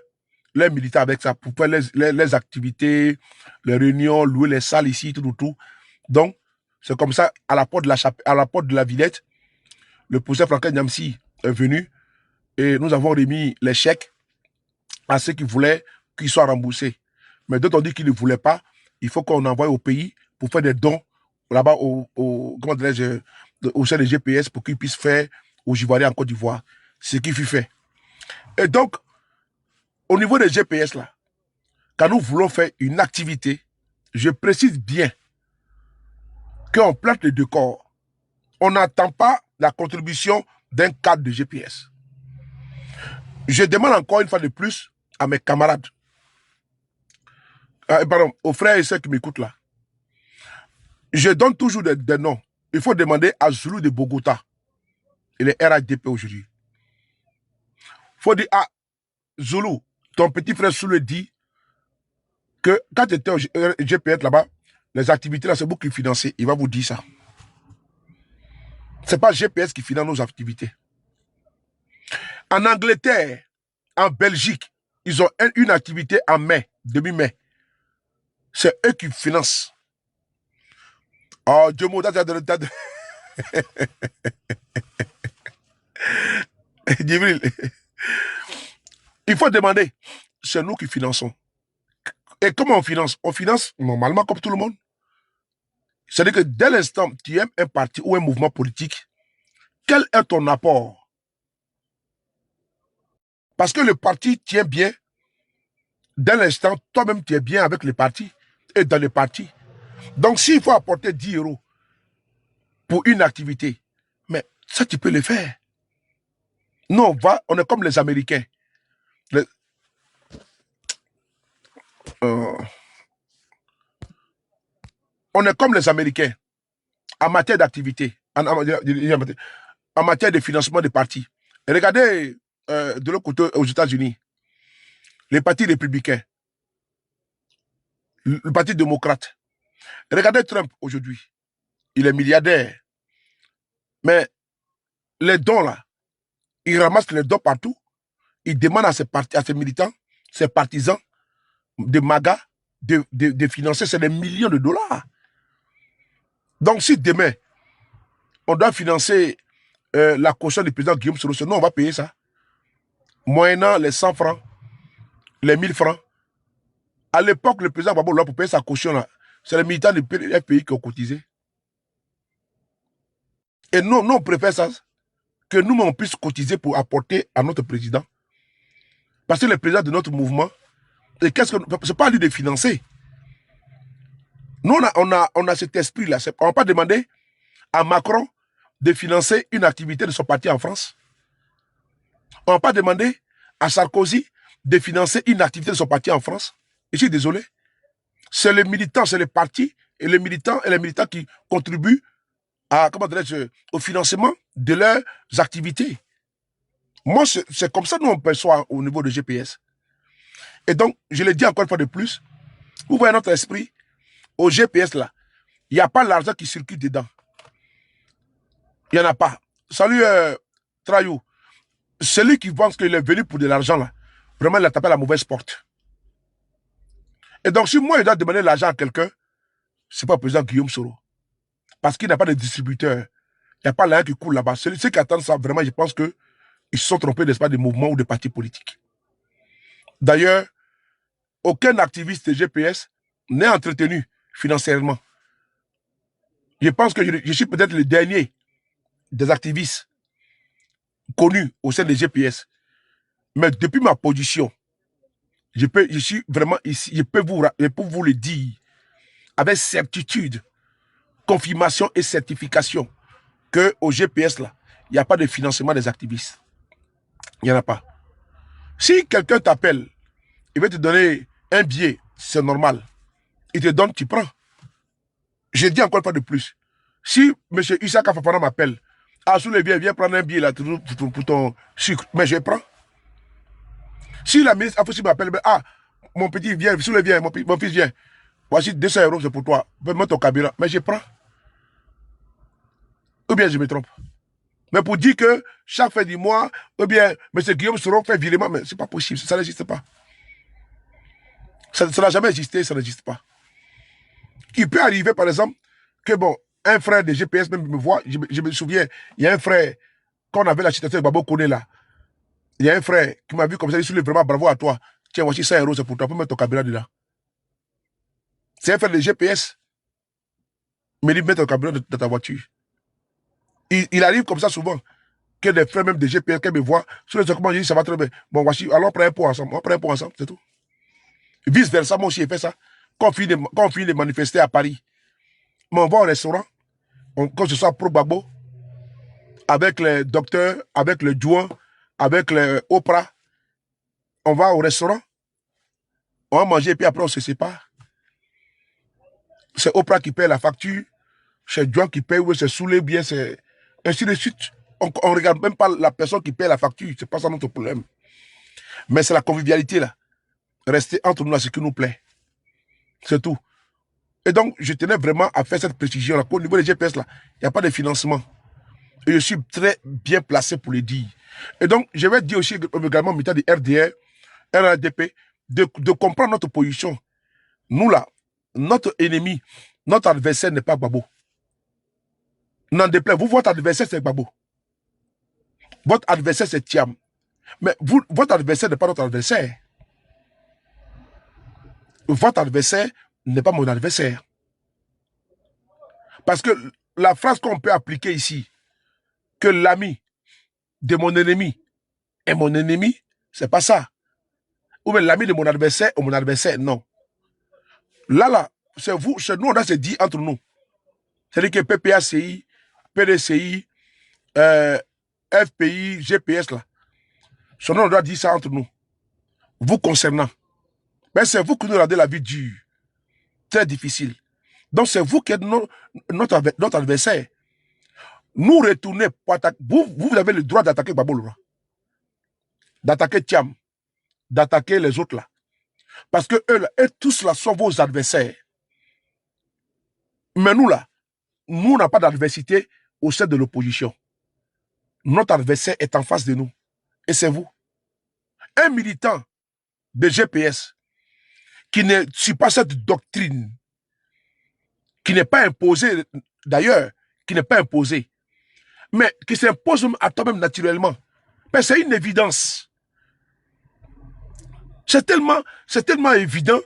militants avec ça pour faire les activités, les réunions, louer les salles ici, tout. Donc, c'est comme ça, à la porte de la Villette, le professeur Franklin Nyamsi est venu et nous avons remis les chèques à ceux qui voulaient qu'ils soient remboursés. Mais d'autres ont dit qu'ils ne voulaient pas. Il faut qu'on envoie au pays pour faire des dons là-bas comment dirais-je, au sein des GPS pour qu'ils puissent faire aux Ivoiriens en Côte d'Ivoire. Ce qui fut fait. Et donc, au niveau des GPS là, quand nous voulons faire une activité, je précise bien qu'on plante le décor. On n'attend pas la contribution d'un cadre de GPS. Je demande encore une fois de plus à mes camarades, pardon, aux frères et sœurs qui m'écoutent là. Je donne toujours des noms. Il faut demander à Zulu de Bogota et les RHDP aujourd'hui. Il faut dire à Zulu, ton petit frère Zulu dit que quand tu étais au GPS là-bas, les activités là, c'est vous qui financez. Il va vous dire ça. Ce n'est pas GPS qui finance nos activités. En Angleterre, en Belgique, ils ont une activité en mai, demi-mai. C'est eux qui financent. Oh, Dieu mon, Djibril, il faut demander. C'est nous qui finançons. Et comment on finance? On finance normalement comme tout le monde. C'est-à-dire que dès l'instant que tu aimes un parti ou un mouvement politique, quel est ton apport? Parce que le parti tient bien, dès l'instant, toi-même tu es bien avec le parti et dans le parti. Donc s'il faut apporter 10 euros pour une activité, mais ça tu peux le faire. Nous on est comme les Américains. Les- euh, on est comme les Américains en matière d'activité, en matière de financement des partis. Et regardez de l'autre côté aux États-Unis, les partis républicains, le parti démocrate. Regardez Trump aujourd'hui. Il est milliardaire. Mais les dons là, il ramasse les dons partout. Il demande à ses militants, ses partisans de MAGA de financer, c'est des millions de dollars. Donc si demain, on doit financer la caution du président Guillaume Soro, nous on va payer ça. Moyennant les 100 francs, les 1000 francs. À l'époque, le président Gbagbo, pour payer sa caution, là, c'est les militants du FPI qui ont cotisé. Et nous, on préfère ça, que nous, on puisse cotiser pour apporter à notre président. Parce que le président de notre mouvement, c'est pas à lui de financer. Nous, on a cet esprit-là. On ne va pas demander à Macron de financer une activité de son parti en France. On ne va pas demander à Sarkozy de financer une activité de son parti en France. Je suis désolé. C'est les militants, c'est les partis et les militants qui contribuent au financement de leurs activités. Moi, c'est comme ça que nous on perçoit au niveau de GPS. Et donc, je le dis encore une fois de plus, vous voyez notre esprit, au GPS là, il n'y a pas l'argent qui circule dedans. Il n'y en a pas. Salut Trayou. Celui qui pense qu'il est venu pour de l'argent là, vraiment il a tapé la mauvaise porte. Et donc, si moi je dois demander l'argent à quelqu'un, ce n'est pas le président Guillaume Soro. Parce qu'il n'a pas de distributeur. Il n'y a pas l'argent qui coule là-bas. Ceux qui attendent ça, vraiment, je pense qu'ils se sont trompés, n'est-ce pas, des mouvements ou des partis politiques. D'ailleurs, aucun activiste de GPS n'est entretenu financièrement. Je pense que je suis peut-être le dernier des activistes connus au sein des GPS. Mais depuis ma position, je suis vraiment ici, je peux vous le dire avec certitude, confirmation et certification qu'au GPS, là, il n'y a pas de financement des activistes. Il n'y en a pas. Si quelqu'un t'appelle, il veut te donner un billet, c'est normal. Il te donne, tu prends. Je dis encore une fois de plus. Si M. Issaka Fafana m'appelle, ah, sous le viens prendre un billet là, pour ton sucre, mais je prends. Si la ministre Afousi m'appelle, ah, mon petit vient, sous le viens, mon fils vient, voici 200 euros, c'est pour toi, mets ton carburant, mais je prends. Ou bien je me trompe. Mais pour dire que chaque fin du mois, ou bien M. Guillaume Soro fait virement, mais c'est pas possible, ça n'existe pas. Ça n'a jamais existé, ça n'existe pas. Il peut arriver, par exemple, que bon, un frère de GPS même me voit, je me souviens, il y a un frère, quand on avait la citation de Babo Kone là, il y a un frère qui m'a vu comme ça, il dit vraiment bravo à toi. Tiens, voici 100 euros, c'est pour toi, pour mettre ton carburant dedans. C'est un frère de GPS. Il me dit, mets ton carburant dans ta voiture. Il arrive comme ça souvent, que des frères même de GPS qui me voient, sur les documents, je dis, ça va très bien. Bon, voici, alors on prend un pot ensemble, c'est tout. Vice versa, moi aussi, j'ai fait ça. Quand on finit de manifester à Paris, on va au restaurant, quand ce soit pro Gbagbo, avec les docteurs, avec le Douan, avec les Oprah, on va au restaurant, on va manger et puis après on se sépare. C'est Oprah qui paye la facture, c'est Douan qui paye, ou c'est Soulé, bien c'est ainsi de suite. On ne regarde même pas la personne qui paye la facture, c'est pas ça notre problème. Mais c'est la convivialité là. Rester entre nous là, ce qui nous plaît. C'est tout. Et donc, je tenais vraiment à faire cette précision là. Au niveau des GPS là, il n'y a pas de financement. Et je suis très bien placé pour le dire. Et donc, je vais dire aussi également au militant du RDR, RADP, de comprendre notre position. Nous là, notre ennemi, notre adversaire n'est pas Gbagbo. N'en déplaise, vous, votre adversaire, c'est Gbagbo. Votre adversaire, c'est Thiam. Mais vous, votre adversaire n'est pas notre adversaire. Votre adversaire n'est pas mon adversaire. Parce que la phrase qu'on peut appliquer ici, que l'ami de mon ennemi est mon ennemi, c'est pas ça. Ou bien l'ami de mon adversaire ou mon adversaire, non. Là, c'est vous, chez nous, on a se dit entre nous. C'est-à-dire que PPACI, PDCI, FPI, GPS, là. Son nom, on doit dire ça entre nous. Vous concernant. Mais c'est vous qui nous rendez la vie dure. Très difficile. Donc, c'est vous qui êtes notre adversaire. Nous retournez pour attaquer. Vous avez le droit d'attaquer Gbagbo Laurent. D'attaquer Thiam. D'attaquer les autres là. Parce que eux, là, et tous là sont vos adversaires. Mais nous là, nous n'avons pas d'adversité au sein de l'opposition. Notre adversaire est en face de nous. Et c'est vous. Un militant de GPS qui ne suit pas cette doctrine, qui n'est pas imposée, d'ailleurs, qui n'est pas imposée, mais qui s'impose à toi-même naturellement. Mais c'est une évidence. C'est tellement évident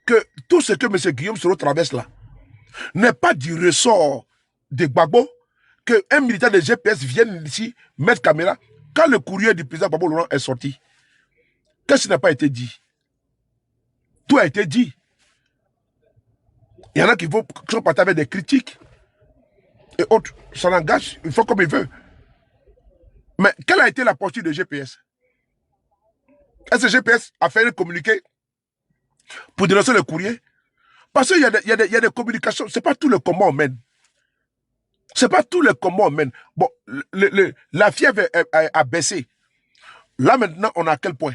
que tout ce que M. Guillaume Soro traverse là n'est pas du ressort de Gbagbo, qu'un militant de GPS vienne ici mettre caméra. Quand le courrier du président Gbagbo Laurent est sorti, qu'est-ce qui n'a pas été dit? Tout a été dit. Il y en a qui sont partis avec des critiques et autres. Ça l'engage, il faut comme il veut. Mais quelle a été la posture de GPS? Est-ce que GPS a fait un communiqué pour dénoncer le courrier? Parce qu'il y a des communications, ce n'est pas tout le combat on mène. Ce n'est pas tout le combat on mène. Bon, la fièvre a baissé. Là maintenant, on est à quel point?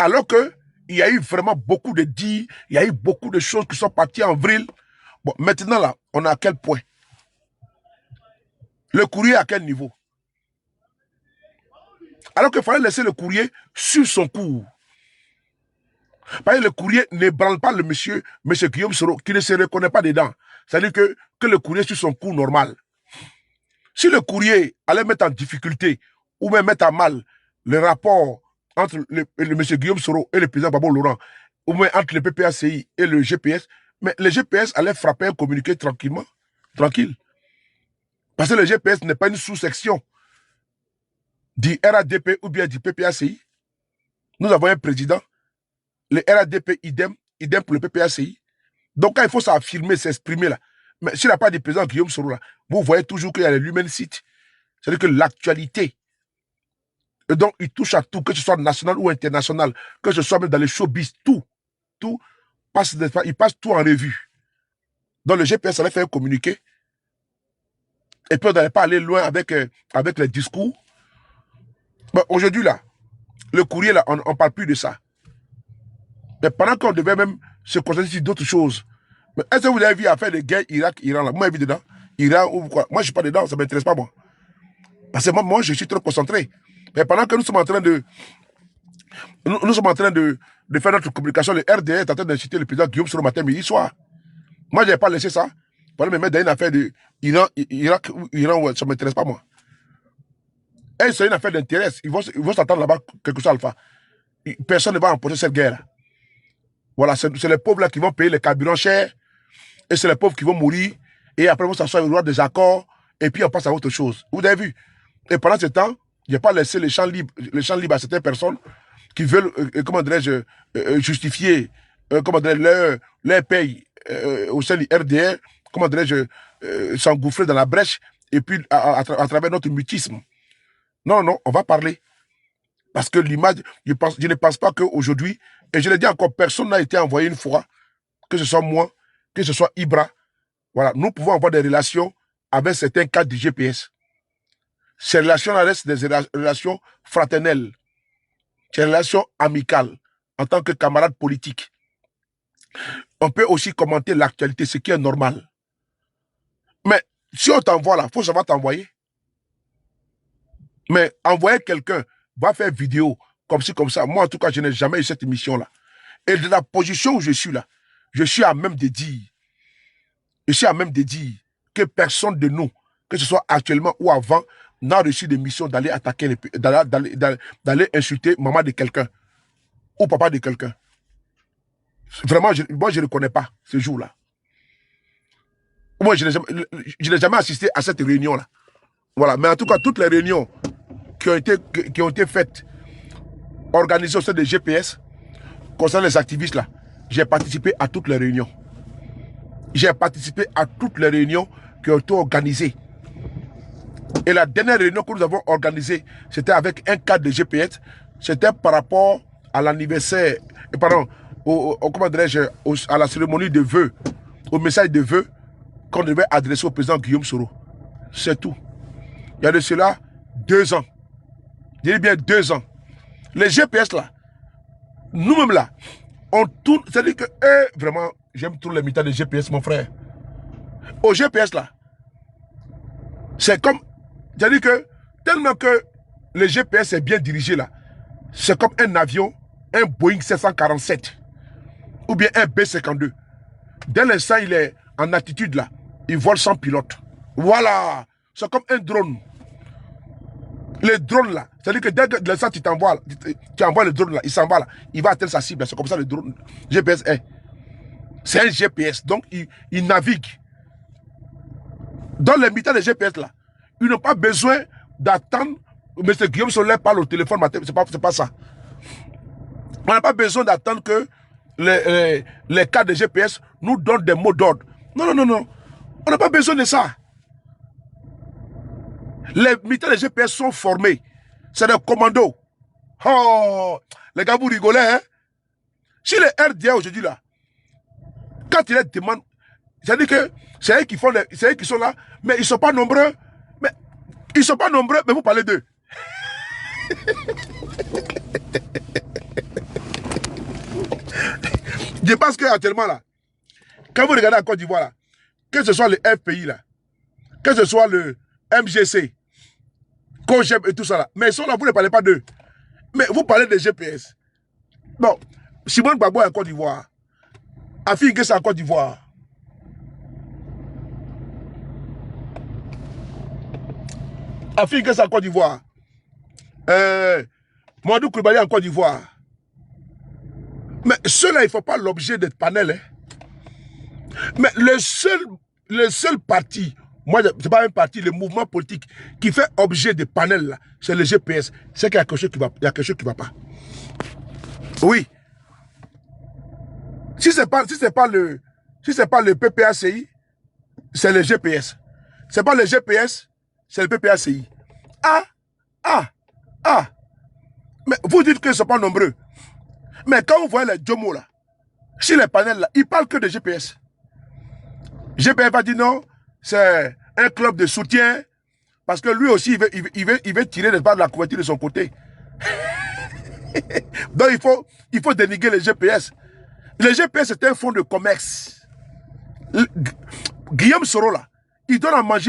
Alors que il y a eu vraiment beaucoup de dits, il y a eu beaucoup de choses qui sont parties en vrille. Bon, maintenant là, on est à quel point? Le courrier à quel niveau? Alors qu'il fallait laisser le courrier sur son cours. Parce que le courrier ne branle pas le monsieur Guillaume Soro, qui ne se reconnaît pas dedans. C'est-à-dire que le courrier sur son cours normal. Si le courrier allait mettre en difficulté ou même mettre à mal le rapport entre le monsieur Guillaume Soro et le président Gbagbo Laurent, ou même entre le PPACI et le GPS, mais le GPS allait frapper un communiqué tranquillement, tranquille. Parce que le GPS n'est pas une sous-section du RADP ou bien du PPACI. Nous avons un président, le RADP idem pour le PPACI. Donc quand il faut s'affirmer, s'exprimer là, mais s'il n'y a pas de président Guillaume Soro là, vous voyez toujours qu'il y a les Lumen Sites. C'est-à-dire que l'actualité, et donc il touche à tout, que ce soit national ou international, que ce soit même dans les showbiz, tout passe, il passe tout en revue. Donc le GPS allait faire un communiqué, et puis on n'allait pas aller loin avec les discours. Mais aujourd'hui là, le courrier là, on ne parle plus de ça. Mais pendant qu'on devait même se concentrer sur d'autres choses. Mais est-ce que vous avez vu affaire de guerre Irak-Iran là? Moi, je vis dedans. Iran ou quoi? Moi, je ne suis pas dedans, ça ne m'intéresse pas, moi. Parce que moi, je suis trop concentré. Mais pendant que nous sommes en train de faire notre communication, le RDR est en train d'inciter le président Guillaume sur le matin, midi, soir. Moi, je n'avais pas laissé ça. Pour me mettre dans une affaire de Irak ou Iran, ça ne m'intéresse pas, moi. Et c'est une affaire d'intérêt. Ils vont s'attendre là-bas, quelque chose alpha. Personne ne va emporter cette guerre. Voilà, c'est les pauvres là qui vont payer les carburants chers. Et c'est les pauvres qui vont mourir. Et après, ils vont s'asseoir au des accords. Et puis, on passe à autre chose. Vous avez vu? Et pendant ce temps, il n'y a pas laissé les champs libres à certaines personnes qui veulent, comment dirais-je, justifier leur paye au sein du RDR, comment dirais-je, s'engouffrer dans la brèche et puis à travers notre mutisme. Non, on va parler. Parce que l'image, je ne pense pas qu'aujourd'hui, et je l'ai dit encore, personne n'a été envoyé une fois, que ce soit moi, que ce soit Ibra. Voilà, nous pouvons avoir des relations avec certains cadres du GPS. Ces relations restent des relations fraternelles, des relations amicales, en tant que camarades politiques. On peut aussi commenter l'actualité, ce qui est normal. Mais si on t'envoie là, il faut savoir t'envoyer. Mais envoyer quelqu'un, va faire vidéo, comme ci, comme ça. Moi, en tout cas, je n'ai jamais eu cette émission-là. Et de la position où je suis là, je suis à même de dire. Je suis à même de dire que personne de nous, que ce soit actuellement ou avant, n'a reçu des missions d'aller attaquer, d'aller insulter maman de quelqu'un ou papa de quelqu'un. Vraiment, moi, je ne reconnais pas ce jour-là. Moi, je n'ai jamais assisté à cette réunion-là. Voilà. Mais en tout cas, toutes les réunions qui ont été faites, organisées au sein des GPS, concernant les activistes, là, j'ai participé à toutes les réunions. J'ai participé à toutes les réunions qui ont été organisées. Et la dernière réunion que nous avons organisée, c'était avec un cadre de GPS. C'était par rapport à l'anniversaire, pardon, comment dirais-je, à la cérémonie de vœux, au message de vœux qu'on devait adresser au président Guillaume Soro. C'est tout. Il y a de cela 2 ans. Je dis bien 2 ans. Les GPS là, nous-mêmes là, on tourne, c'est-à-dire que vraiment, j'aime tous les militants de GPS, mon frère. Au GPS là, c'est comme, c'est-à-dire que tellement que le GPS est bien dirigé là, c'est comme un avion, un Boeing 747 ou bien un B-52. Dès l'instant il est en attitude là, il vole sans pilote. Voilà, c'est comme un drone. Le drone là, c'est-à-dire que dès l'instant tu envoies le drone là, il s'en va là, il va atteindre sa cible. C'est comme ça le drone GPS est. C'est un GPS, donc il navigue. Dans les militants de GPS là, ils n'ont pas besoin d'attendre. M. Guillaume Soro parle au téléphone, c'est pas ça. On n'a pas besoin d'attendre que les cadres de GPS nous donnent des mots d'ordre. Non, non, non, non. On n'a pas besoin de ça. Les militaires de GPS sont formés. C'est des commandos. Oh, les gars, vous rigolez, hein? Si les RDA aujourd'hui là, quand ils les demandent, c'est-à-dire que c'est eux qui font c'est eux qui sont là, mais ils ne sont pas nombreux. Mais ils ne sont pas nombreux, mais vous parlez d'eux. Je pense qu'actuellement là, quand vous regardez la Côte d'Ivoire là, que ce soit le FPI là, que ce soit le MGC, COGEP et tout ça là, mais ils sont là, vous ne parlez pas d'eux. Mais vous parlez des GPS. Bon, Simone Gbagbo est en Côte d'Ivoire. Afi N'Guessan en Côte d'Ivoire. Afi N'Guessan en Côte d'Ivoire. Mamadou Koulibaly en Côte d'Ivoire. Mais ceux-là, il ne faut pas l'objet d'être panel. Hein. Mais le seul parti, moi, ce n'est pas un parti, le mouvement politique qui fait objet de panel, c'est le GPS. C'est qu'il y a quelque chose qui ne va pas. Oui. Si ce n'est pas le PPACI, c'est le GPS. Ce n'est pas le GPS, c'est le PPACI. Mais vous dites que ce ne sont pas nombreux. Mais quand vous voyez les Djomo là, sur les panels là, ils ne parlent que de GPS. GPS va dire non, c'est un club de soutien, parce que lui aussi, il veut tirer de la couverture de son côté. Donc il faut dénigrer les GPS. Le GPS, c'est un fonds de commerce. Guillaume Soro là, il donne à manger